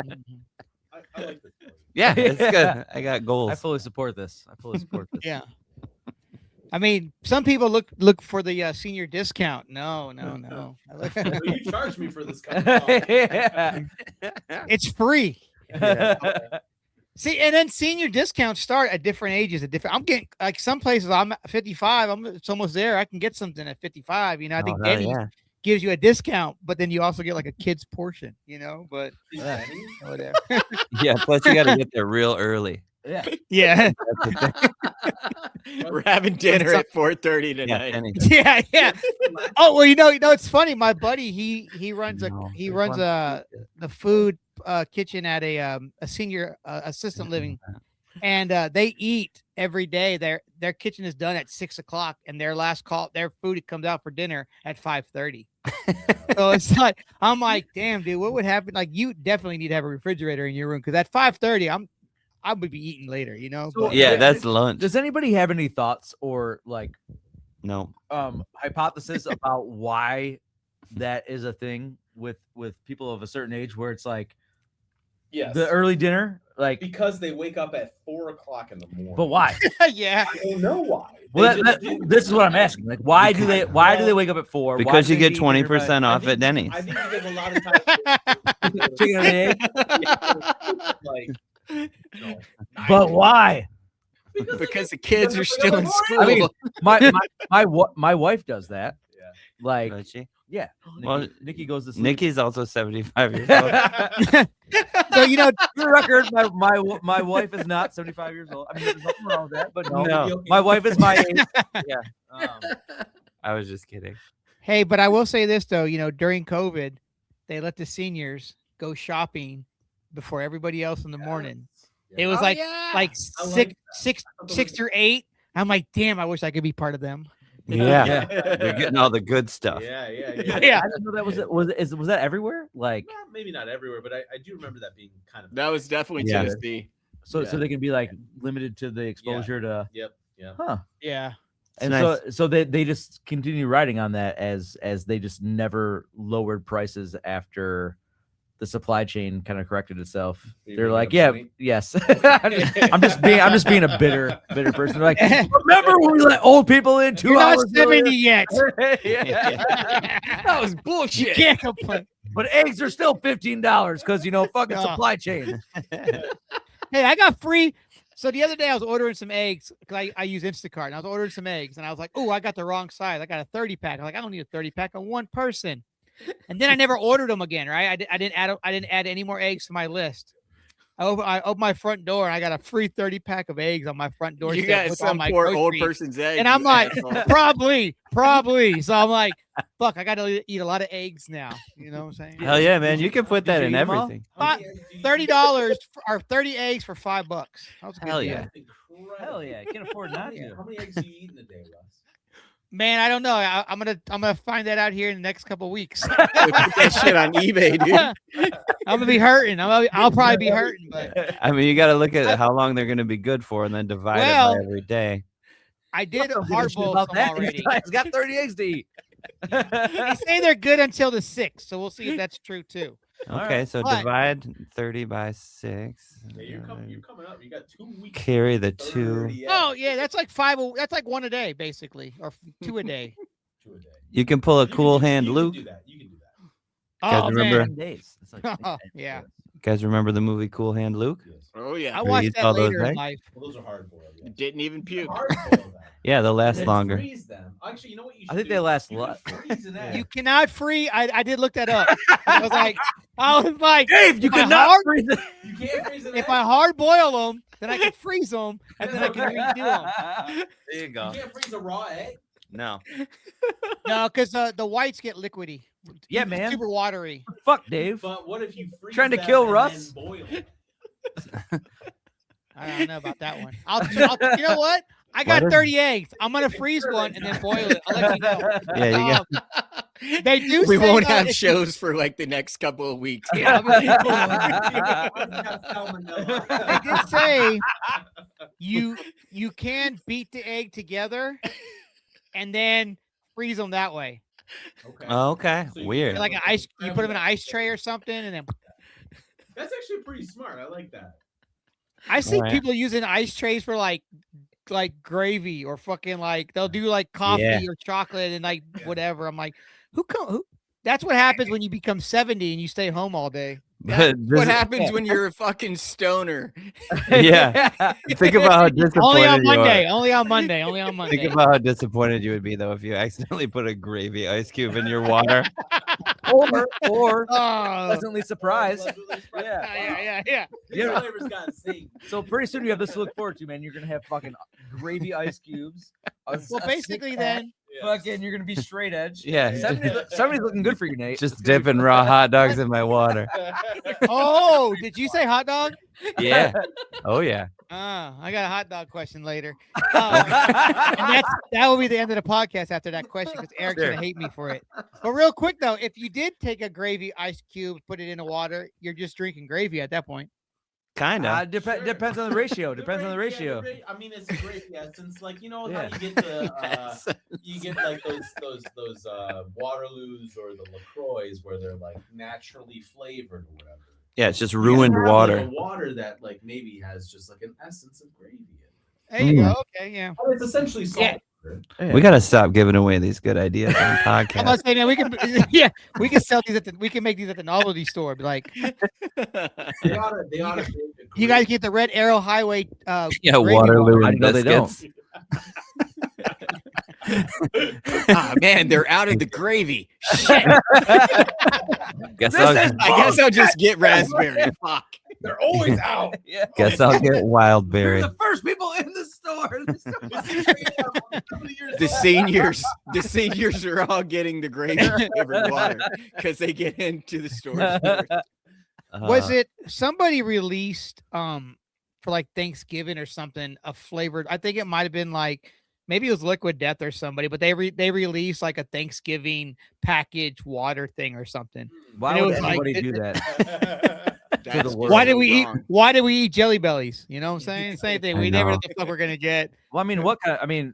Speaker 6: like this.
Speaker 4: Yeah, it's good. I got goals.
Speaker 5: I fully support this.
Speaker 1: Yeah. I mean, some people look for the senior discount. No.
Speaker 6: Well, you charged me for this kind of
Speaker 1: It's free. See, and then senior discounts start at different ages. I'm getting like some places. I'm at 55. It's almost there. I can get something at 55. I think
Speaker 4: Oh,
Speaker 1: Denny's
Speaker 4: yeah.
Speaker 1: gives you a discount, but then you also get like a kid's portion. But whatever.
Speaker 4: Yeah, plus you got to get there real early.
Speaker 5: Yeah.
Speaker 1: Yeah.
Speaker 4: That's the thing.
Speaker 2: We're having dinner at 4:30
Speaker 4: Yeah,
Speaker 2: tonight.
Speaker 4: Penny.
Speaker 1: Yeah. Oh well, it's funny. My buddy, he runs the food kitchen at a senior assistant living, and they eat every day. Their kitchen is done at 6:00, and their food comes out for dinner at 5:30. So it's like I'm like, damn, dude, what would happen? Like, you definitely need to have a refrigerator in your room because at 5:30, I would be eating later.
Speaker 5: So-
Speaker 1: but-
Speaker 4: Yeah, that's lunch.
Speaker 5: Does anybody have any thoughts or like
Speaker 4: No.
Speaker 5: hypothesis about why that is a thing with people of a certain age where it's like
Speaker 6: Yes.
Speaker 5: the early dinner, like,
Speaker 6: Because they wake up at 4:00 in the morning.
Speaker 5: but why?
Speaker 1: yeah.
Speaker 6: I don't know why.
Speaker 5: Well,
Speaker 6: They just do.
Speaker 5: this is what I'm asking. Like, why do they wake up at 4? Why
Speaker 4: Because
Speaker 5: do
Speaker 4: you
Speaker 5: they
Speaker 4: get
Speaker 5: eat dinner by-
Speaker 4: 20% off at Denny's.
Speaker 6: I think because a lot of times
Speaker 5: chicken and egg?
Speaker 6: like no,
Speaker 5: But why?
Speaker 2: Because the kids are still in school.
Speaker 5: I mean, my wife does that.
Speaker 6: Yeah.
Speaker 5: Like,
Speaker 4: Does she?
Speaker 5: yeah.
Speaker 4: Well,
Speaker 5: Nikki goes to sleep.
Speaker 4: Nikki's also 75 years old.
Speaker 1: So
Speaker 5: For the record, my wife is not 75 years old. I mean, there's nothing wrong with that, but
Speaker 4: No.
Speaker 5: my wife is my age. Yeah.
Speaker 4: I was just kidding.
Speaker 1: Hey, but I will say this though, during COVID, they let the seniors go shopping before everybody else in the morning. It was like
Speaker 2: yeah.
Speaker 1: like
Speaker 6: I like
Speaker 1: six or eight. I'm like, damn, I wish I could be part of them.
Speaker 4: Yeah. They're getting all the good stuff.
Speaker 6: Yeah.
Speaker 1: Yeah.
Speaker 5: I didn't know that was that everywhere? Like,
Speaker 6: Well, maybe not everywhere, but I do remember that being kind of.
Speaker 2: That was definitely
Speaker 4: Yeah.
Speaker 2: Tennessee.
Speaker 5: so
Speaker 2: Yeah.
Speaker 5: they can be like limited to the exposure to.
Speaker 6: Yep. Yeah.
Speaker 5: Huh.
Speaker 1: Yeah.
Speaker 5: And
Speaker 4: nice.
Speaker 5: so they just continue riding on that as they just never lowered prices after the supply chain kind of corrected itself.
Speaker 6: You
Speaker 5: They're
Speaker 6: bringing
Speaker 5: like,
Speaker 6: up
Speaker 5: yeah,
Speaker 6: Sweet?
Speaker 5: yes. I'm just being a bitter person. They're like, remember when we let old people in 2
Speaker 1: You're not
Speaker 5: hours
Speaker 1: 70
Speaker 5: earlier?"
Speaker 1: yet.
Speaker 5: Yeah.
Speaker 2: That was
Speaker 1: You
Speaker 2: bullshit.
Speaker 1: can't complain.
Speaker 5: But eggs are still $15 because fucking
Speaker 1: Oh.
Speaker 5: supply chain.
Speaker 1: Hey, I got free. So the other day I was ordering some eggs because I use Instacart, and I was ordering some eggs, and I was like, oh, I got the wrong size. I got a 30-pack. I'm like, I don't need a 30-pack on one person. And then I never ordered them again, right? I didn't add any more eggs to my list. I open my front door and I got a free 30-pack of eggs on my front door.
Speaker 2: You got some poor old person's egg.
Speaker 1: And I'm
Speaker 2: you
Speaker 1: like,
Speaker 2: asshole.
Speaker 1: probably. So I'm like, fuck, I got to eat a lot of eggs now. You know what I'm saying?
Speaker 4: Hell yeah, man! You can put that
Speaker 5: you
Speaker 4: in
Speaker 5: eat 'em all?
Speaker 4: everything.
Speaker 1: $30 or 30 eggs for $5. That was a good
Speaker 4: Hell
Speaker 1: deal.
Speaker 4: yeah.
Speaker 5: Hell yeah, can't afford not to.
Speaker 6: How many eggs do you eat in a day, Russ?
Speaker 1: Man, I don't know. I'm gonna find that out here in the next couple of weeks.
Speaker 2: Put that shit on eBay, dude.
Speaker 1: I'm gonna be hurting. I'll probably be hurting, but
Speaker 4: I mean, you got to look at how long they're going to be good for, and then divide it
Speaker 1: Well,
Speaker 4: by every day.
Speaker 1: I did
Speaker 5: Don't give a
Speaker 1: hard
Speaker 5: shit
Speaker 1: boil
Speaker 5: about
Speaker 1: some
Speaker 5: that.
Speaker 1: already.
Speaker 5: It's got 30 eggs to eat.
Speaker 1: They say they're good until the 6th, so we'll see if that's true too.
Speaker 4: Okay,
Speaker 5: right.
Speaker 4: so
Speaker 1: But-
Speaker 4: divide 30 by 6.
Speaker 6: Yeah, you're coming up. You got 2 weeks.
Speaker 4: Carry the 2.
Speaker 6: 30
Speaker 1: Oh
Speaker 6: eggs.
Speaker 1: yeah, that's like that's like one a day basically, or 2 a day.
Speaker 6: 2 a day.
Speaker 4: You can pull a
Speaker 6: You can
Speaker 4: cool
Speaker 6: do-
Speaker 4: hand
Speaker 6: you
Speaker 4: Luke.
Speaker 6: Can do that. You can do that.
Speaker 1: Oh
Speaker 4: remember-
Speaker 1: man,
Speaker 5: 10 days. It's like
Speaker 1: Oh, yeah.
Speaker 4: You guys remember the movie Cool Hand Luke?
Speaker 6: Yes.
Speaker 2: Oh yeah.
Speaker 1: I
Speaker 4: Where
Speaker 1: watched
Speaker 4: you
Speaker 1: that
Speaker 4: saw those
Speaker 1: later in
Speaker 4: eggs?
Speaker 1: life.
Speaker 6: Well, those are hard boiled. Yeah.
Speaker 2: Didn't even puke.
Speaker 6: Hard boiled.
Speaker 4: Yeah, they'll last
Speaker 6: Then
Speaker 4: longer.
Speaker 6: Freeze them. Actually, you know what you should
Speaker 5: I think
Speaker 6: do?
Speaker 5: they last
Speaker 6: You can
Speaker 5: lot.
Speaker 6: freeze an egg.
Speaker 1: You cannot free. I did look that up. I was like,
Speaker 5: Dave, you
Speaker 1: if I
Speaker 5: cannot
Speaker 1: hard-
Speaker 5: freeze it.
Speaker 6: You can't freeze an
Speaker 1: if
Speaker 6: egg.
Speaker 1: I hard boil them, then I can freeze them, and then I can redo them.
Speaker 4: There you
Speaker 6: You can't freeze a raw egg.
Speaker 4: No.
Speaker 1: No, because the whites get liquidy.
Speaker 5: Yeah,
Speaker 1: It's
Speaker 5: man.
Speaker 1: super watery.
Speaker 5: Fuck, Dave.
Speaker 6: But what if you freeze
Speaker 5: Trying to
Speaker 6: them
Speaker 5: kill
Speaker 6: and
Speaker 5: Russ?
Speaker 6: then boil it?
Speaker 1: I don't know about that one. I'll you know what? I got
Speaker 4: What is-
Speaker 1: 30 eggs. I'm gonna freeze one and then boil it. I'll let you know.
Speaker 4: Yeah, you got
Speaker 1: They do.
Speaker 2: We
Speaker 1: say,
Speaker 2: won't have
Speaker 1: if you-
Speaker 2: shows for like the next couple of weeks.
Speaker 1: Yeah,
Speaker 6: What if you
Speaker 1: they
Speaker 6: got salmonella?
Speaker 1: did say you can beat the egg together and then freeze them that way.
Speaker 6: Okay.
Speaker 4: Okay,
Speaker 6: So you
Speaker 4: weird.
Speaker 6: get
Speaker 1: Like an ice, you put them in an ice tray or something, and then
Speaker 6: That's actually pretty smart. I like that.
Speaker 1: I see
Speaker 4: Right.
Speaker 1: people using ice trays for like gravy or fucking like they'll do like coffee
Speaker 4: Yeah.
Speaker 1: or chocolate and like whatever. I'm like, who? That's what happens when you become 70 and you stay home all day.
Speaker 4: But
Speaker 2: What happens when you're a fucking stoner?
Speaker 4: Yeah. Think about how disappointed
Speaker 1: Only on
Speaker 4: you are.
Speaker 1: Monday. Only on Monday. Only on Monday.
Speaker 4: Think about how disappointed you would be though if you accidentally put a gravy ice cube in your water.
Speaker 5: or
Speaker 1: Oh,
Speaker 5: pleasantly surprised.
Speaker 1: yeah.
Speaker 5: Yeah.
Speaker 6: These flavors got insane.
Speaker 5: So pretty soon you have this to look forward to, man. You're gonna have fucking gravy ice cubes.
Speaker 1: Well, basically, then
Speaker 5: fucking, you're gonna be straight edge.
Speaker 4: Yeah.
Speaker 5: Somebody's looking good for you, Nate.
Speaker 4: Just dipping raw hot dogs in my water.
Speaker 1: Oh, did you say hot dog?
Speaker 4: Yeah. Oh yeah.
Speaker 1: I got a hot dog question later. And that will be the end of the podcast after that question because Eric's
Speaker 4: Sure.
Speaker 1: gonna hate me for it. But real quick though, if you did take a gravy ice cube, put it in the water, you're just drinking gravy at that point.
Speaker 4: Kind of.
Speaker 5: Depends on the ratio. Depends on the
Speaker 6: ratio.
Speaker 5: ratio.
Speaker 6: I mean, it's great. Yeah, since like you know
Speaker 5: Yeah.
Speaker 6: how you get the you get like those Waterloos or the LaCroix where they're like naturally flavored or whatever.
Speaker 4: Yeah, it's just
Speaker 6: You
Speaker 4: ruined
Speaker 6: have, like,
Speaker 4: water.
Speaker 6: a water that like maybe has just like an essence of gravy in it.
Speaker 1: There you go. Okay, yeah.
Speaker 6: But it's essentially salt.
Speaker 1: Yeah.
Speaker 4: We gotta stop giving away these good ideas on
Speaker 1: I'm about
Speaker 4: podcasts.
Speaker 1: to say, man, we can, yeah, we can sell these we can make these at the novelty store. Be like,
Speaker 6: They ought to
Speaker 1: you guys get the Red Arrow Highway.
Speaker 4: Yeah,
Speaker 1: gravy
Speaker 4: Waterloo
Speaker 5: I
Speaker 4: and
Speaker 5: know they don't.
Speaker 4: biscuits.
Speaker 2: Ah, man, they're out of the gravy. Shit.
Speaker 4: Guess I'll,
Speaker 2: I guess I'll just get raspberry. Fuck.
Speaker 6: They're always out.
Speaker 5: Yeah.
Speaker 4: guess I'll get
Speaker 5: We're
Speaker 4: wildberry.
Speaker 5: the first people in the store.
Speaker 2: The seniors are all getting the gravy flavored water because they get into the store.
Speaker 1: Was it somebody released for like Thanksgiving or something a flavored? I think it might have been like maybe it was Liquid Death or somebody, but they released like a Thanksgiving package water thing or something.
Speaker 5: Why
Speaker 1: And it
Speaker 5: would
Speaker 1: was like-
Speaker 5: anybody do that?
Speaker 2: That's
Speaker 5: world.
Speaker 1: Why
Speaker 2: so
Speaker 1: did we eat?
Speaker 2: wrong.
Speaker 1: Why did we eat Jelly Bellies? You know what I'm saying? Same thing.
Speaker 4: I
Speaker 1: We never
Speaker 4: know.
Speaker 1: know what the fuck we're gonna get.
Speaker 5: Well, I mean, what kind of? I mean,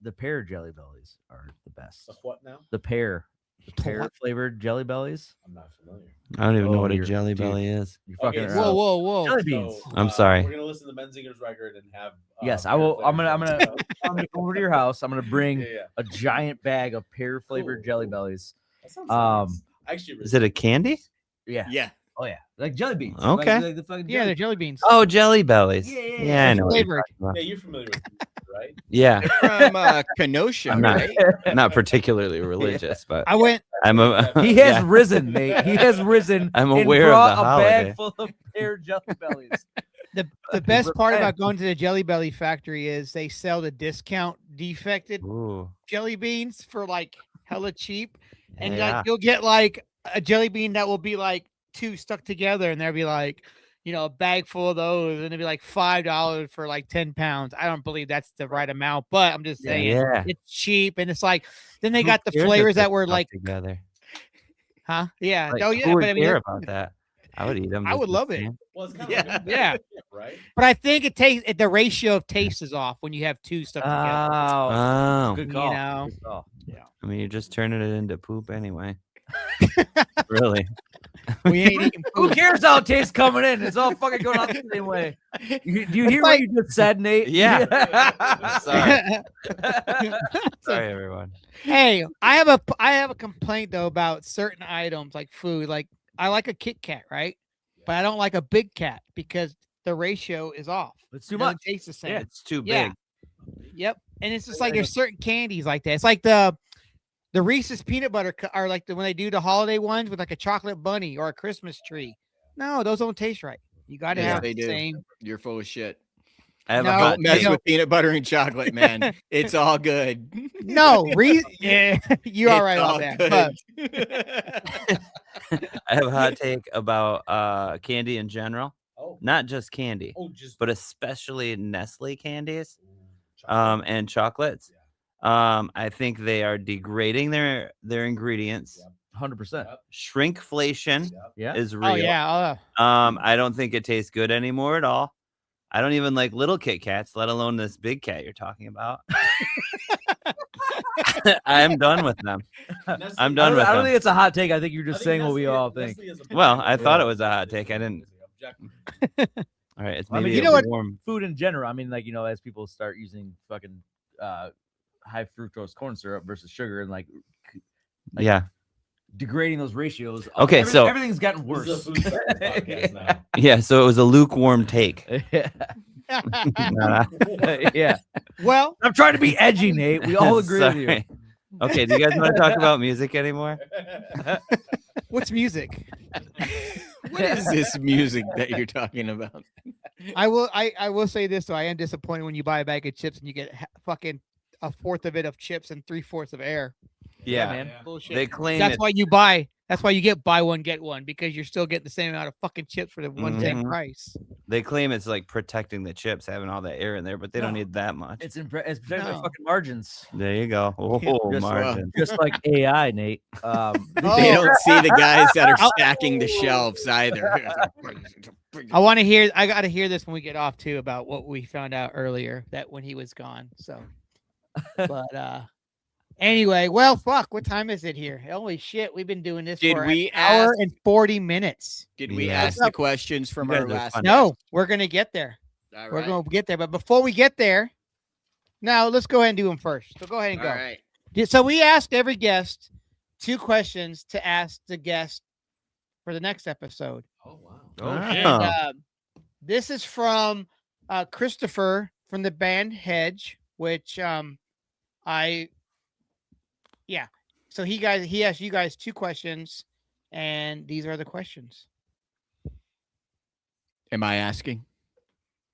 Speaker 5: the pear jelly bellies are the best.
Speaker 6: What now?
Speaker 5: The pear flavored jelly bellies.
Speaker 6: I'm not familiar.
Speaker 4: I don't even know
Speaker 5: Oh,
Speaker 4: what a
Speaker 5: you're-
Speaker 4: jelly
Speaker 5: dude.
Speaker 4: belly is.
Speaker 5: You
Speaker 6: Okay,
Speaker 5: fucking
Speaker 6: so-
Speaker 1: Whoa.
Speaker 5: jelly beans.
Speaker 6: So,
Speaker 4: I'm sorry.
Speaker 6: We're gonna listen to Menzinger's record and have.
Speaker 5: Yes, I
Speaker 6: pear
Speaker 5: will. I'm
Speaker 6: flavored
Speaker 5: gonna
Speaker 6: jelly.
Speaker 5: come over to your house. I'm gonna bring
Speaker 6: Yeah.
Speaker 5: a giant bag of pear flavored
Speaker 6: Cool,
Speaker 5: jelly
Speaker 6: cool.
Speaker 5: bellies.
Speaker 6: That sounds
Speaker 5: Um,
Speaker 6: nice. Actually,
Speaker 4: Is it a candy?
Speaker 5: Yeah.
Speaker 2: Yeah.
Speaker 5: Oh yeah. Like jelly beans.
Speaker 4: Okay.
Speaker 5: Like the fucking
Speaker 1: Yeah,
Speaker 5: jelly
Speaker 1: they're jelly beans.
Speaker 4: Oh, jelly bellies.
Speaker 5: Yeah,
Speaker 4: I know. what you're
Speaker 1: Flavored.
Speaker 4: talking about.
Speaker 6: Yeah, you're familiar with it, right?
Speaker 4: Yeah,
Speaker 2: From Kenosha,
Speaker 4: I'm not.
Speaker 2: right?
Speaker 4: Not particularly religious, but
Speaker 1: I went
Speaker 4: I'm a,
Speaker 5: He has
Speaker 4: yeah,
Speaker 5: risen, Nate. He has risen.
Speaker 4: I'm
Speaker 5: and
Speaker 4: aware of
Speaker 5: brought
Speaker 4: the
Speaker 5: a
Speaker 4: holiday.
Speaker 5: bag full of pear jelly bellies.
Speaker 1: The best part about
Speaker 5: Repent.
Speaker 1: going to the Jelly Belly factory is they sell the discount defected
Speaker 4: Ooh,
Speaker 1: jelly beans for like hella cheap, and
Speaker 4: yeah.
Speaker 1: like you'll get like a jelly bean that will be like 2 stuck together, and there'll be like, you know, a bag full of those, and it'll be like $5 for like 10 pounds. I don't believe that's the right amount, but I'm just saying
Speaker 4: Yeah.
Speaker 1: it's cheap, and it's like then they
Speaker 4: Who
Speaker 1: got the
Speaker 4: cares if
Speaker 1: flavors
Speaker 4: they're
Speaker 1: that were
Speaker 4: stuck
Speaker 1: like,
Speaker 4: together.
Speaker 1: huh? Yeah,
Speaker 4: Like,
Speaker 1: oh
Speaker 4: who
Speaker 1: yeah,
Speaker 4: would
Speaker 1: but I mean,
Speaker 4: care
Speaker 1: they're-
Speaker 4: about that? I would eat them.
Speaker 1: I would love it.
Speaker 6: Well, it's kind
Speaker 2: Yeah.
Speaker 6: of
Speaker 1: Yeah.
Speaker 6: right.
Speaker 1: but I think it tastes the ratio of taste is off when you have 2 stuck together.
Speaker 5: Oh,
Speaker 4: Oh,
Speaker 5: good
Speaker 1: You
Speaker 5: call.
Speaker 1: know.
Speaker 5: Good call.
Speaker 4: I mean, you're just turning it into poop anyway. Really?
Speaker 1: We ain't eating
Speaker 5: Who
Speaker 1: food.
Speaker 5: cares how it tastes coming in? It's all fucking going out the same way. Do you hear what you just said, Nate?
Speaker 4: Yeah. Sorry, everyone.
Speaker 1: Hey, I have a complaint though about certain items like food. Like I like a Kit Kat, right? But I don't like a Big Cat because the ratio is off.
Speaker 5: It's too
Speaker 1: It doesn't
Speaker 5: much.
Speaker 1: taste the same.
Speaker 5: Yeah.
Speaker 4: It's too
Speaker 1: Yeah.
Speaker 4: big.
Speaker 1: Yep. And it's just like there's certain candies like that. It's like the Reese's peanut butter are like when they do the holiday ones with like a chocolate bunny or a Christmas tree. No, those don't taste right. You got to
Speaker 2: Yes,
Speaker 1: have
Speaker 2: they
Speaker 1: the
Speaker 2: do.
Speaker 1: same.
Speaker 2: You're full of shit.
Speaker 4: I have
Speaker 1: No,
Speaker 4: a hot
Speaker 2: Don't mess
Speaker 1: you know-
Speaker 2: with peanut butter and chocolate, man. It's all good.
Speaker 1: No, yeah, you are right on that. But
Speaker 4: I have a hot take about candy in general.
Speaker 6: Oh,
Speaker 4: Not just candy,
Speaker 6: just
Speaker 4: but especially Nestle candies
Speaker 6: chocolate.
Speaker 4: and chocolates.
Speaker 6: Yeah.
Speaker 4: I think they are degrading their ingredients.
Speaker 6: Yep.
Speaker 5: 100%.
Speaker 6: Yep.
Speaker 4: Shrinkflation
Speaker 6: Yep.
Speaker 5: Yeah.
Speaker 4: is real.
Speaker 1: oh yeah,
Speaker 4: I don't think it tastes good anymore at all. I don't even like little Kit Kats, let alone this big cat you're talking about. I'm done with them.
Speaker 6: Nestle-
Speaker 4: I'm done with
Speaker 5: I don't
Speaker 4: them.
Speaker 5: think it's a hot take. I think you're
Speaker 6: I
Speaker 5: just
Speaker 6: think
Speaker 5: saying what we
Speaker 6: Nestle-
Speaker 5: all think.
Speaker 6: Nestle is a
Speaker 4: Well,
Speaker 6: potato.
Speaker 4: I thought it
Speaker 6: Yeah.
Speaker 4: was a hot take. I didn't.
Speaker 6: Object-
Speaker 4: All right, it's
Speaker 5: I mean,
Speaker 4: maybe
Speaker 5: you
Speaker 4: a
Speaker 5: know what?
Speaker 4: warm.
Speaker 5: Food in general. I mean, like, you know, as people start using fucking high fructose corn syrup versus sugar and like
Speaker 4: Yeah.
Speaker 5: degrading those ratios.
Speaker 4: Okay, so-
Speaker 5: everything's gotten
Speaker 6: This is
Speaker 5: worse.
Speaker 6: a food science podcast now.
Speaker 4: Yeah. So it was a lukewarm take.
Speaker 5: yeah.
Speaker 4: Nah.
Speaker 5: Yeah.
Speaker 1: well,
Speaker 5: I'm trying to be edgy, Nate. We all agree with you.
Speaker 4: Sorry. Okay. Do you guys want to talk about music anymore?
Speaker 1: what's music?
Speaker 2: What is this music that you're talking about?
Speaker 1: I will say this though, I am disappointed when you buy a bag of chips and you get fucking a fourth of it of chips and 3/4 of air.
Speaker 5: Yeah,
Speaker 4: Yeah.
Speaker 5: man.
Speaker 1: Bullshit.
Speaker 4: They claim
Speaker 1: That's
Speaker 4: it.
Speaker 1: why you buy. That's why you get buy one get one because you're still getting the same amount of fucking chips for the one same
Speaker 4: Mhm.
Speaker 1: price.
Speaker 4: They claim it's like protecting the chips, having all that air in there, but they don't
Speaker 5: No.
Speaker 4: need that much.
Speaker 5: It's protected by
Speaker 1: No.
Speaker 5: fucking margins.
Speaker 4: There you go. Oh,
Speaker 5: Just,
Speaker 4: margin.
Speaker 5: just like AI, Nate.
Speaker 2: They
Speaker 1: Oh.
Speaker 2: don't see the guys that are stacking the shelves either.
Speaker 1: I want to hear. I got to hear this when we get off too about what we found out earlier that when he was gone. So, but anyway, well, fuck. What time is it here? Holy shit, we've been doing this
Speaker 2: Did
Speaker 1: for
Speaker 2: we
Speaker 1: an hour
Speaker 2: ask?
Speaker 1: and 40 minutes.
Speaker 2: Did we
Speaker 4: Yeah.
Speaker 2: ask the questions from
Speaker 4: You
Speaker 2: our
Speaker 4: guys are
Speaker 2: last?
Speaker 4: funny.
Speaker 1: No, we're gonna get there.
Speaker 2: All
Speaker 1: We're
Speaker 2: right.
Speaker 1: gonna get there. But before we get there, now let's go ahead and do them first. So go ahead and
Speaker 2: All
Speaker 1: go.
Speaker 2: right.
Speaker 1: So we asked every guest 2 questions to ask the guest for the next episode.
Speaker 6: Oh wow.
Speaker 1: And
Speaker 4: Oh.
Speaker 1: this is from Christopher from the band Hedge, which so he asked you guys 2 questions, and these are the questions.
Speaker 2: Am I asking?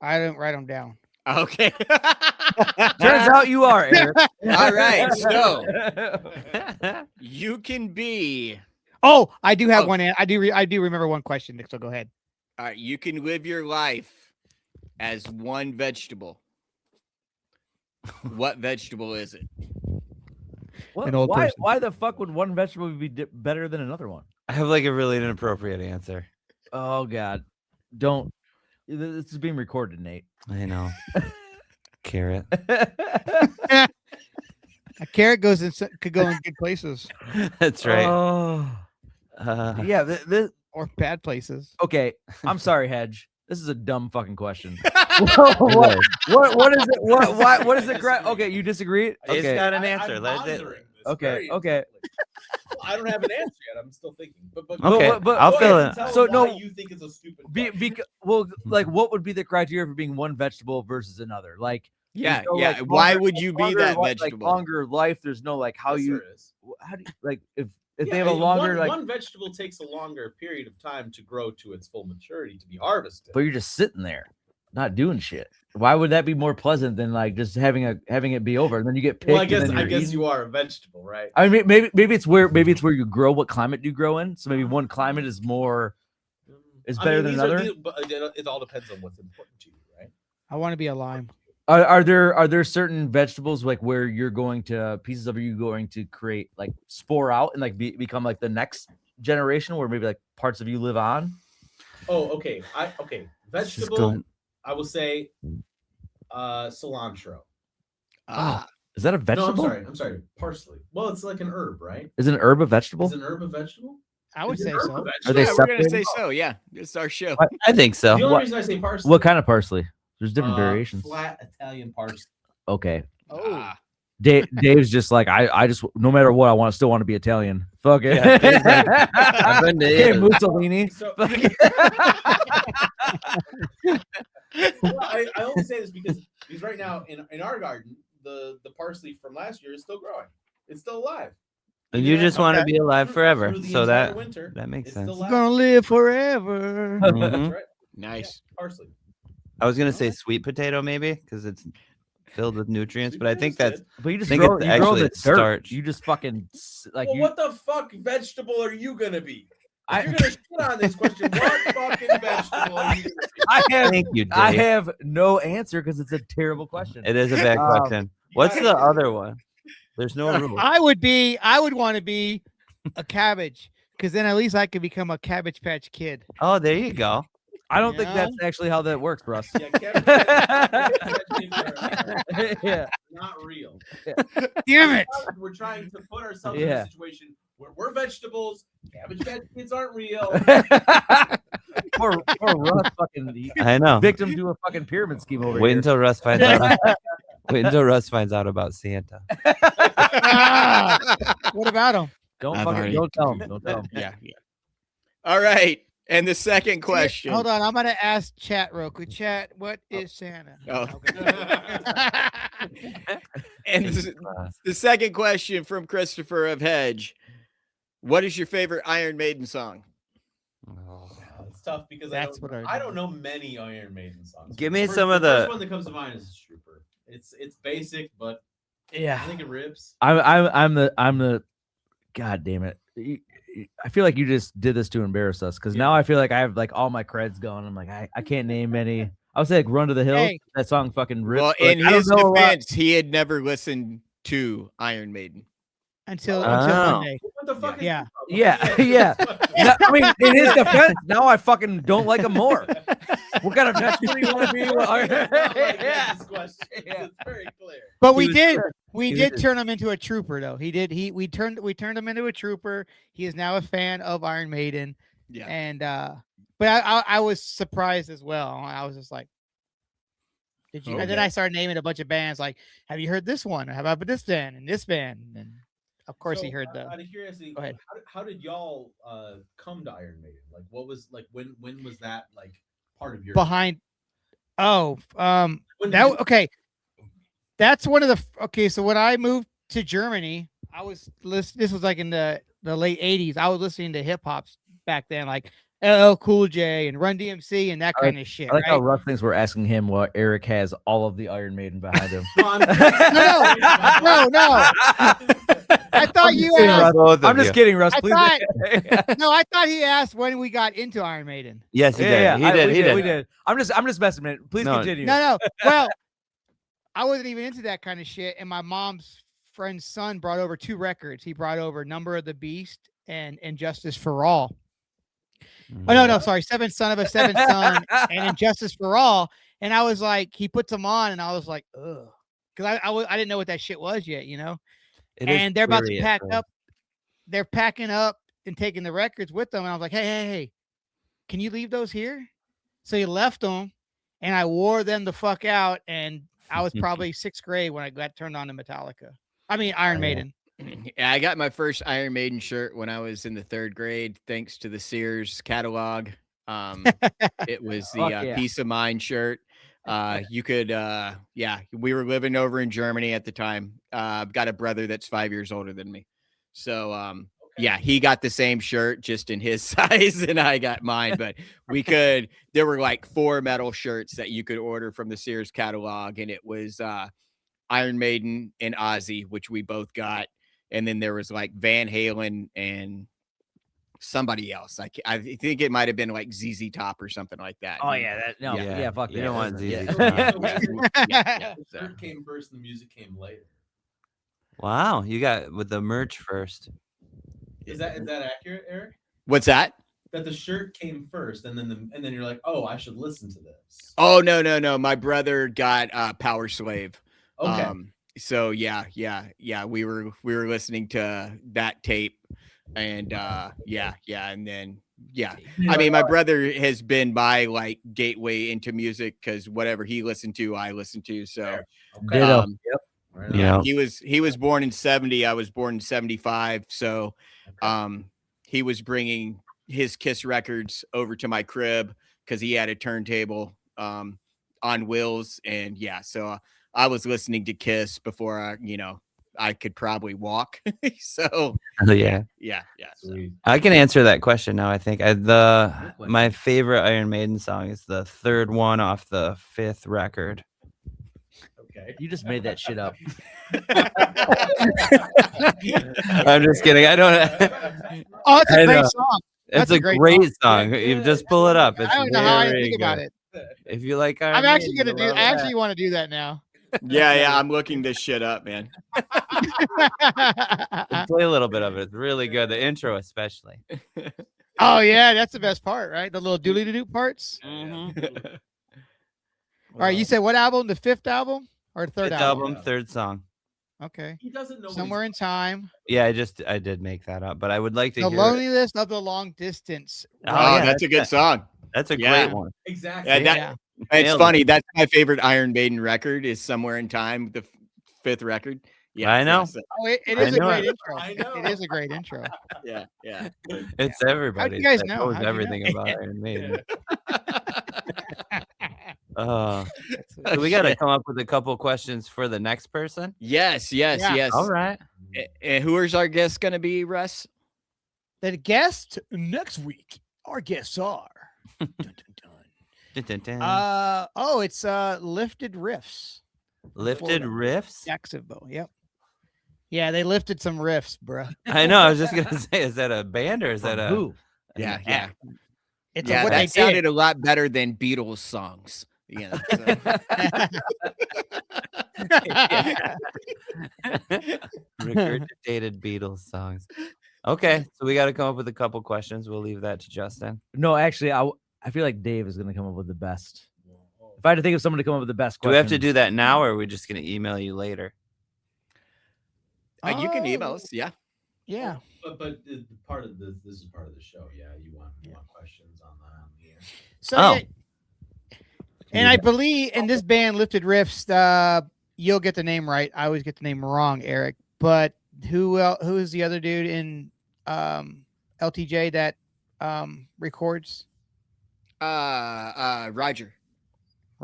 Speaker 1: I didn't write them down.
Speaker 2: Okay.
Speaker 5: Turns out you are, Eric.
Speaker 2: All right. So you can be.
Speaker 1: Oh, I do have
Speaker 2: Oh.
Speaker 1: one. I do remember one question. So go ahead.
Speaker 2: All right. You can live your life as one vegetable. What vegetable is it?
Speaker 5: What?
Speaker 1: An old
Speaker 5: why?
Speaker 1: person.
Speaker 5: Why the fuck would one vegetable be better than another one?
Speaker 4: I have like a really inappropriate answer.
Speaker 5: Oh God, don't. This is being recorded, Nate.
Speaker 4: I know. Carrot.
Speaker 1: A carrot could go in good places
Speaker 4: That's right.
Speaker 5: Oh. Yeah.
Speaker 1: or bad places.
Speaker 5: Okay. I'm sorry, Hedge. This is a dumb fucking question.
Speaker 4: It
Speaker 5: what?
Speaker 4: is.
Speaker 5: What is it? What is it? Okay, you disagree?
Speaker 4: It's
Speaker 5: Okay.
Speaker 4: got an
Speaker 6: I'm
Speaker 4: answer. Let it.
Speaker 6: monitoring this
Speaker 5: Okay.
Speaker 6: very
Speaker 5: Okay.
Speaker 6: intently. Well, I don't have an answer yet. I'm still thinking. But
Speaker 4: Okay,
Speaker 5: but-
Speaker 4: I'll
Speaker 6: go
Speaker 4: fill
Speaker 6: ahead
Speaker 4: it.
Speaker 6: and tell
Speaker 5: So,
Speaker 6: them why
Speaker 5: no,
Speaker 6: you think it's a stupid.
Speaker 5: Well,
Speaker 6: question.
Speaker 5: like, what would be the criteria for being one vegetable versus another? Like,
Speaker 2: Yeah,
Speaker 5: no,
Speaker 2: yeah.
Speaker 5: like,
Speaker 2: Why
Speaker 5: longer-
Speaker 2: would you be
Speaker 5: longer
Speaker 2: that
Speaker 5: li-
Speaker 2: vegetable?
Speaker 5: Like longer life. There's no like how
Speaker 6: Yes,
Speaker 5: you
Speaker 6: there is.
Speaker 5: how do you like if they
Speaker 6: Yeah,
Speaker 5: have a longer
Speaker 6: one,
Speaker 5: like
Speaker 6: one vegetable takes a longer period of time to grow to its full maturity to be harvested.
Speaker 5: but you're just sitting there not doing shit. Why would that be more pleasant than like just having it be over and then you get picked?
Speaker 6: Well, I
Speaker 5: and
Speaker 6: guess
Speaker 5: then you're eating?
Speaker 6: you are a vegetable, right?
Speaker 5: I mean, maybe it's where you grow. What climate do you grow in? So maybe one climate is more is better than another.
Speaker 6: But it all depends on what's important to you, right?
Speaker 1: I want to be a lime.
Speaker 5: Are there certain vegetables like where you're going to pieces of you going to create like spore out and like become like the next generation where maybe like parts of you live on?
Speaker 6: Oh, okay.
Speaker 4: This is
Speaker 6: Vegetable.
Speaker 4: going-
Speaker 6: I will say, cilantro.
Speaker 2: Ah,
Speaker 5: Is that a
Speaker 6: No,
Speaker 5: vegetable?
Speaker 6: I'm sorry. Parsley. Well, it's like an herb, right?
Speaker 5: Is an herb a vegetable?
Speaker 6: Is an herb a vegetable?
Speaker 1: I would
Speaker 6: Is an
Speaker 1: say
Speaker 6: herb
Speaker 1: so.
Speaker 6: a
Speaker 5: Are
Speaker 6: vegetable?
Speaker 5: they
Speaker 2: yeah, we're gonna
Speaker 5: separated?
Speaker 2: say so. Yeah, it's our show.
Speaker 5: What?
Speaker 4: I think so.
Speaker 6: The only
Speaker 5: What-
Speaker 6: reason I say parsley.
Speaker 5: What kind of parsley? There's different
Speaker 6: uh,
Speaker 5: variations.
Speaker 6: Flat Italian parsley.
Speaker 5: Okay.
Speaker 1: Oh,
Speaker 2: Ah,
Speaker 5: Dave's just like I just no matter what I still want to be Italian. Fuck it.
Speaker 4: Yeah, Dave's like, I've been to
Speaker 5: Hey,
Speaker 4: Italy.
Speaker 5: Mussolini.
Speaker 6: So, well, I only say this because right now in our garden, the parsley from last year is still growing. It's still alive.
Speaker 4: And you just want to
Speaker 1: Okay.
Speaker 4: be alive forever.
Speaker 6: Through the
Speaker 4: So
Speaker 6: entire
Speaker 4: that
Speaker 6: winter,
Speaker 4: that makes
Speaker 6: it's
Speaker 4: sense.
Speaker 6: still
Speaker 1: you're
Speaker 6: alive.
Speaker 1: gonna live forever.
Speaker 6: That's
Speaker 4: Mhm.
Speaker 6: right.
Speaker 2: nice.
Speaker 6: Yeah, parsley.
Speaker 4: I was gonna say sweet potato maybe because it's filled with nutrients, but I think that's
Speaker 5: But you just
Speaker 4: think
Speaker 5: grow,
Speaker 4: it's
Speaker 5: you grow
Speaker 4: actually
Speaker 5: the
Speaker 4: it's
Speaker 5: dirt.
Speaker 4: starch.
Speaker 5: You just fucking like
Speaker 6: Well,
Speaker 5: you.
Speaker 6: what the fuck vegetable are you gonna be? If
Speaker 5: I-
Speaker 6: you're gonna shit on this question, what fucking vegetable are you gonna be?
Speaker 5: I have
Speaker 4: thank you, Dave.
Speaker 5: I have no answer because it's a terrible question.
Speaker 4: It is a bad
Speaker 5: Um,
Speaker 4: question. What's the other one? There's no rule.
Speaker 1: I would want to be a cabbage because then at least I could become a Cabbage Patch Kid.
Speaker 4: Oh, there you go.
Speaker 5: I don't think
Speaker 1: Yeah.
Speaker 5: that's actually how that works, Russ.
Speaker 6: Yeah, cabbage are
Speaker 5: Yeah.
Speaker 6: not real.
Speaker 1: Damn it!
Speaker 6: We're trying to put ourselves in
Speaker 5: Yeah.
Speaker 6: a situation where we're vegetables. Cabbage Patch Kids aren't real.
Speaker 5: poor Russ, fucking
Speaker 4: I know.
Speaker 5: victim to a fucking pyramid scheme over
Speaker 4: Wait
Speaker 5: here.
Speaker 4: until Russ finds out. Wait until Russ finds out about Santa.
Speaker 1: Ah, what about him?
Speaker 5: Don't
Speaker 2: I've
Speaker 5: fucking
Speaker 2: already-
Speaker 5: don't tell him. Don't tell him.
Speaker 2: Yeah, yeah. All right. And the second question.
Speaker 1: Hold on, I'm gonna ask chat real quick. Chat, what is Santa?
Speaker 2: Oh.
Speaker 1: Okay.
Speaker 2: And the second question from Christopher of Hedge. What is your favorite Iron Maiden song?
Speaker 6: It's tough because
Speaker 1: That's what
Speaker 6: I don't know many Iron Maiden songs.
Speaker 4: Give
Speaker 6: The
Speaker 4: me
Speaker 6: first-
Speaker 4: some of
Speaker 6: the
Speaker 4: the-
Speaker 6: first one that comes to mind is Trooper. It's basic, but I
Speaker 5: Yeah.
Speaker 6: think it rips.
Speaker 5: I'm the God damn it. I feel like you just did this to embarrass us because now I feel like I have like all my creds going. I'm like, I can't name any. I would say like Run to the Hills.
Speaker 1: Hey.
Speaker 5: That song fucking rips.
Speaker 2: Well,
Speaker 5: but
Speaker 2: in
Speaker 5: I don't
Speaker 2: his
Speaker 5: know a lot.
Speaker 2: defense, he had never listened to Iron Maiden.
Speaker 1: until
Speaker 4: Oh.
Speaker 1: Monday.
Speaker 6: What the fuck?
Speaker 1: Yeah.
Speaker 5: Yeah, yeah. No, I mean, in his defense, now I fucking don't like him more. What kind of vegetable do you want to be?
Speaker 6: Yeah.
Speaker 5: Yeah.
Speaker 6: It's very clear.
Speaker 1: But
Speaker 5: He
Speaker 1: we
Speaker 5: was-
Speaker 1: did
Speaker 4: he
Speaker 1: did
Speaker 4: was-
Speaker 1: turn him into a trooper though. We turned him into a trooper. He is now a fan of Iron Maiden.
Speaker 2: Yeah.
Speaker 1: And but I was surprised as well. I was just like, did you? And then
Speaker 2: Okay.
Speaker 1: I started naming a bunch of bands like, have you heard this one? Or how about this band and this band? And of course he
Speaker 6: So,
Speaker 1: heard the
Speaker 6: Out of curiosity,
Speaker 1: Go ahead.
Speaker 6: how did y'all come to Iron Maiden? Like, what was like when was that like part of your
Speaker 1: behind. Oh,
Speaker 6: When did
Speaker 1: that
Speaker 6: you-
Speaker 1: okay. That's one of the okay. So when I moved to Germany, I was this was like in the late '80s. I was listening to hip hops back then, like LL Cool J and Run DMC and that
Speaker 5: I like-
Speaker 1: kind of shit.
Speaker 5: I like how
Speaker 1: Right?
Speaker 5: Russ thinks we're asking him what Eric has all of the Iron Maiden behind him.
Speaker 6: No, I'm-
Speaker 1: No. I thought you
Speaker 5: kidding,
Speaker 1: asked.
Speaker 5: Russ.
Speaker 4: Both of
Speaker 5: I'm just
Speaker 4: you.
Speaker 5: kidding, Russ.
Speaker 1: I
Speaker 5: Please.
Speaker 1: thought- No, I thought he asked when we got into Iron Maiden.
Speaker 4: Yes, he did.
Speaker 5: yeah,
Speaker 4: He did.
Speaker 5: we
Speaker 4: He did.
Speaker 5: We did. I'm just messing with it. Please
Speaker 4: No.
Speaker 5: continue.
Speaker 1: No. Well, I wasn't even into that kind of shit. And my mom's friend's son brought over 2 records. He brought over Number of the Beast and Injustice for All. Oh no, sorry, Seventh Son of a Seventh Son and Injustice for All. And I was like, he puts them on, and I was like, ugh, because I didn't know what that shit was yet, you know.
Speaker 4: It is
Speaker 1: And they're about to
Speaker 4: eerie at
Speaker 1: pack
Speaker 4: first.
Speaker 1: up. They're packing up and taking the records with them. And I was like, hey, can you leave those here? So he left them, and I wore them the fuck out. And I was probably 6th grade when I got turned on to Metallica. I mean, Iron
Speaker 4: yeah.
Speaker 1: Maiden.
Speaker 2: Yeah, I got my first Iron Maiden shirt when I was in the 3rd grade, thanks to the Sears catalog. It was the
Speaker 5: Fuck yeah.
Speaker 2: Peace of Mind shirt. You could, we were living over in Germany at the time. I've got a brother that's 5 years older than me. So, yeah, he got the same shirt just in his size and I got mine, but there were like 4 metal shirts that you could order from the Sears catalog. And it was, Iron Maiden and Ozzy, which we both got. And then there was like Van Halen and somebody else. I think it might have been like ZZ Top or something like that.
Speaker 5: Oh yeah, fuck
Speaker 4: You
Speaker 5: yeah.
Speaker 4: don't want ZZ
Speaker 5: Yeah.
Speaker 4: Top.
Speaker 6: The shirt came first, and the music came later.
Speaker 4: Wow, you got with the merch first.
Speaker 6: Is that accurate, Eric?
Speaker 2: What's that?
Speaker 6: That the shirt came first, and then you're like, oh, I should listen to this.
Speaker 2: Oh, no. My brother got Power Slave.
Speaker 6: Okay.
Speaker 2: So yeah. We were listening to that tape and and then I mean, my brother has been my like gateway into music because whatever he listened to, I listened to. So
Speaker 5: Ditto.
Speaker 6: Right on.
Speaker 4: Yeah.
Speaker 2: he was born in 70. I was born in 75. So he was bringing his Kiss records over to my crib because he had a turntable on wheels. And so I was listening to Kiss before I could probably walk. So
Speaker 4: Yeah.
Speaker 2: So.
Speaker 6: Sweet.
Speaker 4: I can answer that question now. I think my favorite Iron Maiden song is the third one off the 5th record.
Speaker 6: Okay.
Speaker 5: You just made that shit up.
Speaker 4: I'm just kidding. I don't.
Speaker 1: Oh, it's
Speaker 4: I
Speaker 1: a great
Speaker 4: know.
Speaker 1: song.
Speaker 4: It's
Speaker 1: That's
Speaker 4: a
Speaker 1: a great
Speaker 4: great song. You just pull it up. It's
Speaker 1: I don't know how I
Speaker 4: very
Speaker 1: think about
Speaker 4: good.
Speaker 1: it.
Speaker 4: If you like Iron
Speaker 1: I'm actually
Speaker 4: Maiden,
Speaker 1: gonna
Speaker 4: you'll
Speaker 1: do.
Speaker 4: love
Speaker 1: I
Speaker 4: that.
Speaker 1: actually want to do that now.
Speaker 2: Yeah. I'm looking this shit up, man.
Speaker 4: Play a little bit of it. It's really good. The intro, especially.
Speaker 1: Oh yeah, that's the best part, right? The little doodly doo parts.
Speaker 4: Mm-hmm.
Speaker 1: All right, you said what album? The 5th album or the 3rd
Speaker 4: Fifth
Speaker 1: album?
Speaker 4: album, 3rd song.
Speaker 1: Okay.
Speaker 6: He doesn't know.
Speaker 1: Somewhere in Time.
Speaker 4: Yeah, I did make that up, but I would like to
Speaker 1: The
Speaker 4: hear it.
Speaker 1: Loneliness of the Long Distance.
Speaker 4: Oh,
Speaker 2: Oh,
Speaker 4: yeah,
Speaker 2: that's a good song.
Speaker 4: That's a
Speaker 2: Yeah.
Speaker 4: great one.
Speaker 6: Exactly.
Speaker 2: Yeah, It's
Speaker 4: Nailed
Speaker 2: funny. That's my favorite Iron Maiden record is Somewhere in Time, the 5th record. Yeah,
Speaker 4: I know.
Speaker 1: Oh, it
Speaker 4: I
Speaker 1: is a
Speaker 4: know
Speaker 1: great
Speaker 4: it.
Speaker 1: intro.
Speaker 6: I know.
Speaker 1: It is a great intro.
Speaker 2: Yeah.
Speaker 4: It's everybody.
Speaker 1: you guys
Speaker 4: that
Speaker 1: know?
Speaker 4: knows
Speaker 1: How'd you know?
Speaker 4: everything about Iron Maiden. So we got to come up with a couple questions for the next person.
Speaker 2: Yes.
Speaker 4: All right.
Speaker 2: And who is our guest going to be, Russ?
Speaker 1: The guest next week. Our guests are. Dun, dun, dun.
Speaker 4: Dun, dun, dun.
Speaker 1: It's Lifted Riffs.
Speaker 4: Lifted
Speaker 1: Florida.
Speaker 4: Riffs.
Speaker 1: Jacksonville. Yep. Yeah, they lifted some riffs, bruh.
Speaker 4: I know. I was just gonna say, is that a band or is that a?
Speaker 5: Who?
Speaker 2: Yeah.
Speaker 1: It's
Speaker 2: Yeah,
Speaker 1: what
Speaker 2: that
Speaker 1: they
Speaker 2: sounded
Speaker 1: did.
Speaker 2: a lot better than Beatles songs. So.
Speaker 4: Regurgitated Beatles songs. Okay, so we got to come up with a couple questions. We'll leave that to Justin.
Speaker 5: No, actually, I feel like Dave is gonna come up with the best. If I had to think of someone to come up with the best
Speaker 4: Do
Speaker 5: question,
Speaker 4: we have to do that now, or are we just gonna email you later?
Speaker 2: You can email us. Yeah.
Speaker 1: Yeah.
Speaker 6: But part of this is part of the show. Yeah, you want questions on that. Yeah.
Speaker 1: So,
Speaker 4: Oh.
Speaker 1: and I believe in this band, Lifted Riffs, you'll get the name right. I always get the name wrong, Eric. But who is the other dude in LTJ that records?
Speaker 2: Roger.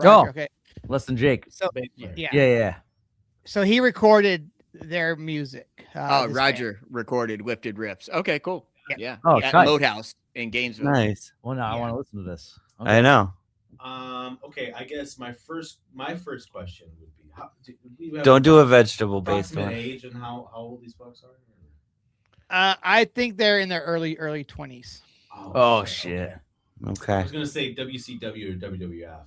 Speaker 5: Oh.
Speaker 1: Okay.
Speaker 5: less than Jake.
Speaker 2: So
Speaker 1: Yeah. So he recorded their music. this
Speaker 2: Roger
Speaker 1: band.
Speaker 2: recorded Lifted Riffs. Okay, cool.
Speaker 1: Yeah.
Speaker 2: Yeah.
Speaker 5: Oh,
Speaker 2: At
Speaker 5: tight.
Speaker 2: Moat House in Gainesville.
Speaker 4: Nice.
Speaker 5: Well, now I
Speaker 1: Yeah.
Speaker 5: want to listen to this.
Speaker 4: I know.
Speaker 6: Okay, I guess my first question would be
Speaker 4: Don't do a vegetable based
Speaker 6: approximate
Speaker 4: one.
Speaker 6: age and how old these folks are.
Speaker 1: I think they're in their early 20s.
Speaker 5: Oh shit.
Speaker 6: I
Speaker 4: Okay.
Speaker 6: was gonna say WCW or WWF.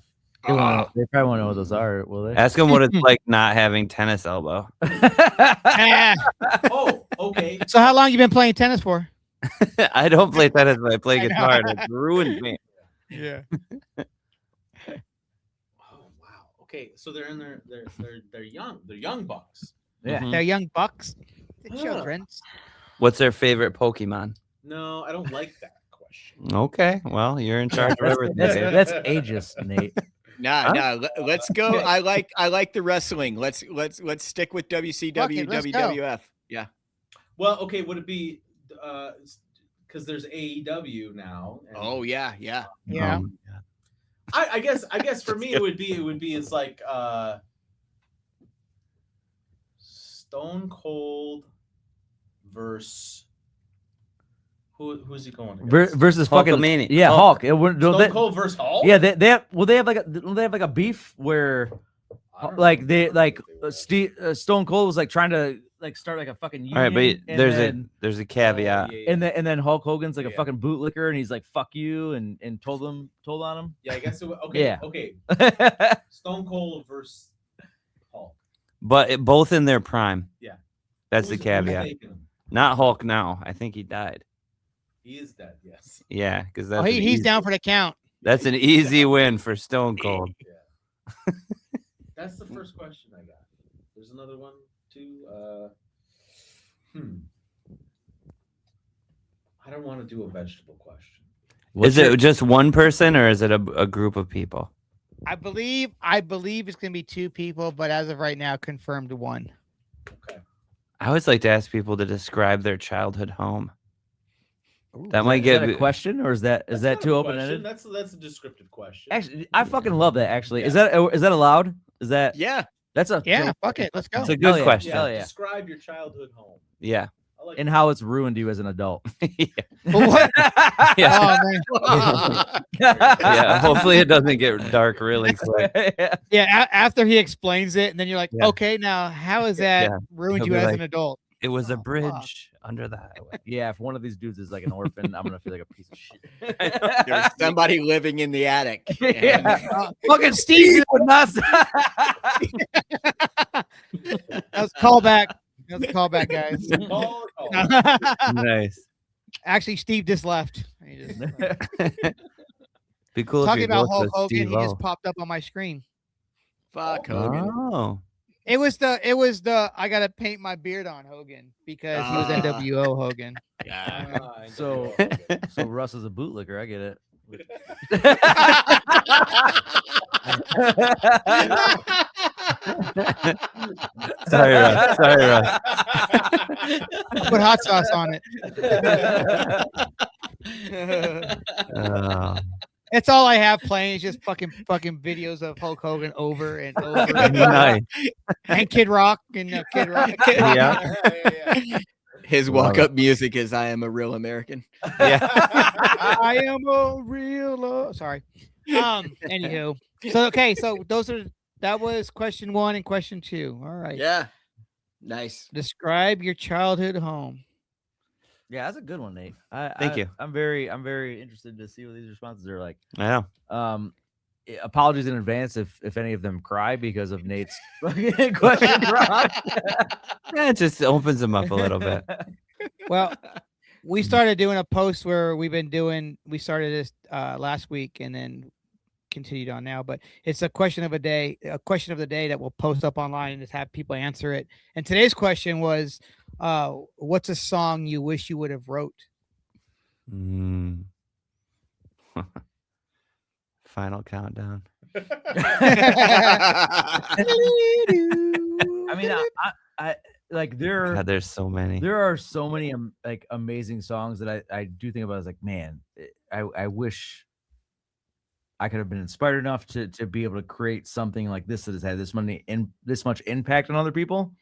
Speaker 5: They probably won't know what those are, will they?
Speaker 4: Ask him what it's like not having tennis elbow.
Speaker 1: Ah,
Speaker 6: Oh, okay.
Speaker 1: so how long you been playing tennis for?
Speaker 4: I don't play tennis, but I play
Speaker 1: I know.
Speaker 4: guitar. And it's ruined me.
Speaker 1: Yeah.
Speaker 6: Oh wow. Okay, so they're in they're young. They're young bucks.
Speaker 5: Yeah.
Speaker 4: Mhm.
Speaker 1: They're young bucks. The
Speaker 6: Huh.
Speaker 1: children.
Speaker 4: What's their favorite Pokemon?
Speaker 6: No, I don't like that question.
Speaker 4: Okay. Well, you're in charge of
Speaker 5: That's,
Speaker 4: everything.
Speaker 5: that's,
Speaker 4: Dave.
Speaker 5: that's ageist, Nate.
Speaker 2: Let's go. I like the wrestling. Let's stick with WCW,
Speaker 1: Fuck it, let's go.
Speaker 2: WWF. Yeah.
Speaker 6: Well, okay, would it be because there's AEW now? and-
Speaker 2: Oh yeah.
Speaker 1: Yeah.
Speaker 4: Yeah.
Speaker 6: I guess for me it would be it's like Stone Cold versus who's he going against?
Speaker 5: versus fucking
Speaker 4: Hulkamania.
Speaker 5: yeah, Hulk. It wouldn't.
Speaker 6: Stone Cold versus Hulk.
Speaker 5: Yeah, they have like a beef where
Speaker 6: I don't
Speaker 5: like
Speaker 6: know.
Speaker 5: they
Speaker 6: I don't
Speaker 5: like
Speaker 6: think they were.
Speaker 5: Stone Cold was like trying to like start like a fucking union.
Speaker 4: All right, but
Speaker 5: and
Speaker 4: there's
Speaker 5: then,
Speaker 4: a caveat.
Speaker 6: Oh, yeah.
Speaker 5: and then Hulk Hogan's like a
Speaker 6: Yeah.
Speaker 5: fucking bootlicker and he's like fuck you and told on him.
Speaker 6: Yeah, I guess it would, okay.
Speaker 5: Yeah.
Speaker 6: Okay. Stone Cold versus Hulk.
Speaker 4: But both in their prime.
Speaker 6: Yeah.
Speaker 4: That's the
Speaker 6: Who's
Speaker 4: caveat.
Speaker 6: taking him?
Speaker 4: Not Hulk now. I think he died.
Speaker 6: He is dead. Yes.
Speaker 4: Yeah, because
Speaker 1: Oh,
Speaker 4: that's
Speaker 1: he's down for the count.
Speaker 4: That's an easy win for Stone Cold.
Speaker 6: Yeah. That's the first question I got. There's another one too. I don't want to do a vegetable question.
Speaker 4: Is it just one person or is it a group of people?
Speaker 1: I believe it's gonna be 2 people, but as of right now, confirmed 1.
Speaker 6: Okay.
Speaker 4: I always like to ask people to describe their childhood home. That
Speaker 5: Is
Speaker 4: might
Speaker 5: is
Speaker 4: get
Speaker 5: that a question or is that
Speaker 6: That's
Speaker 5: that
Speaker 6: not
Speaker 5: too
Speaker 6: a
Speaker 5: open
Speaker 6: question.
Speaker 5: ended?
Speaker 6: That's a descriptive question.
Speaker 5: Actually, I fucking love that. Actually, is
Speaker 6: Yeah.
Speaker 5: that allowed? Is that
Speaker 2: Yeah.
Speaker 5: that's a
Speaker 1: Yeah, fuck it, let's go.
Speaker 4: It's a
Speaker 5: Hell
Speaker 4: good
Speaker 5: yeah.
Speaker 4: question.
Speaker 5: Hell yeah.
Speaker 6: Describe your childhood home.
Speaker 4: Yeah.
Speaker 6: I like
Speaker 5: and how it's ruined you as an adult.
Speaker 4: Yeah.
Speaker 1: What?
Speaker 4: Yeah.
Speaker 1: Oh, man.
Speaker 4: Yeah. Hopefully it doesn't get dark really quick.
Speaker 1: Yeah, after he explains it, and then you're like,
Speaker 4: Yeah.
Speaker 1: okay, now how has that
Speaker 4: Yeah.
Speaker 1: ruined
Speaker 4: He'll
Speaker 1: you
Speaker 4: be
Speaker 1: as
Speaker 4: like,
Speaker 1: an adult?
Speaker 4: It was a
Speaker 1: Oh, fuck.
Speaker 4: bridge under the highway.
Speaker 5: Yeah, if one of these dudes is like an orphan, I'm gonna feel like a piece of shit.
Speaker 2: There's somebody living in the attic.
Speaker 5: Yeah. Fucking Steve would not.
Speaker 1: That was a callback. That was a callback, guys.
Speaker 6: Oh,
Speaker 4: Nice.
Speaker 1: Actually, Steve just left. He just,
Speaker 4: Be cool
Speaker 1: talking
Speaker 4: if you
Speaker 1: about
Speaker 4: both
Speaker 1: Hulk
Speaker 4: with
Speaker 1: Hogan, he
Speaker 4: Steve-O.
Speaker 1: just popped up on my screen.
Speaker 2: Fuck Hogan.
Speaker 4: Oh.
Speaker 1: It was the I gotta paint my beard on Hogan because he was
Speaker 2: Ah.
Speaker 1: NWO Hogan.
Speaker 2: Yeah.
Speaker 5: So- So Russ is a bootlicker. I get it.
Speaker 4: Sorry, Russ. Sorry, Russ.
Speaker 1: Put hot sauce on it.
Speaker 4: Oh.
Speaker 1: That's all I have playing is just fucking videos of Hulk Hogan over and over.
Speaker 4: Nice.
Speaker 1: And Kid Rock and Kid Rock. Kid Rock.
Speaker 4: Yeah.
Speaker 2: His
Speaker 4: Love
Speaker 2: walk-up music is "I Am a Real American."
Speaker 4: Yeah.
Speaker 1: I am a real sorry. Anywho. So okay, so that was question 1 and question 2. All right.
Speaker 2: Yeah. Nice.
Speaker 1: Describe your childhood home.
Speaker 5: Yeah, that's a good one, Nate.
Speaker 4: Thank you.
Speaker 5: I'm very interested to see what these responses are like.
Speaker 4: I know.
Speaker 5: Apologies in advance if any of them cry because of Nate's fucking question. Rock.
Speaker 4: Yeah, it just opens them up a little bit.
Speaker 1: Well, we started doing a post where we started this last week and then continued on now, but it's a question of the day that we'll post up online and just have people answer it. And today's question was, what's a song you wish you would have wrote?
Speaker 4: Mm. Final countdown.
Speaker 5: I mean, I like
Speaker 4: God, there's so many.
Speaker 5: there are so many like amazing songs that I do think about. As like, man, I wish I could have been inspired enough to be able to create something like this that has had this much impact on other people.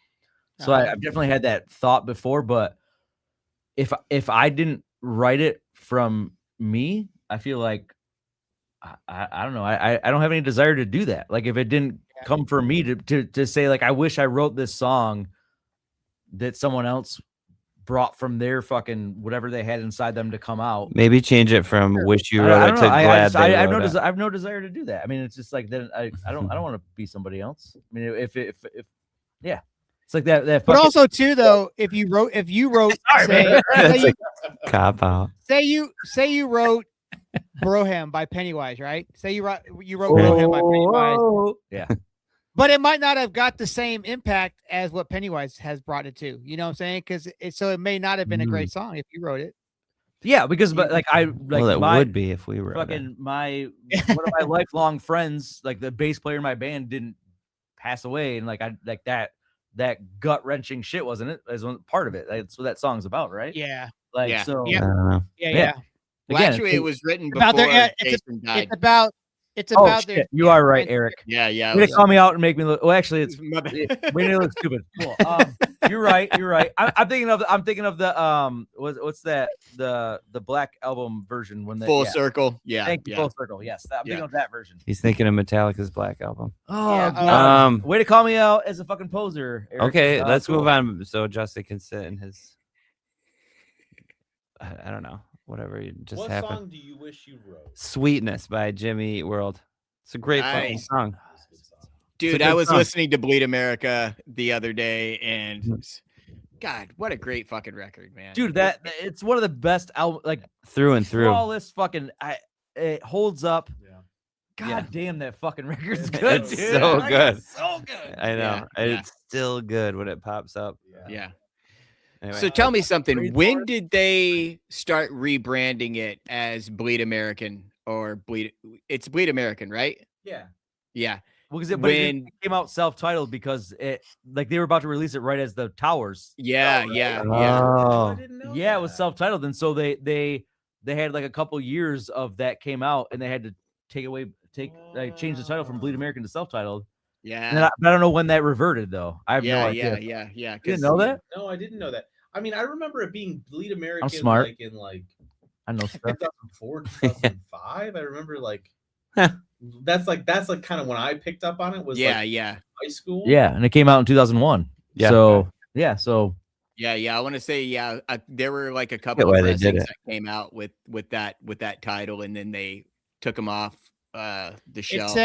Speaker 5: So I've definitely had that thought before, but if I didn't write it from me, I feel like I don't know. I don't have any desire to do that. Like if it didn't come from me to say like I wish I wrote this song that someone else brought from their fucking whatever they had inside them to come out.
Speaker 4: Maybe change it from "wish you
Speaker 5: I
Speaker 4: wrote it"
Speaker 5: don't
Speaker 4: to
Speaker 5: know.
Speaker 4: "glad they
Speaker 5: I have
Speaker 4: wrote
Speaker 5: no
Speaker 4: it."
Speaker 5: I have no desire to do that. I mean, it's just like then I don't want to be somebody else. I mean, if yeah, it's like that.
Speaker 1: But
Speaker 5: fucking-
Speaker 1: also too, though, if you wrote,
Speaker 5: Sorry, man.
Speaker 4: That's a cop out.
Speaker 1: say you wrote Broham by Pennywise, right? Say you wrote Broham by Pennywise,
Speaker 5: Yeah.
Speaker 1: but it might not have got the same impact as what Pennywise has brought it to. You know what I'm saying? Because it may not have been a great song if you wrote it.
Speaker 5: Yeah, because but like I like
Speaker 4: Well, it
Speaker 5: my
Speaker 4: would be if we wrote it.
Speaker 5: fucking my one of my lifelong friends, like the bass player in my band, didn't pass away, and like I like that gut wrenching shit wasn't it? As one part of it. That's what that song's about, right?
Speaker 1: Yeah,
Speaker 5: Like
Speaker 2: Yeah.
Speaker 5: so.
Speaker 1: Yeah.
Speaker 4: I don't know.
Speaker 1: yeah,
Speaker 5: Yeah.
Speaker 1: yeah.
Speaker 2: Well,
Speaker 5: Again,
Speaker 2: actually, it was written
Speaker 1: About
Speaker 2: before
Speaker 1: their-
Speaker 2: Jason died.
Speaker 1: It's
Speaker 5: Oh
Speaker 1: about their
Speaker 5: shit, you are right,
Speaker 1: friendship.
Speaker 5: Eric.
Speaker 2: Yeah, yeah.
Speaker 5: Way to call me out and make me look. Well, actually, it's
Speaker 2: My bad.
Speaker 5: way to look stupid. Cool. You're right. You're right. I'm thinking of the what's that the Black Album version when they
Speaker 2: Full
Speaker 5: yeah.
Speaker 2: circle. Yeah.
Speaker 5: Thank you,
Speaker 2: yeah.
Speaker 5: Full Circle. Yes, I'm thinking of that version.
Speaker 4: He's thinking of Metallica's Black Album.
Speaker 5: Oh,
Speaker 1: Yeah,
Speaker 5: God. Way to call me out as a fucking poser, Eric.
Speaker 4: Okay, let's
Speaker 5: Cool.
Speaker 4: move on so Justin can sit in his. I don't know, whatever just
Speaker 7: What
Speaker 4: happened.
Speaker 7: song do you wish you wrote?
Speaker 4: Sweetness by Jimmy Eat World. It's a great fucking
Speaker 2: Nice.
Speaker 4: song.
Speaker 7: That's a good song.
Speaker 2: Dude,
Speaker 4: good
Speaker 2: I was
Speaker 4: song.
Speaker 2: listening to Bleed America the other day, and
Speaker 5: Mm.
Speaker 2: God, what a great fucking record, man.
Speaker 5: Dude, that it's one of the best album, like
Speaker 4: Through and through.
Speaker 5: flawless fucking. It holds up.
Speaker 7: Yeah.
Speaker 5: God
Speaker 4: Yeah.
Speaker 5: damn, that fucking record's good.
Speaker 4: It's
Speaker 5: dude.
Speaker 4: so
Speaker 5: That
Speaker 4: good.
Speaker 5: record's so good.
Speaker 4: I know.
Speaker 2: Yeah, yeah.
Speaker 4: It's still good when it pops up.
Speaker 2: Yeah.
Speaker 4: Anyway.
Speaker 2: So tell me something.
Speaker 5: Breathe
Speaker 2: When
Speaker 5: for it.
Speaker 2: did they start rebranding it as Bleed American or Bleed? It's Bleed American, right?
Speaker 7: Yeah.
Speaker 2: Yeah.
Speaker 5: Well, because it
Speaker 2: When-
Speaker 5: came out self-titled because it like they were about to release it right as the Towers.
Speaker 2: Yeah.
Speaker 7: Oh,
Speaker 2: Yeah.
Speaker 7: really?
Speaker 2: Yeah.
Speaker 7: Oh, I
Speaker 4: Oh,
Speaker 7: didn't know
Speaker 5: Yeah, it was
Speaker 7: that.
Speaker 5: self-titled, and so they had like a couple years of that came out, and they had to change the title from Bleed American to self-titled.
Speaker 2: Yeah.
Speaker 5: And but I don't know when that reverted though. I have
Speaker 2: yeah,
Speaker 5: no idea.
Speaker 2: yeah.
Speaker 5: You didn't know that?
Speaker 7: No, I didn't know that. I mean, I remember it being Bleed American
Speaker 5: smart.
Speaker 7: like in like
Speaker 5: I know stuff.
Speaker 7: 2004, 2005. I remember like
Speaker 4: Huh.
Speaker 7: that's kind of when I picked up on it was
Speaker 2: Yeah.
Speaker 7: like
Speaker 2: Yeah.
Speaker 7: high school.
Speaker 5: Yeah, and it came out in 2001.
Speaker 4: Yeah.
Speaker 5: So
Speaker 2: Yeah. I want to say, yeah, there were like a
Speaker 4: get
Speaker 2: couple
Speaker 4: why
Speaker 2: of
Speaker 4: they did
Speaker 2: pressings
Speaker 4: it.
Speaker 2: that came out with that title, and then they took them off the shelf.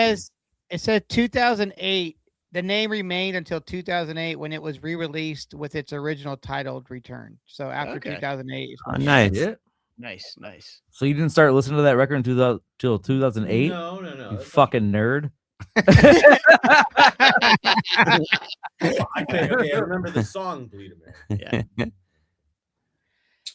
Speaker 1: It said 2008. The name remained until 2008 when it was re-released with its original titled return. So after
Speaker 2: Okay.
Speaker 1: 2008, is
Speaker 4: Oh,
Speaker 1: when-
Speaker 4: nice.
Speaker 5: yeah.
Speaker 2: Nice.
Speaker 5: So you didn't start listening to that record until 2008?
Speaker 7: No.
Speaker 5: You
Speaker 7: that's
Speaker 5: fucking nerd.
Speaker 7: not- okay, I remember the song Bleed American.
Speaker 2: Yeah.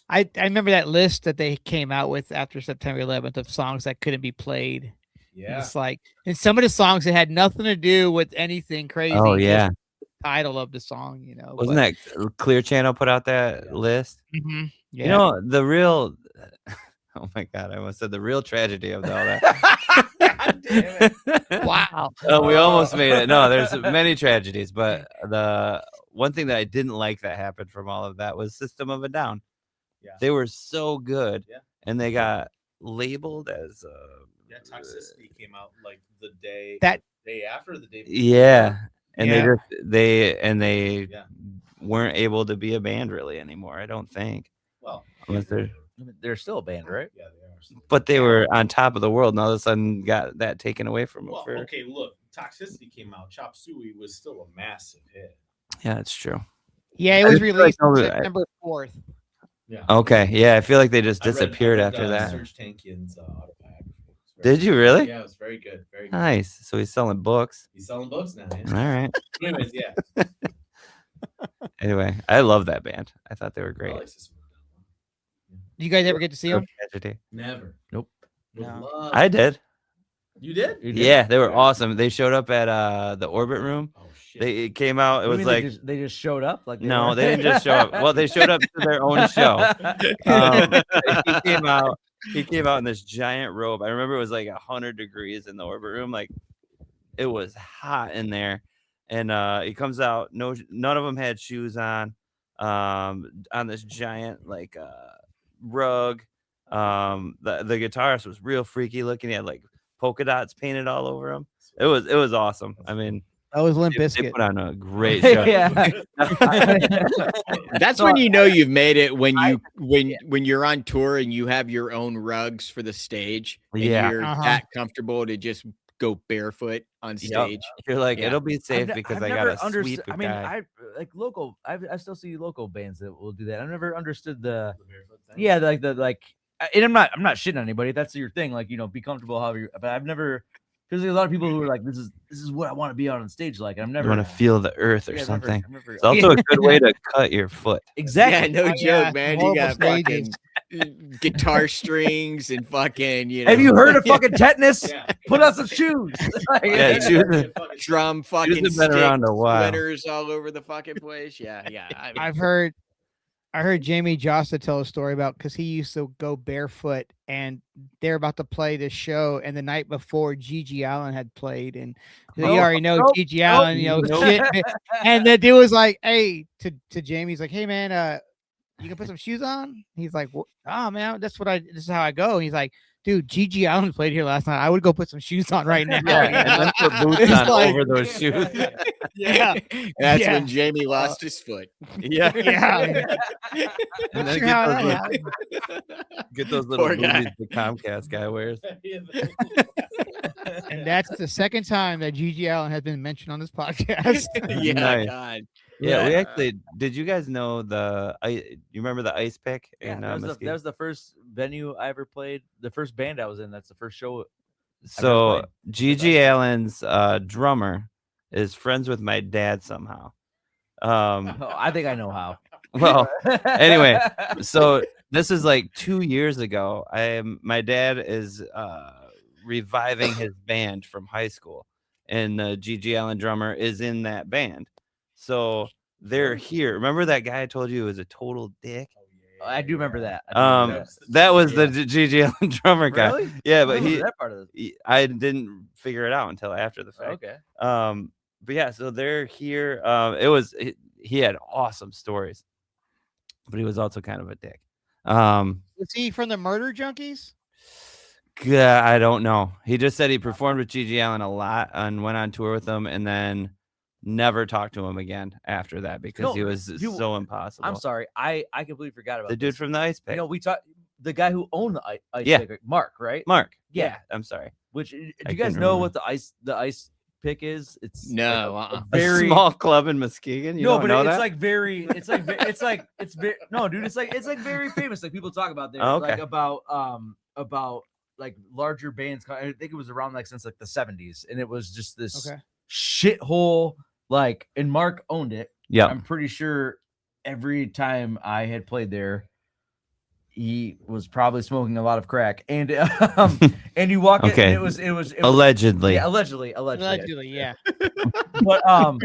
Speaker 1: I remember that list that they came out with after September 11th of songs that couldn't be played.
Speaker 7: Yeah.
Speaker 1: It's like, and some of the songs that had nothing to do with anything crazy.
Speaker 4: Oh,
Speaker 1: just
Speaker 4: yeah.
Speaker 1: the title of the song, you know.
Speaker 4: Wasn't that Clear Channel put out that
Speaker 7: Yeah.
Speaker 4: list?
Speaker 1: Mhm, yeah.
Speaker 4: You know, the real. Oh my God, I almost said the real tragedy of all that.
Speaker 7: God damn it.
Speaker 1: Wow.
Speaker 4: Oh, we almost made it. No, there's many tragedies, but the one thing that I didn't like that happened from all of that was System of a Down.
Speaker 7: Yeah.
Speaker 4: They were so good,
Speaker 7: Yeah.
Speaker 4: and they got labeled as
Speaker 7: Yeah, Toxicity came out like the day after the day. before.
Speaker 4: yeah, and
Speaker 1: Yeah.
Speaker 4: they
Speaker 7: Yeah.
Speaker 4: weren't able to be a band really anymore. I don't think,
Speaker 7: Well,
Speaker 4: unless they're,
Speaker 5: They're still a band, right?
Speaker 7: Yeah, they are. still.
Speaker 4: but they were on top of the world, and all of a sudden got that taken away from them.
Speaker 7: Well,
Speaker 4: for,
Speaker 7: okay, look, Toxicity came out. Chop Suey was still a massive hit.
Speaker 4: Yeah, it's true.
Speaker 1: Yeah, it
Speaker 4: I
Speaker 1: was
Speaker 4: just feel like
Speaker 1: released on
Speaker 4: nobody-
Speaker 1: September 4th.
Speaker 7: Yeah.
Speaker 4: Okay, yeah, I feel like they just
Speaker 7: I read-
Speaker 4: disappeared
Speaker 7: I read,
Speaker 4: after that.
Speaker 7: Serge Tankian's autobiography. It's very
Speaker 4: Did you
Speaker 7: good.
Speaker 4: really?
Speaker 7: Yeah, it was very good. Very good.
Speaker 4: Nice. So he's selling books.
Speaker 7: He's selling books now.
Speaker 4: All
Speaker 7: Yeah.
Speaker 4: right.
Speaker 7: Anyways, yeah.
Speaker 4: Anyway, I love that band. I thought they were
Speaker 7: I
Speaker 4: great.
Speaker 7: like System of a Down.
Speaker 1: Do you guys ever get to see
Speaker 4: No
Speaker 1: them?
Speaker 4: tragedy.
Speaker 7: Never.
Speaker 5: Nope.
Speaker 7: Would
Speaker 1: No.
Speaker 7: love-
Speaker 4: I did.
Speaker 7: You did?
Speaker 5: You did?
Speaker 4: Yeah, they were awesome. They showed up at the Orbit Room.
Speaker 7: Oh shit.
Speaker 4: It came out. It
Speaker 5: What do
Speaker 4: was
Speaker 5: you mean
Speaker 4: like
Speaker 5: they just showed up. Like
Speaker 4: no, they didn't just show up. Well, they showed up to their own show. He came out. He came out in this giant robe. I remember it was like 100 degrees in the Orbit Room. Like it was hot in there. And he comes out. None of them had shoes on this giant like rug. The guitarist was real freaky looking. He had like polka dots painted all over him. It was awesome. I mean,
Speaker 1: That was Limp
Speaker 4: they
Speaker 1: Bizkit.
Speaker 4: put on a great show.
Speaker 5: yeah.
Speaker 2: That's when you know you've made it, when you're on tour and you have your own rugs for the stage. And
Speaker 4: Yeah.
Speaker 2: you're
Speaker 1: Uh-huh.
Speaker 2: that comfortable to just go barefoot on stage.
Speaker 4: You're like,
Speaker 2: Yeah.
Speaker 4: it'll be safe
Speaker 5: I've
Speaker 4: because
Speaker 5: I've
Speaker 4: I
Speaker 5: never
Speaker 4: got a
Speaker 5: understood.
Speaker 4: sweep
Speaker 5: I mean,
Speaker 4: guy.
Speaker 5: I local. I still see local bands that will do that. I've never understood the.
Speaker 7: The barefoot thing?
Speaker 5: Yeah, and I'm not shitting on anybody. That's your thing. Like, you know, be comfortable however you, but I've never, because there's a lot of people who are like, this is what I want to be out on stage like. And I'm
Speaker 4: You
Speaker 5: never
Speaker 4: want to feel the earth or
Speaker 5: yeah, I've never-
Speaker 4: something.
Speaker 5: I've never-
Speaker 4: It's also a good way to cut your foot.
Speaker 5: exactly.
Speaker 2: Yeah, no
Speaker 1: Oh,
Speaker 2: joke,
Speaker 1: yeah,
Speaker 2: man. You
Speaker 1: horrible
Speaker 2: got
Speaker 1: stages.
Speaker 2: fucking guitar strings and fucking, you know.
Speaker 5: Have you heard of fucking tetanus?
Speaker 7: Yeah.
Speaker 5: Put on some shoes.
Speaker 4: Yeah, shoes-
Speaker 2: drum fucking
Speaker 4: Shoes have been around a while.
Speaker 2: splinters all over the fucking place? Yeah. I mean,
Speaker 1: I've heard I heard Jamie Josta tell a story about because he used to go barefoot and they're about to play this show, and the night before Gigi Allen had played, and you already know Gigi Allen, shit. And the dude was like, "Hey," to Jamie, he's like, "Hey man, you can put some shoes on." He's like, "Oh man, this is how I go." And he's like, "Dude, Gigi Allen played here last night. I would go put some shoes on right now."
Speaker 4: Yeah, and then put boots on over those shoes.
Speaker 1: Yeah.
Speaker 2: That's when Jamie lost his foot.
Speaker 4: Yeah.
Speaker 1: Yeah.
Speaker 4: And then get those little
Speaker 2: Poor guy.
Speaker 4: booties the Comcast guy wears.
Speaker 1: And that's the second time that Gigi Allen has been mentioned on this podcast.
Speaker 2: Yeah,
Speaker 4: Nice.
Speaker 2: God.
Speaker 4: Yeah, we actually did. You guys know you remember the ice pick?
Speaker 5: Yeah, that was the first venue I ever played. The first band I was in. That's the first show.
Speaker 4: So Gigi Allen's drummer is friends with my dad somehow.
Speaker 5: I think I know how.
Speaker 4: Well, anyway, so this is like 2 years ago. My dad is reviving his band from high school, and the Gigi Allen drummer is in that band. So they're here. Remember that guy I told you was a total dick?
Speaker 5: I do remember that.
Speaker 4: That was the Gigi Allen drummer guy.
Speaker 5: Really?
Speaker 4: Yeah,
Speaker 5: I
Speaker 4: but
Speaker 5: remember that part of it.
Speaker 4: I didn't figure it out until after the fact.
Speaker 5: Okay.
Speaker 4: But yeah, so they're here. He had awesome stories, but he was also kind of a dick.
Speaker 1: Was he from the Murder Junkies?
Speaker 4: I don't know. He just said he performed with Gigi Allen a lot and went on tour with them, and then never talked to him again after that because he was so impossible.
Speaker 5: I'm sorry, I completely forgot about
Speaker 4: the dude from the Ice Pick.
Speaker 5: we talked the guy who owned the ice pick, Mark, right?
Speaker 4: Mark.
Speaker 5: Yeah.
Speaker 4: I'm sorry.
Speaker 5: Which do
Speaker 4: I
Speaker 5: you guys
Speaker 4: couldn't
Speaker 5: know
Speaker 4: remember.
Speaker 5: what the ice pick is? It's
Speaker 2: No,
Speaker 5: a
Speaker 4: A
Speaker 5: very
Speaker 4: small club in Muskegon. You
Speaker 5: no,
Speaker 4: don't
Speaker 5: but
Speaker 4: know
Speaker 5: it's
Speaker 4: that?
Speaker 5: like very, it's very no, dude, it's like very famous. Like people talk about there,
Speaker 4: Oh, okay.
Speaker 5: like about like larger bands. I think it was around like since like the 70s, and it was just this shithole. Like, and Mark owned it.
Speaker 4: Yeah.
Speaker 5: I'm pretty sure every time I had played there, he was probably smoking a lot of crack. And and you walk in, and it was
Speaker 4: allegedly.
Speaker 5: yeah, allegedly,
Speaker 1: Yeah.
Speaker 5: but no,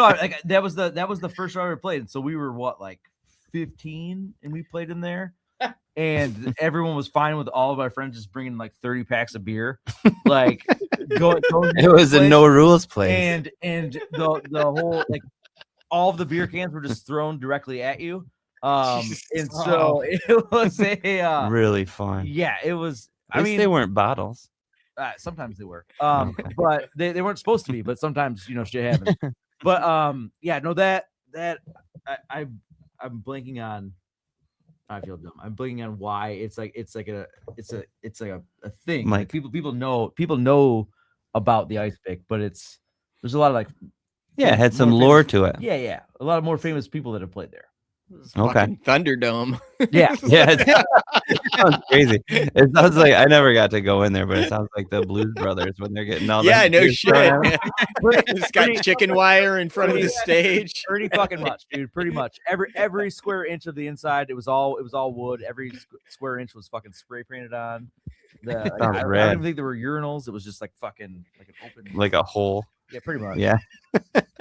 Speaker 5: like that was the first show I ever played. And so we were like 15, and we played in there. And everyone was fine with all of our friends just bringing like 30 packs of beer, like going
Speaker 4: It was a no rules place,
Speaker 5: and the whole like all of the beer cans were just thrown directly at you, and so it was a
Speaker 4: really fun.
Speaker 5: yeah, it was.
Speaker 4: At least they weren't bottles.
Speaker 5: Sometimes they were,
Speaker 4: Okay.
Speaker 5: but they weren't supposed to be. But sometimes shit happens. But yeah, no, that I'm blanking on. I feel dumb. I'm blanking on why it's like a thing. Like people know about the ice pick, but there's a lot of like
Speaker 4: it had some lore to it.
Speaker 5: Yeah, a lot of more famous people that have played there.
Speaker 2: Okay. Thunderdome.
Speaker 5: Yeah.
Speaker 4: It sounds crazy. It sounds like I never got to go in there, but it sounds like the Blues Brothers when they're getting all
Speaker 2: Yeah,
Speaker 4: that
Speaker 2: no
Speaker 4: beer
Speaker 2: shit.
Speaker 4: thrown at 'em.
Speaker 2: It's got chicken wire in front of the stage.
Speaker 5: Pretty fucking much, dude. Pretty much every square inch of the inside, it was all wood. Every square inch was fucking spray painted on. I don't even think there were urinals. It was just like fucking like an open,
Speaker 4: like a hole.
Speaker 5: Yeah, pretty much.
Speaker 4: Yeah.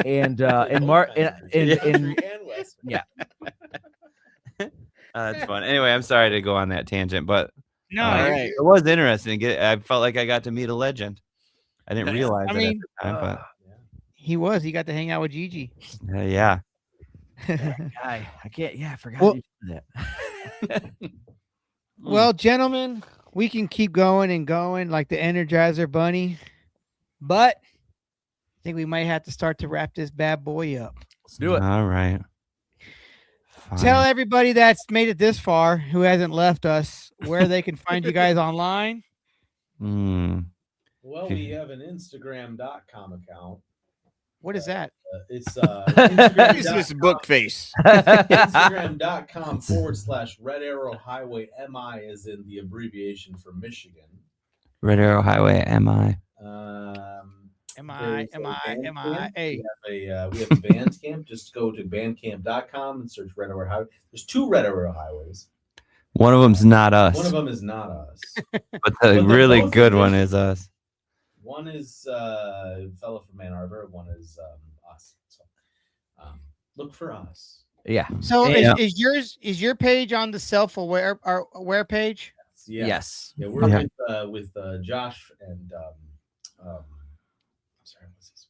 Speaker 5: And Mark and yeah.
Speaker 4: That's fun. Anyway, I'm sorry to go on that tangent, but
Speaker 1: No,
Speaker 2: right.
Speaker 4: it was interesting. I felt like I got to meet a legend. I didn't realize it at the time,
Speaker 1: he got to hang out with Gigi.
Speaker 4: but yeah.
Speaker 5: I can't. Yeah, I forgot
Speaker 1: Well-
Speaker 5: you did that.
Speaker 1: Well, gentlemen, we can keep going and going like the Energizer Bunny, but I think we might have to start to wrap this bad boy up.
Speaker 5: Let's do it.
Speaker 4: All right. Fine.
Speaker 1: Tell everybody that's made it this far who hasn't left us where they can find you guys online.
Speaker 7: Well, we have an Instagram.com account.
Speaker 1: What is that?
Speaker 7: It's
Speaker 2: Business book face.
Speaker 7: Instagram.com/Red Arrow Highway. MI is in the abbreviation for Michigan.
Speaker 4: Red Arrow Highway, MI.
Speaker 1: M-I. Hey.
Speaker 7: We have a Bandcamp. Just go to bandcamp.com and search Red Arrow Highway. There's 2 Red Arrow Highways.
Speaker 4: One of them's not us,
Speaker 7: One of them is not us.
Speaker 4: but the really
Speaker 7: both
Speaker 4: good
Speaker 7: of
Speaker 4: one
Speaker 7: them-
Speaker 4: is us.
Speaker 7: One is a fellow from Ann Arbor. One is us. So look for us.
Speaker 5: Yeah.
Speaker 1: So
Speaker 5: Yeah.
Speaker 1: is your page on the self-aware or aware page?
Speaker 6: Yeah.
Speaker 5: Yes.
Speaker 6: Yeah, we're
Speaker 4: Yeah.
Speaker 6: with Josh and I'm sorry, what's his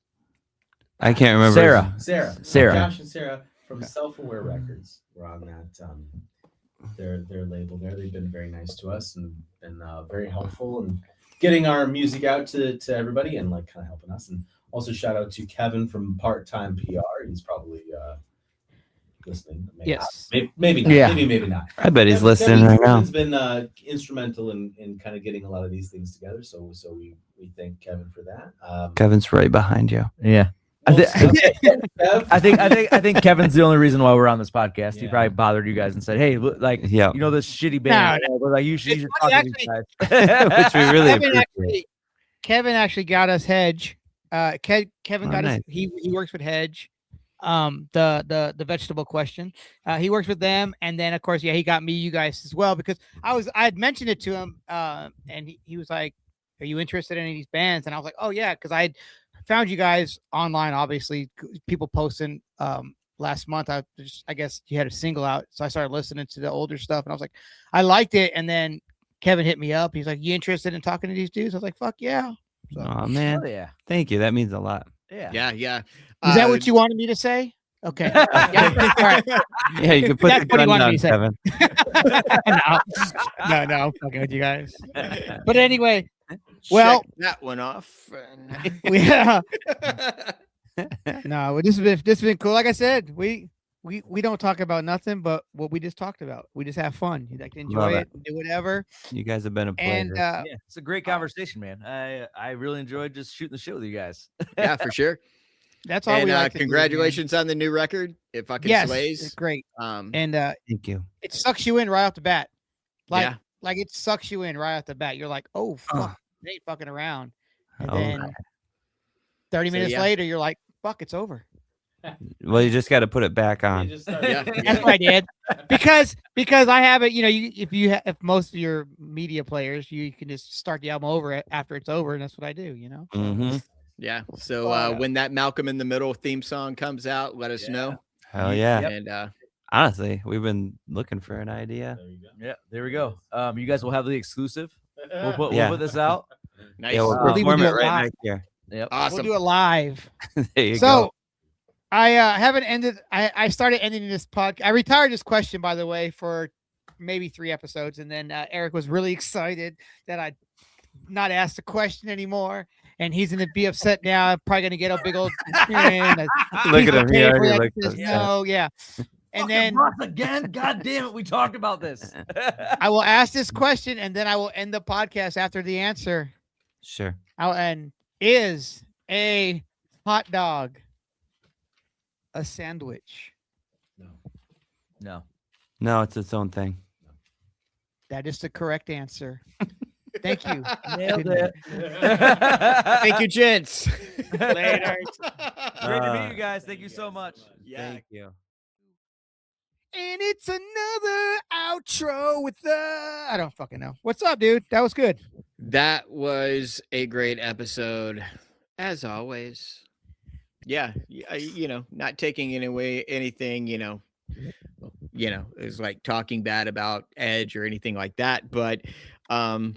Speaker 4: I can't remember.
Speaker 5: Sarah.
Speaker 6: Josh and Sarah from Self-Aware Records. We're on that their label there. They've been very nice to us and been very helpful and getting our music out to everybody and like kind of helping us. And also shout out to Kevin from Part Time PR. He's probably listening.
Speaker 1: Yes.
Speaker 6: Maybe not.
Speaker 5: Yeah.
Speaker 6: Maybe not.
Speaker 4: I bet he's listening right now.
Speaker 6: Kevin's been instrumental in kind of getting a lot of these things together. So we thank Kevin for that.
Speaker 4: Kevin's right behind you.
Speaker 5: Yeah. I think Kevin's the only reason why we're on this podcast. He
Speaker 6: Yeah.
Speaker 5: probably bothered you guys and said, "Hey, look, like,
Speaker 4: Yeah.
Speaker 5: you know this shitty band, like you should
Speaker 1: It's
Speaker 5: talk
Speaker 1: funny,
Speaker 5: to these guys."
Speaker 4: Which we really appreciate.
Speaker 1: Kevin actually got us Hedge. Kevin
Speaker 4: Oh,
Speaker 1: got us.
Speaker 4: nice.
Speaker 1: He works with Hedge. The vegetable question. He works with them, and then of course, he got me, you guys as well, because I had mentioned it to him, and he was like, "Are you interested in any of these bands?" And I was like, "Oh yeah," because I found you guys online. Obviously, people posting. Last month, I guess you had a single out, so I started listening to the older stuff, and I was like, I liked it. And then Kevin hit me up. He's like, "You interested in talking to these dudes?" I was like, "Fuck yeah!" So,
Speaker 4: Oh man,
Speaker 5: Oh, yeah.
Speaker 4: thank you. That means a lot.
Speaker 5: Yeah.
Speaker 2: Yeah.
Speaker 1: is that what you wanted me to say? Okay. Yeah. All right.
Speaker 4: Yeah, you can put
Speaker 1: That's
Speaker 4: the
Speaker 1: what he
Speaker 4: gun
Speaker 1: wanted
Speaker 4: down,
Speaker 1: me to say.
Speaker 4: Kevin.
Speaker 1: no, I'm fucking with you guys. But anyway, well,
Speaker 2: Check that one off.
Speaker 1: yeah. No, this has been cool. Like I said, we don't talk about nothing but what we just talked about. We just have fun. You like to enjoy
Speaker 4: Love
Speaker 1: it,
Speaker 4: it.
Speaker 1: and do whatever.
Speaker 4: You guys have been a pleasure.
Speaker 1: And
Speaker 5: Yeah, it's a great conversation, man. I really enjoyed just shooting the shit with you guys.
Speaker 2: Yeah, for sure.
Speaker 1: that's all
Speaker 2: And
Speaker 1: we like to do, man.
Speaker 2: congratulations on the new record. It fucking
Speaker 1: Yes,
Speaker 2: slays.
Speaker 1: it's great.
Speaker 2: And
Speaker 1: And
Speaker 4: Thank you.
Speaker 1: it sucks you in right off the bat.
Speaker 2: yeah,
Speaker 1: Like it sucks you in right off the bat. You're like, oh fuck, they ain't fucking around. And
Speaker 4: All
Speaker 1: then
Speaker 4: right.
Speaker 1: 30
Speaker 2: So,
Speaker 1: minutes
Speaker 2: yeah.
Speaker 1: later, you're like, fuck, it's over.
Speaker 4: Well, you just got to put it back on.
Speaker 2: Yeah.
Speaker 1: That's what I did. Because I have it, if most of your media players, you can just start the album over after it's over, and that's what I do,
Speaker 4: Mm-hmm.
Speaker 2: yeah. So
Speaker 1: yeah.
Speaker 2: when that Malcolm in the Middle theme song comes out, let us know.
Speaker 4: Hell yeah.
Speaker 5: Yep.
Speaker 2: And
Speaker 4: Honestly, we've been looking for an idea.
Speaker 6: There you go.
Speaker 5: Yeah, there we go. You guys will have the exclusive. We'll
Speaker 4: Yeah.
Speaker 5: put this out.
Speaker 2: nice.
Speaker 4: Yeah, we'll
Speaker 1: We'll even
Speaker 4: perform
Speaker 1: do
Speaker 4: it
Speaker 1: it
Speaker 4: right
Speaker 1: live.
Speaker 4: next year.
Speaker 5: Yep.
Speaker 2: Awesome.
Speaker 1: We'll do it live.
Speaker 4: There you
Speaker 1: So
Speaker 4: go.
Speaker 1: I haven't ended. I started ending this podcast. I retired this question, by the way, for maybe 3 episodes, and then Eric was really excited that I'd not ask the question anymore, and he's gonna be upset now. I'm probably gonna get a big old
Speaker 4: Look at him. He already looked upset.
Speaker 1: no, yeah. And then
Speaker 5: again, god damn it, we talked about this.
Speaker 1: I will ask this question, and then I will end the podcast after the answer.
Speaker 4: Sure.
Speaker 1: And is a hot dog a sandwich?
Speaker 5: No.
Speaker 4: No, it's its own thing.
Speaker 1: That is the correct answer. Thank you.
Speaker 5: Nailed
Speaker 1: Good
Speaker 5: it.
Speaker 2: Thank you, gents.
Speaker 1: Later.
Speaker 5: Great to meet you guys. Thank you so much.
Speaker 2: Yeah.
Speaker 4: Thank you.
Speaker 1: And it's another outro with I don't fucking know. What's up, dude? That was good.
Speaker 2: That was a great episode, as always. Yeah, not taking anything, is like talking bad about Edge or anything like that. But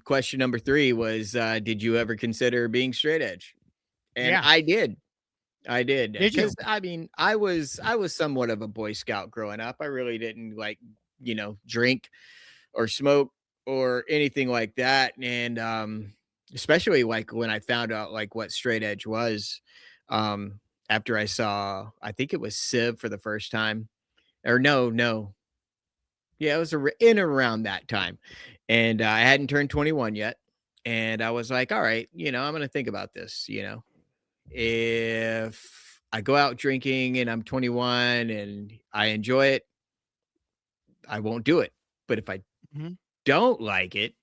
Speaker 2: question number 3 was, did you ever consider being straight edge? And
Speaker 1: Yeah.
Speaker 2: I did.
Speaker 1: Did you?
Speaker 2: 'Cause, I mean, I was somewhat of a Boy Scout growing up. I really didn't drink or smoke or anything like that. And especially like when I found out like what straight edge was, after I saw, I think it was Civ for the first time, or no. Yeah, it was in around that time. And I hadn't turned 21 yet. And I was like, all right, I'm going to think about this, if I go out drinking and I'm 21 and I enjoy it, I won't do it. But if I
Speaker 1: Mhm.
Speaker 2: don't like it,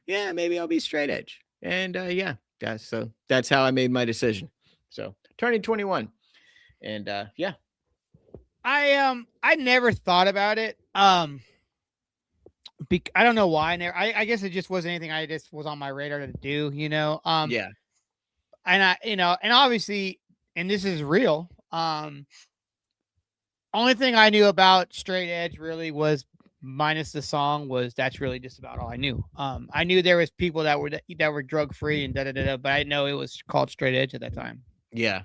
Speaker 2: yeah, maybe I'll be straight edge. And that's how I made my decision. So turning 21. And yeah.
Speaker 1: I never thought about it. I don't know why. I guess it just wasn't anything I just was on my radar to do,
Speaker 2: Yeah.
Speaker 1: And and obviously, and this is real. only thing I knew about straight edge really was minus the song was that's really just about all I knew. I knew there was people that were drug free and but I didn't know it was called straight edge at that time.
Speaker 2: Yeah.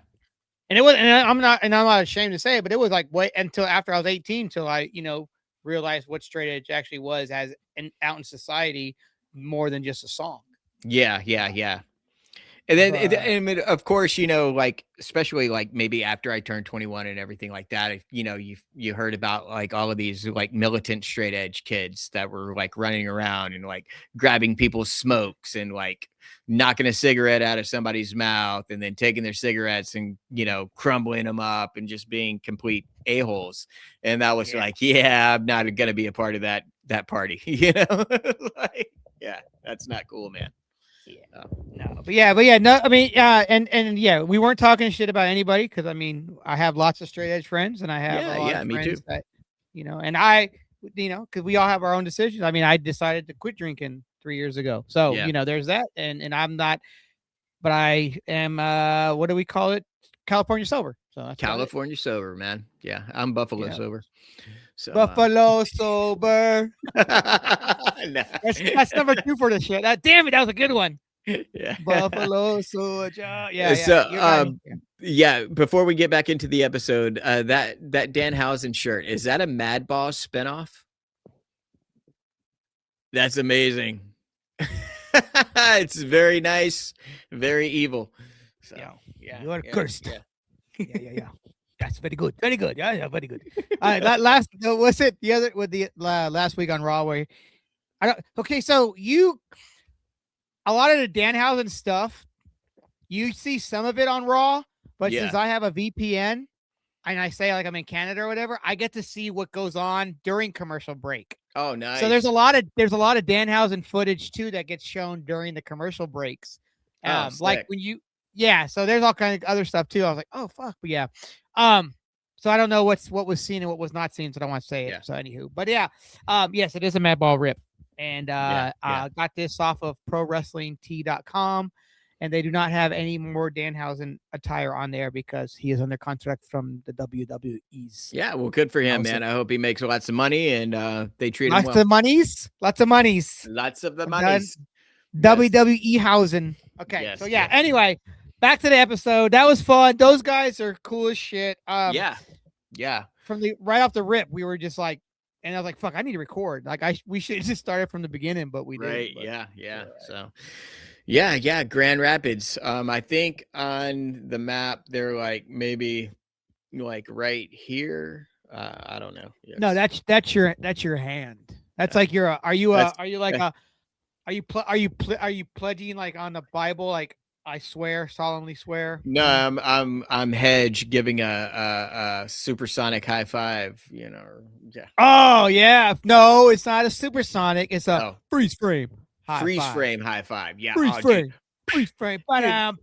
Speaker 1: And it was, and I'm not ashamed to say it, but it was like wait until after I was 18 till I, realized what straight edge actually was as out in society more than just a song.
Speaker 2: Yeah. And then, of course, like, especially like maybe after I turned 21 and everything like that, you heard about like all of these like militant straight edge kids that were like running around and like grabbing people's smokes and like knocking a cigarette out of somebody's mouth and then taking their cigarettes and, crumbling them up and just being complete a-holes. And that was like, I'm not going to be a part of that party, like, yeah, that's not cool, man.
Speaker 1: Yeah, no, but yeah, no, I mean, and yeah, we weren't talking shit about anybody because I mean, I have lots of straight edge friends, and I have a lot of
Speaker 2: me
Speaker 1: friends
Speaker 2: too.
Speaker 1: that, and I, because we all have our own decisions. I mean, I decided to quit drinking 3 years ago, so there's that, and I'm not, but I am, what do we call it? California sober. So that's
Speaker 2: California sober, man. Yeah, I'm Buffalo sober. So,
Speaker 1: Buffalo sober.
Speaker 2: Nah.
Speaker 1: That's number 2 for the shit. Damn it, that was a good one.
Speaker 2: Yeah.
Speaker 1: Buffalo soldier. Yeah.
Speaker 2: So, before we get back into the episode, that Danhausen shirt, is that a Mad Boss spinoff? That's amazing. It's very nice, very evil. So, yeah,
Speaker 1: you are cursed. Yeah. That's very good. Very good. Yeah, very good. All right, last what's it? The other with the last week on Raw where so a lot of the Danhausen stuff, you see some of it on Raw, but since I have a VPN and I say like I'm in Canada or whatever, I get to see what goes on during commercial break.
Speaker 2: Oh, nice.
Speaker 1: So there's a lot of Danhausen footage too that gets shown during the commercial breaks. Like when you so there's all kinds of other stuff too. I was like, oh fuck, but yeah. So I don't know what was seen and what was not seen, so I don't want to say it. So anywho, but yes, it is a Madball rip. And got this off of ProWrestlingT.com, and they do not have any more Danhausen attire on there because he is under contract from the WWE's.
Speaker 2: Yeah, well, good for him, man. I hope he makes lots of money and they treat him well.
Speaker 1: Lots of monies.
Speaker 2: Lots of the monies.
Speaker 1: WWE housing. Okay,
Speaker 2: yes,
Speaker 1: so anyway, back to the episode. That was fun. Those guys are cool as shit.
Speaker 2: Yeah.
Speaker 1: From right off the rip, we were just like, and I was like, fuck, I need to record. Like we should have just started from the beginning, but we didn't.
Speaker 2: Right. Yeah. So Grand Rapids. I think on the map they're like maybe like right here. I don't know. Yes.
Speaker 1: No, that's your hand. That's like are you pledging like on the Bible, like I solemnly swear?
Speaker 2: No, I'm Hedge giving a supersonic high five,
Speaker 1: Oh yeah. No, it's not a supersonic, it's a freeze frame.
Speaker 2: Frame high five. Yeah.
Speaker 1: Freeze frame. Freeze frame.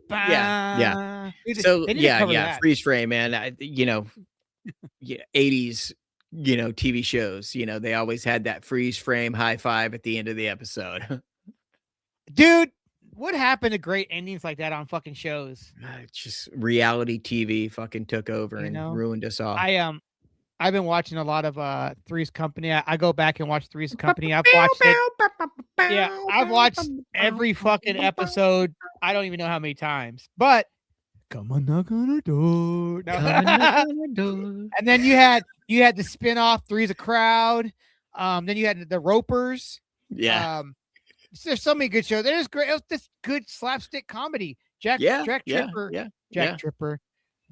Speaker 2: Yeah. So freeze frame, man. 80s, TV shows, they always had that freeze frame high five at the end of the episode.
Speaker 1: Dude, what happened to great endings like that on fucking shows?
Speaker 2: Just reality TV fucking took over and ruined us all.
Speaker 1: I've been watching a lot of Three's Company. I go back and watch Three's Company. I've watched it. Yeah, I've watched every fucking episode. I don't even know how many times. But come on, knock on the door. No. And then you had the spin-off Three's a Crowd. Then you had the Ropers.
Speaker 2: Yeah.
Speaker 1: There's so many good shows. There's great. It was this good slapstick comedy. Jack Tripper. Jack Tripper.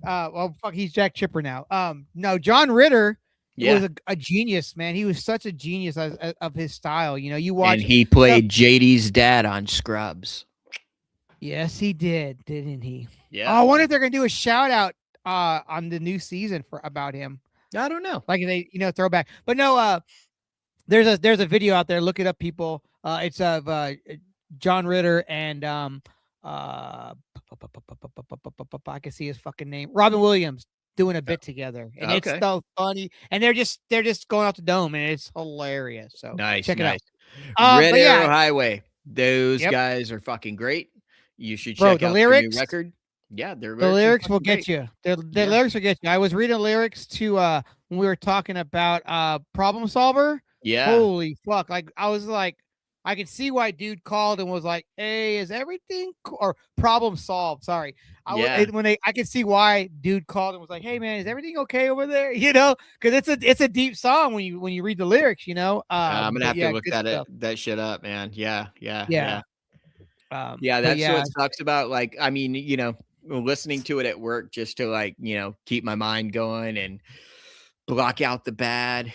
Speaker 1: Well, fuck, he's Jack Tripper now. No, John Ritter was a genius, man. He was such a genius of his style. You watch.
Speaker 2: And he played JD's dad on Scrubs.
Speaker 1: Yes, he did, didn't he?
Speaker 2: Yeah.
Speaker 1: Oh, I wonder if they're gonna do a shout out on the new season about him.
Speaker 2: I don't know.
Speaker 1: Like they, throwback. But no, there's a video out there. Look it up, people. It's of John Ritter and I can see his fucking name, Robin Williams, doing a bit together, and it's so funny. And they're just going off the dome, and it's hilarious. So
Speaker 2: nice,
Speaker 1: check it out.
Speaker 2: Red Arrow Highway. Those guys are fucking great. You should check out the lyrics. New record. Yeah, their
Speaker 1: The
Speaker 2: lyrics are
Speaker 1: lyrics will
Speaker 2: fucking
Speaker 1: get
Speaker 2: great.
Speaker 1: you. The
Speaker 2: Yeah.
Speaker 1: lyrics will get you. I was reading lyrics to when we were talking about Problem Solver.
Speaker 2: Yeah.
Speaker 1: Holy fuck. Like I was like, I could see why dude called and was like, "Hey, is everything or problem solved?" Sorry.
Speaker 2: Yeah.
Speaker 1: I could see why dude called and was like, "Hey man, is everything okay over there?" You know, because it's a deep song when you read the lyrics, you know.
Speaker 2: I'm gonna
Speaker 1: But
Speaker 2: have
Speaker 1: yeah,
Speaker 2: to look
Speaker 1: good
Speaker 2: that
Speaker 1: stuff.
Speaker 2: that shit up, man. Yeah.
Speaker 1: Yeah.
Speaker 2: Yeah,
Speaker 1: But
Speaker 2: that's
Speaker 1: yeah,
Speaker 2: what sucks about, like, I mean, listening to it at work just to, like, keep my mind going and block out the bad,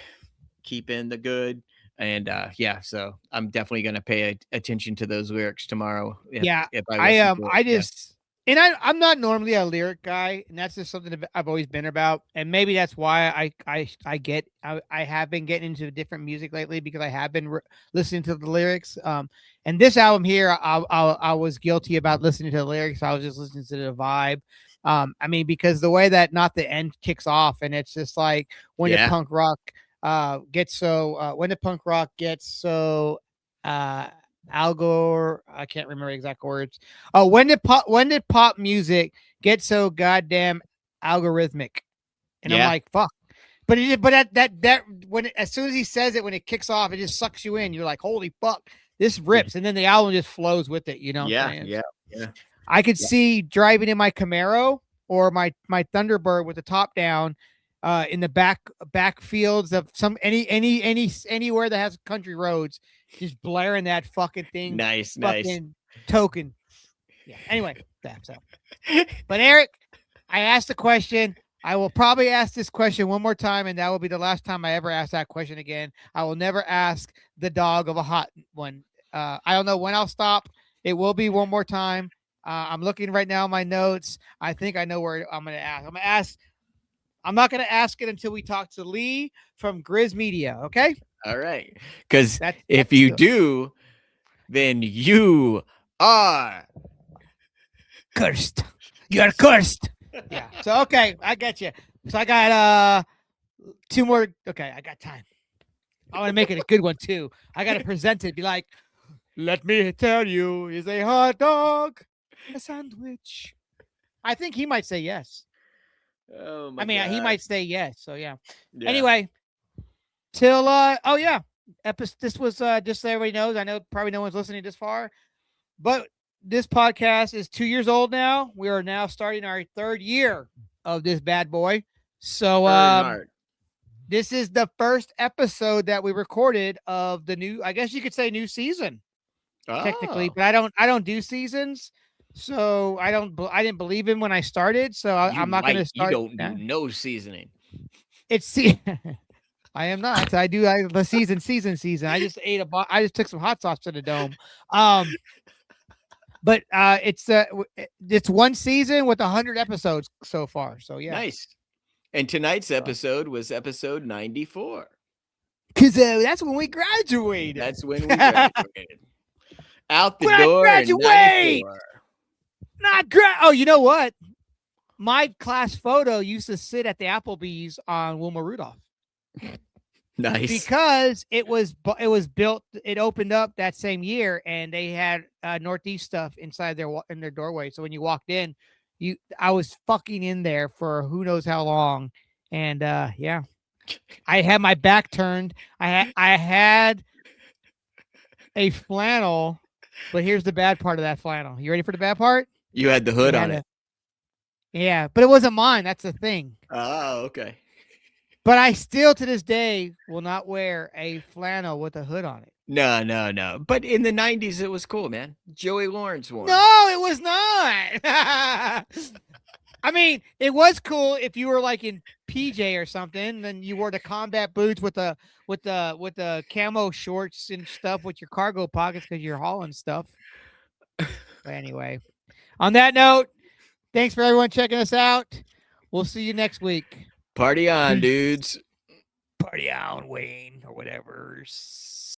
Speaker 2: keep in the good. And yeah, so I'm definitely gonna pay attention to those lyrics tomorrow
Speaker 1: yeah.
Speaker 2: if I listen to
Speaker 1: I
Speaker 2: it. Yeah.
Speaker 1: just and I'm not normally a lyric guy, and that's just something that I've always been about, and maybe that's why I have been getting into different music lately because I have been listening to the lyrics. And this album here, I was guilty about listening to the lyrics. I was just listening to the vibe. I mean, because the way that Not the End kicks off, and it's just like when the
Speaker 2: Yeah.
Speaker 1: punk rock gets so Algor, I can't remember exact words. Oh, when did pop music get so goddamn algorithmic? And I'm
Speaker 2: Yeah.
Speaker 1: like, fuck. But that when as soon as he says it, when it kicks off, it just sucks you in. You're like, holy fuck, this rips, and then the album just flows with it. You know? What I'm saying?
Speaker 2: Yeah.
Speaker 1: I could see driving in my Camaro or my Thunderbird with the top down, in the back fields of anywhere that has country roads, just blaring that fucking thing.
Speaker 2: Nice.
Speaker 1: Fucking token. Yeah. Anyway, that's up. But Eric, I asked the question. I will probably ask this question one more time, and that will be the last time I ever ask that question again. I will never ask the dog of a hot one. I don't know when I'll stop. It will be one more time. I'm looking right now in my notes. I think I know where I'm going to ask. I'm not going to ask it until we talk to Lee from Grizz Media. Okay.
Speaker 2: All right. Because
Speaker 1: That's
Speaker 2: if you
Speaker 1: good.
Speaker 2: do, then you are
Speaker 1: Cursed. You're cursed. Yeah. So, okay. I got you. So I got two more. Okay. I got time. I want to make it a good one too. I got to present it. Be like, let me tell you, is a hot dog a sandwich? I think he might say yes.
Speaker 2: Oh my
Speaker 1: I mean, he
Speaker 2: God.
Speaker 1: might say yes. So yeah.
Speaker 2: Yeah.
Speaker 1: Anyway, till oh yeah, this was just so everybody knows. I know probably no one's listening this far, but this podcast is 2 years old now. We are now starting our 3rd year of this bad boy. So this is the first episode that we recorded of the new, I guess you could say, new season technically,
Speaker 2: Oh.
Speaker 1: but I don't do seasons. So I didn't believe in when I started. So I'm not going to start.
Speaker 2: You don't do no seasoning.
Speaker 1: It's I am not. I do the season. I just I just took some hot sauce to the dome. But it's one season with 100 episodes so far. So yeah.
Speaker 2: Nice. And tonight's episode was episode 94.
Speaker 1: Cause that's when we graduated.
Speaker 2: That's when we graduated. Out the
Speaker 1: When I
Speaker 2: door in
Speaker 1: graduate!
Speaker 2: 94.
Speaker 1: Oh, you know what? My class photo used to sit at the Applebee's on Wilma Rudolph.
Speaker 2: Nice.
Speaker 1: Because it was built, it opened up that same year, and they had Northeast stuff inside their doorway. So when you walked in, I was fucking in there for who knows how long, and yeah, I had my back turned. I had a flannel, but here's the bad part of that flannel. You ready for the bad part?
Speaker 2: You had the hood on it.
Speaker 1: Yeah, but it wasn't mine. That's the thing.
Speaker 2: Oh, okay.
Speaker 1: But I still, to this day, will not wear a flannel with a hood on it.
Speaker 2: No. But in the 90s, it was cool, man. Joey Lawrence wore.
Speaker 1: No, it was not. I mean, it was cool if you were like in PJ or something, then you wore the combat boots with the camo shorts and stuff with your cargo pockets because you're hauling stuff. But anyway, on that note, thanks for everyone checking us out. We'll see you next week.
Speaker 2: Party on, dudes.
Speaker 1: Party on, Wayne, or whatever.